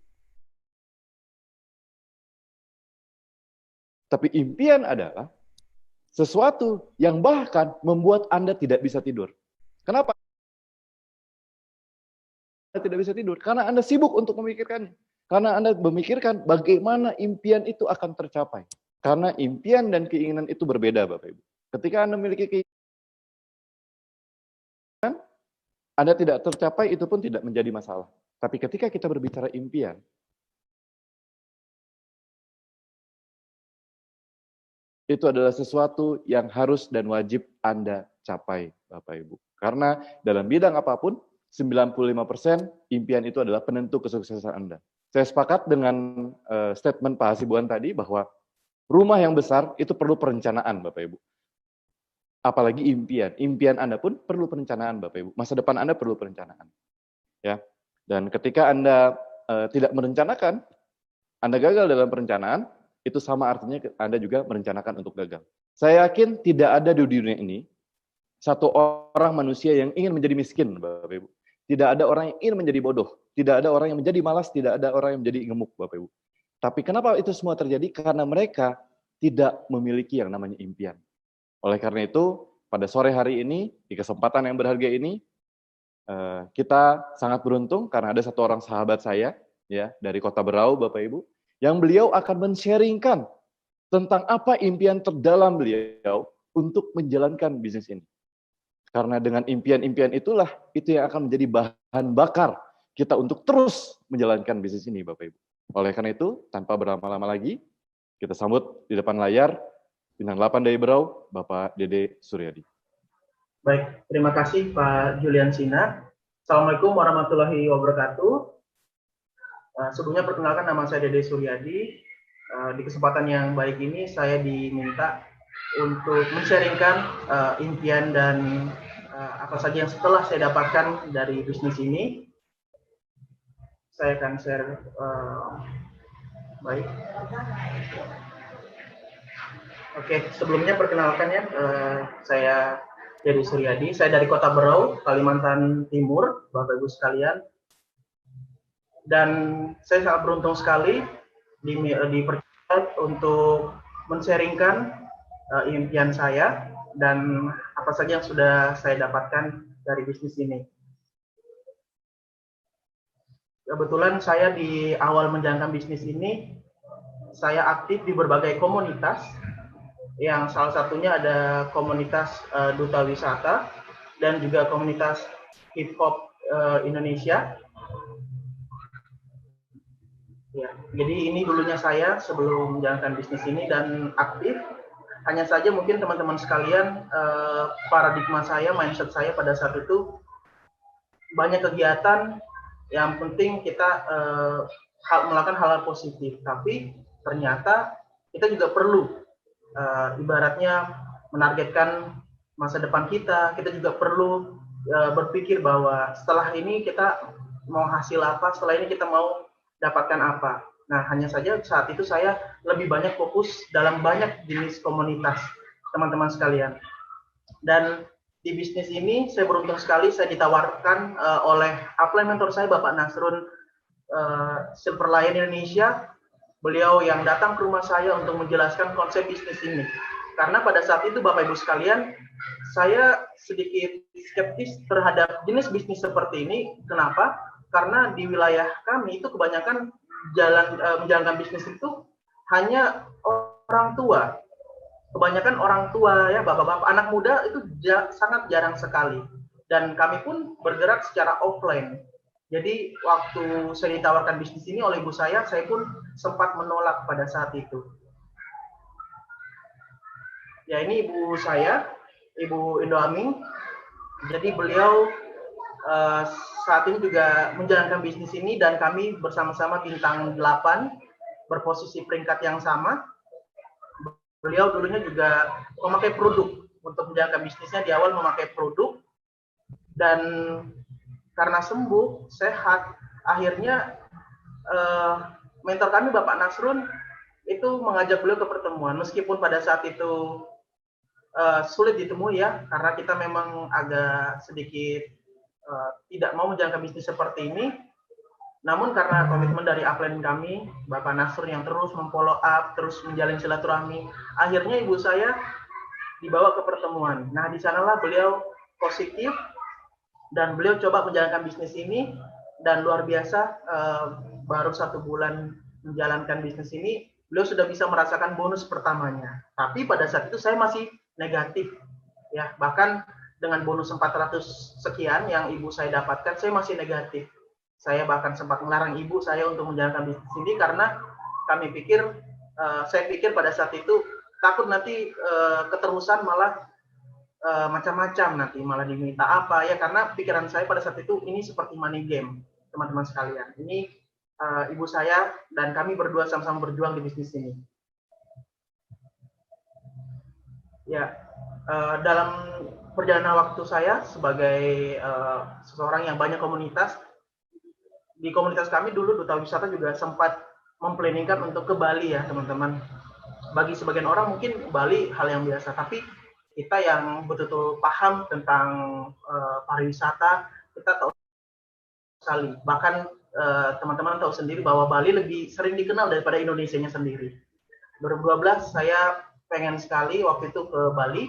Tapi impian adalah sesuatu yang bahkan membuat Anda tidak bisa tidur. Kenapa Anda tidak bisa tidur? Karena Anda sibuk untuk memikirkannya. Karena Anda memikirkan bagaimana impian itu akan tercapai. Karena impian dan keinginan itu berbeda, Bapak Ibu. Ketika Anda memiliki keinginan, Anda tidak tercapai, itu pun tidak menjadi masalah. Tapi ketika kita berbicara impian, itu adalah sesuatu yang harus dan wajib Anda capai, Bapak Ibu. Karena dalam bidang apapun, 95% impian itu adalah penentu kesuksesan Anda. Saya sepakat dengan statement Pak Hasibuan tadi bahwa rumah yang besar itu perlu perencanaan, Bapak Ibu. Apalagi impian. Impian Anda pun perlu perencanaan, Bapak Ibu. Masa depan Anda perlu perencanaan. Ya. Dan ketika Anda tidak merencanakan, Anda gagal dalam perencanaan, itu sama artinya Anda juga merencanakan untuk gagal. Saya yakin tidak ada di dunia ini satu orang manusia yang ingin menjadi miskin, Bapak Ibu. Tidak ada orang yang ingin menjadi bodoh. Tidak ada orang yang menjadi malas, tidak ada orang yang menjadi gemuk, Bapak Ibu. Tapi kenapa itu semua terjadi? Karena mereka tidak memiliki yang namanya impian. Oleh karena itu, pada sore hari ini, di kesempatan yang berharga ini, kita sangat beruntung karena ada satu orang sahabat saya, ya, dari Kota Berau, Bapak Ibu, yang beliau akan men-sharingkan tentang apa impian terdalam beliau untuk menjalankan bisnis ini. Karena dengan impian-impian itulah, itu yang akan menjadi bahan bakar kita untuk terus menjalankan bisnis ini, Bapak Ibu. Oleh karena itu, tanpa berlama-lama lagi, kita sambut di depan layar, bintang 8 dari Berau, Bapak Dede Suryadi. Baik, terima kasih Pak Julian Sina. Assalamualaikum warahmatullahi wabarakatuh. Sebelumnya perkenalkan nama saya Dede Suryadi. Di kesempatan yang baik ini saya diminta untuk men-sharingkan impian dan apa saja yang setelah saya dapatkan dari bisnis ini. Saya akan share baik. Oke, sebelumnya perkenalkan ya, saya Dede Suryadi. Saya dari Kota Berau, Kalimantan Timur, Bapak Ibu sekalian. Dan saya sangat beruntung sekali dipercaya untuk men-sharingkan impian saya dan apa saja yang sudah saya dapatkan dari bisnis ini. Kebetulan saya di awal menjalankan bisnis ini, saya aktif di berbagai komunitas, yang salah satunya ada komunitas Duta Wisata dan juga komunitas Hip Hop Indonesia. Ya, jadi ini dulunya saya sebelum menjalankan bisnis ini dan aktif. Hanya saja mungkin teman-teman sekalian, paradigma saya, mindset saya pada saat itu banyak kegiatan, yang penting kita melakukan hal-hal positif. Tapi ternyata kita juga perlu ibaratnya menargetkan masa depan kita. Kita juga perlu berpikir bahwa setelah ini kita mau hasil apa, setelah ini kita mau dapatkan apa. Nah, hanya saja saat itu saya lebih banyak fokus dalam banyak jenis komunitas, teman-teman sekalian. Dan di bisnis ini saya beruntung sekali saya ditawarkan oleh upline mentor saya, Bapak Nasrun Silver Lion Indonesia. Beliau yang datang ke rumah saya untuk menjelaskan konsep bisnis ini. Karena pada saat itu Bapak Ibu sekalian, saya sedikit skeptis terhadap jenis bisnis seperti ini. Kenapa? Karena di wilayah kami itu kebanyakan menjalankan bisnis itu hanya orang tua. Kebanyakan orang tua ya, bapak-bapak, anak muda itu sangat jarang sekali. Dan kami pun bergerak secara offline. Jadi waktu saya ditawarkan bisnis ini oleh ibu saya pun sempat menolak pada saat itu. Ya, ini ibu saya, Ibu Indo Aming. Jadi beliau saat ini juga menjalankan bisnis ini dan kami bersama-sama bintang 8 berposisi peringkat yang sama. Beliau dulunya juga memakai produk untuk menjalankan bisnisnya, di awal memakai produk dan karena sembuh, sehat, akhirnya mentor kami Bapak Nasrun itu mengajak beliau ke pertemuan meskipun pada saat itu sulit ditemui ya, karena kita memang agak sedikit tidak mau menjalankan bisnis seperti ini. Namun karena komitmen dari upline kami, Bapak Nasrun yang terus memfollow up, terus menjalin silaturahmi, akhirnya ibu saya dibawa ke pertemuan. Nah, di sanalah beliau positif dan beliau coba menjalankan bisnis ini dan luar biasa, baru 1 bulan menjalankan bisnis ini, beliau sudah bisa merasakan bonus pertamanya. Tapi pada saat itu saya masih negatif, ya, bahkan dengan bonus 400 sekian yang ibu saya dapatkan, saya masih negatif. Saya bahkan sempat melarang ibu saya untuk menjalankan bisnis ini karena saya pikir pada saat itu takut nanti keterusan malah macam-macam, nanti malah diminta apa ya, karena pikiran saya pada saat itu ini seperti money game, teman-teman sekalian. Ini ibu saya dan kami berdua sama-sama berjuang di bisnis ini. Ya, dalam perjalanan waktu saya sebagai seseorang yang banyak komunitas, di komunitas kami dulu Duta Wisata juga sempat memplanningkan untuk ke Bali ya teman-teman. Bagi sebagian orang mungkin Bali hal yang biasa, tapi kita yang betul-betul paham tentang pariwisata, kita tahu sekali. Bahkan teman-teman tahu sendiri bahwa Bali lebih sering dikenal daripada Indonesianya sendiri. 2012 saya pengen sekali waktu itu ke Bali,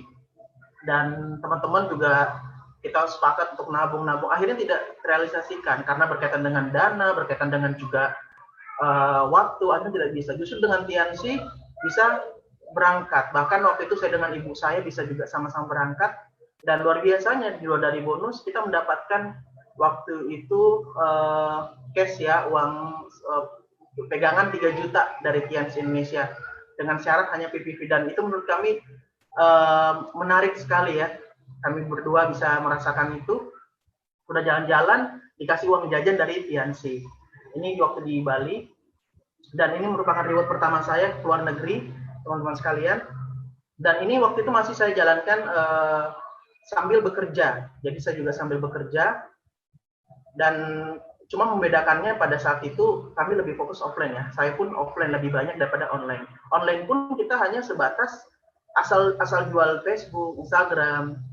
dan teman-teman juga kita sepakat untuk nabung-nabung. Akhirnya tidak terrealisasikan karena berkaitan dengan dana, berkaitan dengan juga waktu, akhirnya tidak bisa. Justru dengan Tiansi bisa berangkat. Bahkan waktu itu saya dengan ibu saya bisa juga sama-sama berangkat. Dan luar biasanya, di luar dari bonus, kita mendapatkan waktu itu cash ya, uang pegangan 3 juta dari Tiansi Indonesia. Dengan syarat hanya PPV, dan itu menurut kami menarik sekali ya. Kami berdua bisa merasakan itu. Udah jalan-jalan, dikasih uang jajan dari Tiansi. Ini waktu di Bali. Dan ini merupakan reward pertama saya ke luar negeri, teman-teman sekalian. Dan ini waktu itu masih saya jalankan sambil bekerja. Jadi saya juga sambil bekerja. Dan cuma membedakannya pada saat itu kami lebih fokus offline ya. Saya pun offline lebih banyak daripada online. Online pun kita hanya sebatas asal jual Facebook, Instagram,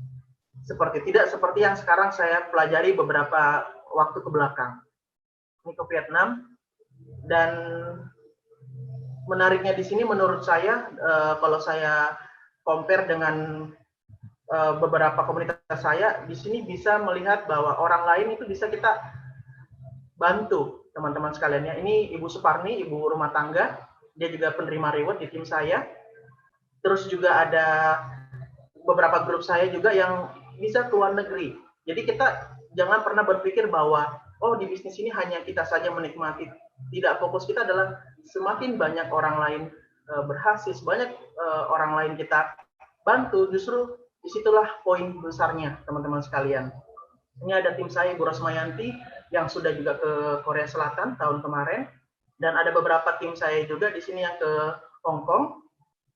tidak seperti yang sekarang saya pelajari beberapa waktu ke belakang. ini ke Vietnam. Dan menariknya di sini menurut saya, kalau saya compare dengan beberapa komunitas saya, di sini bisa melihat bahwa orang lain itu bisa kita bantu, teman-teman sekalian ya. Ini Ibu Suparni, ibu rumah tangga, dia juga penerima reward di tim saya. Terus juga ada beberapa grup saya juga yang bisa ke luar negeri. Jadi kita jangan pernah berpikir bahwa oh di bisnis ini hanya kita saja menikmati. Tidak, fokus kita adalah semakin banyak orang lain berhasil, banyak orang lain kita bantu, justru disitulah poin besarnya, teman-teman sekalian. Ini ada tim saya, Ibu Rosmayanti, yang sudah juga ke Korea Selatan tahun kemarin, dan ada beberapa tim saya juga di sini yang ke Hong Kong.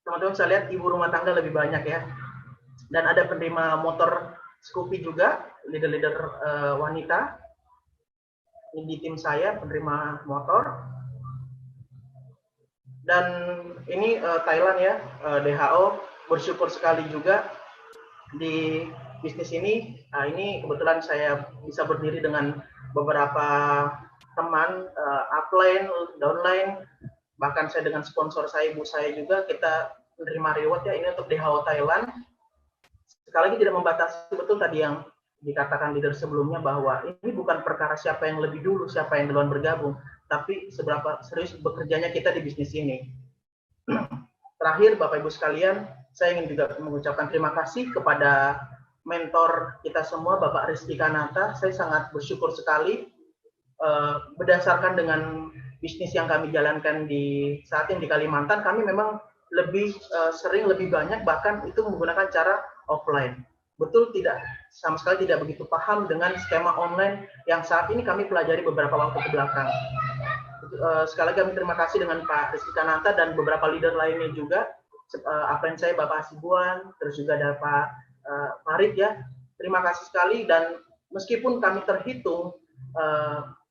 Teman-teman bisa lihat ibu rumah tangga lebih banyak ya. Dan ada penerima motor Scoopy juga, leader-leader wanita. Ini di tim saya, penerima motor. Dan ini Thailand ya, DHO, bersyukur sekali juga di bisnis ini. Nah, ini kebetulan saya bisa berdiri dengan beberapa teman upline, downline, bahkan saya dengan sponsor saya, ibu saya juga, kita menerima reward ya, ini untuk DHO Thailand. Sekali lagi tidak membatasi, betul tadi yang dikatakan leader sebelumnya bahwa ini bukan perkara siapa yang lebih dulu, siapa yang duluan bergabung, tapi seberapa serius bekerjanya kita di bisnis ini. Terakhir, Bapak Ibu sekalian, saya ingin juga mengucapkan terima kasih kepada mentor kita semua, Bapak Rizky Kanata. Saya sangat bersyukur sekali berdasarkan dengan bisnis yang kami jalankan di saat ini di Kalimantan, kami memang lebih sering, lebih banyak, bahkan itu menggunakan cara offline. Betul tidak, sama sekali tidak begitu paham dengan skema online yang saat ini kami pelajari beberapa waktu ke belakang. Sekali lagi kami terima kasih dengan Pak Rizky Kananta dan beberapa leader lainnya juga. Upline saya Bapak Hasibuan, terus juga ada Pak Farid ya. Terima kasih sekali, dan meskipun kami terhitung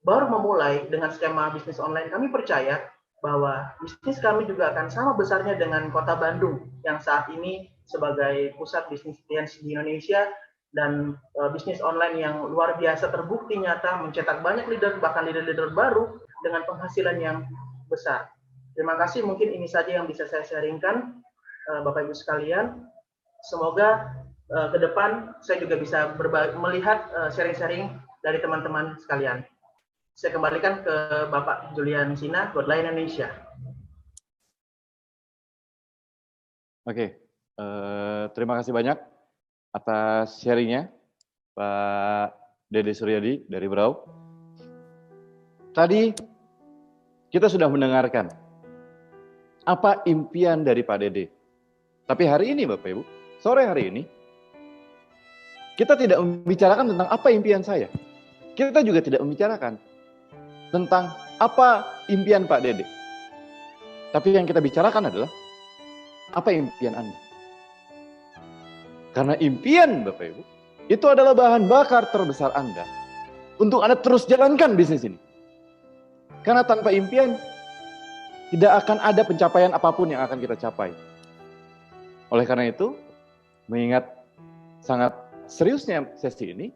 baru memulai dengan skema bisnis online, kami percaya bahwa bisnis kami juga akan sama besarnya dengan Kota Bandung yang saat ini sebagai pusat bisnis di Indonesia, dan bisnis online yang luar biasa terbukti nyata mencetak banyak leader, bahkan leader-leader baru dengan penghasilan yang besar. Terima kasih, mungkin ini saja yang bisa saya sharingkan, Bapak Ibu sekalian. Semoga ke depan saya juga bisa melihat sharing-sharing dari teman-teman sekalian. Saya kembalikan ke Bapak Julian Sina, Godline Indonesia. Oke, terima kasih banyak atas sharingnya, Pak Dede Suryadi dari Berau. Tadi kita sudah mendengarkan apa impian dari Pak Dede. Tapi hari ini Bapak Ibu, sore hari ini, kita tidak membicarakan tentang apa impian saya. Kita juga tidak membicarakan tentang apa impian Pak Dede. Tapi yang kita bicarakan adalah apa impian Anda. Karena impian Bapak Ibu, itu adalah bahan bakar terbesar Anda untuk Anda terus jalankan bisnis ini. Karena tanpa impian, tidak akan ada pencapaian apapun yang akan kita capai. Oleh karena itu, mengingat sangat seriusnya sesi ini,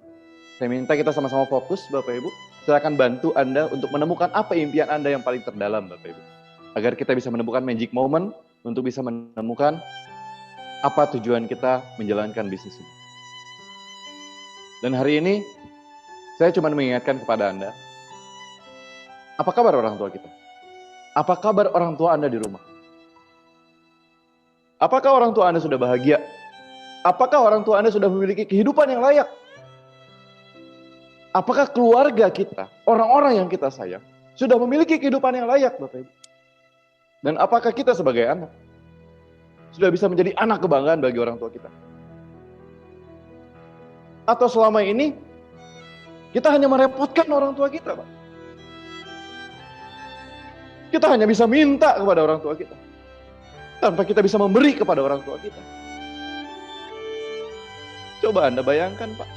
saya minta kita sama-sama fokus Bapak Ibu. Saya akan bantu Anda untuk menemukan apa impian Anda yang paling terdalam Bapak Ibu. Agar kita bisa menemukan magic moment untuk bisa menemukan apa tujuan kita menjalankan bisnis ini. Dan hari ini, saya cuma mengingatkan kepada Anda, apa kabar orang tua kita? Apa kabar orang tua Anda di rumah? Apakah orang tua Anda sudah bahagia? Apakah orang tua Anda sudah memiliki kehidupan yang layak? Apakah keluarga kita, orang-orang yang kita sayang, sudah memiliki kehidupan yang layak, Bapak Ibu? Dan apakah kita sebagai anak sudah bisa menjadi anak kebanggaan bagi orang tua kita? Atau selama ini kita hanya merepotkan orang tua kita, Pak? Kita hanya bisa minta kepada orang tua kita, tanpa kita bisa memberi kepada orang tua kita. Coba Anda bayangkan, Pak.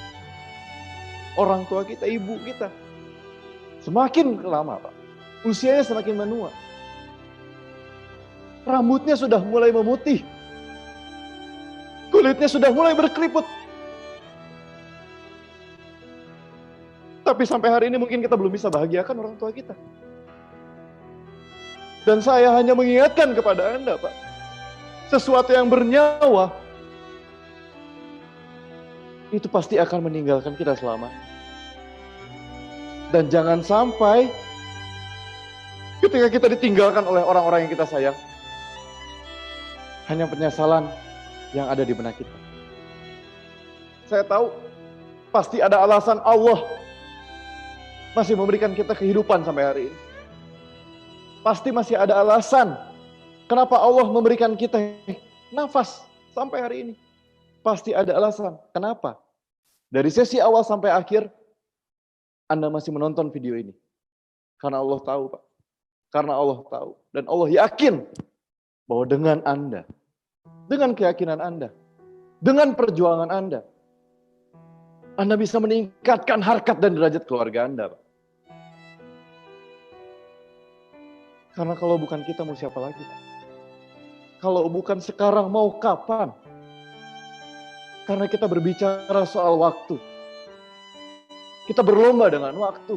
Orang tua kita, ibu kita, semakin lama, Pak, usianya semakin menua. Rambutnya sudah mulai memutih. Kulitnya sudah mulai berkeriput. Tapi sampai hari ini mungkin kita belum bisa bahagiakan orang tua kita. Dan saya hanya mengingatkan kepada Anda, Pak. Sesuatu yang bernyawa, itu pasti akan meninggalkan kita selamanya. Dan jangan sampai ketika kita ditinggalkan oleh orang-orang yang kita sayang, hanya penyesalan yang ada di benak kita. Saya tahu pasti ada alasan Allah masih memberikan kita kehidupan sampai hari ini. Pasti masih ada alasan kenapa Allah memberikan kita nafas sampai hari ini. Pasti ada alasan. Kenapa? Dari sesi awal sampai akhir, Anda masih menonton video ini. Karena Allah tahu, Pak. Karena Allah tahu. Dan Allah yakin bahwa dengan Anda, dengan keyakinan Anda, dengan perjuangan Anda bisa meningkatkan harkat dan derajat keluarga Anda, Pak. Karena kalau bukan kita mau siapa lagi, Pak? Kalau bukan sekarang mau kapan? Karena kita berbicara soal waktu. Kita berlomba dengan waktu.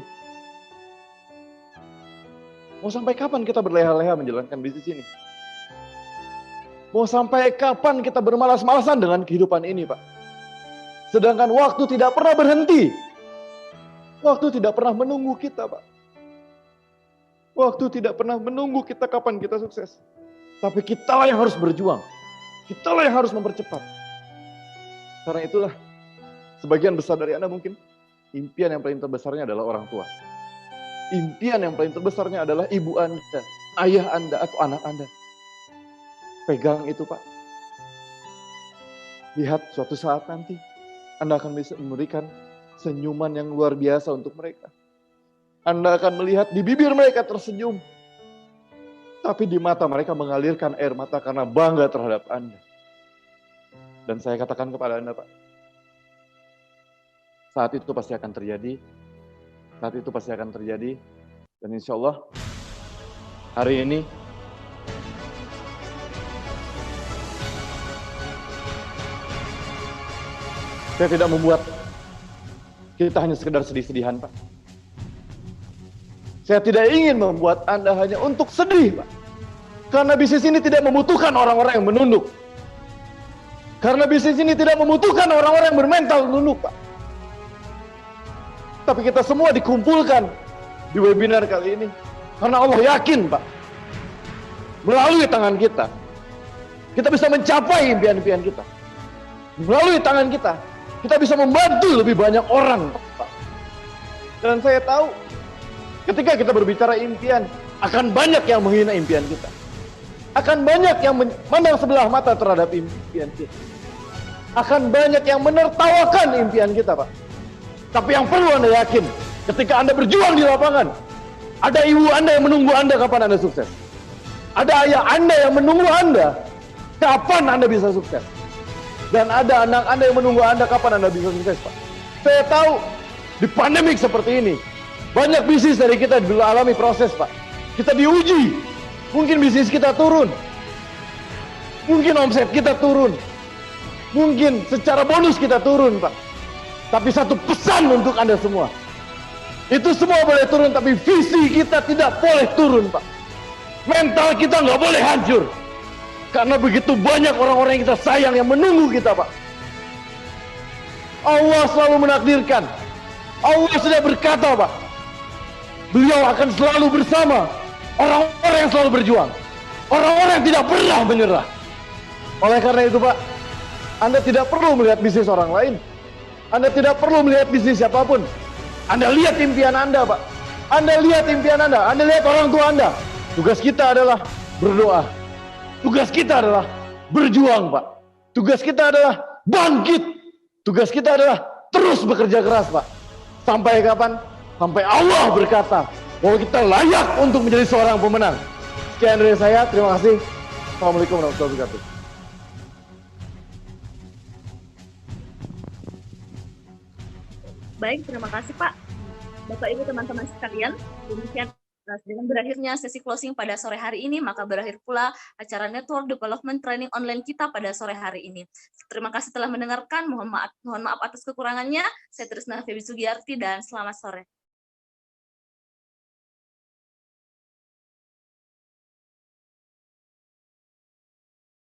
Mau sampai kapan kita berleha-leha menjalankan bisnis ini? Mau sampai kapan kita bermalas-malasan dengan kehidupan ini, Pak? Sedangkan waktu tidak pernah berhenti. Waktu tidak pernah menunggu kita, Pak. Waktu tidak pernah menunggu kita kapan kita sukses. Tapi kitalah yang harus berjuang. Kitalah yang harus mempercepat. Karena itulah, sebagian besar dari Anda mungkin, impian yang paling terbesarnya adalah orang tua. Impian yang paling terbesarnya adalah ibu Anda, ayah Anda, atau anak Anda. Pegang itu, Pak. Lihat suatu saat nanti, Anda akan bisa memberikan senyuman yang luar biasa untuk mereka. Anda akan melihat di bibir mereka tersenyum. Tapi di mata mereka mengalirkan air mata karena bangga terhadap Anda. Dan saya katakan kepada Anda, Pak. Saat itu pasti akan terjadi. Saat itu pasti akan terjadi. Dan insya Allah, hari ini, saya tidak membuat kita hanya sekedar sedih-sedihan, Pak. Saya tidak ingin membuat Anda hanya untuk sedih, Pak. Karena bisnis ini tidak membutuhkan orang-orang yang menunduk. Karena bisnis ini tidak membutuhkan orang-orang yang bermental menunduk, Pak. Tapi kita semua dikumpulkan di webinar kali ini. Karena Allah yakin, Pak. Melalui tangan kita, kita bisa mencapai impian-impian kita. Melalui tangan kita, kita bisa membantu lebih banyak orang, Pak. Dan saya tahu, ketika kita berbicara impian, akan banyak yang menghina impian kita. Akan banyak yang memandang sebelah mata terhadap impian kita. Akan banyak yang menertawakan impian kita, Pak. Tapi yang perlu Anda yakin, ketika Anda berjuang di lapangan, ada ibu Anda yang menunggu Anda kapan Anda sukses. Ada ayah Anda yang menunggu Anda kapan Anda bisa sukses. Dan ada anak Anda yang menunggu Anda kapan Anda bisa sukses, Pak. Saya tahu, di pandemik seperti ini, banyak bisnis dari kita dulu alami proses, Pak. Kita diuji. Mungkin bisnis kita turun. Mungkin omset kita turun. Mungkin secara bonus kita turun, Pak. Tapi satu pesan untuk Anda semua. Itu semua boleh turun, tapi visi kita tidak boleh turun, Pak. Mental kita nggak boleh hancur. Karena begitu banyak orang-orang yang kita sayang yang menunggu kita, Pak. Allah selalu menakdirkan. Allah sudah berkata, Pak. Beliau akan selalu bersama orang-orang yang selalu berjuang. Orang-orang yang tidak pernah menyerah. Oleh karena itu, Pak, Anda tidak perlu melihat bisnis orang lain. Anda tidak perlu melihat bisnis siapapun. Anda lihat impian Anda, Pak. Anda lihat impian Anda. Anda lihat orang tua Anda. Tugas kita adalah berdoa. Tugas kita adalah berjuang, Pak. Tugas kita adalah bangkit. Tugas kita adalah terus bekerja keras, Pak. Sampai kapan? Sampai Allah berkata bahwa kita layak untuk menjadi seorang pemenang. Sekian dari saya, terima kasih. Assalamualaikum warahmatullahi wabarakatuh. Baik, terima kasih Pak. Bapak Ibu teman-teman sekalian, demikian Nah, dengan berakhirnya sesi closing pada sore hari ini, maka berakhir pula acara Network Development Training Online kita pada sore hari ini. Terima kasih telah mendengarkan. Mohon maaf atas kekurangannya. Saya Trisna Febi Sugiyarti dan selamat sore.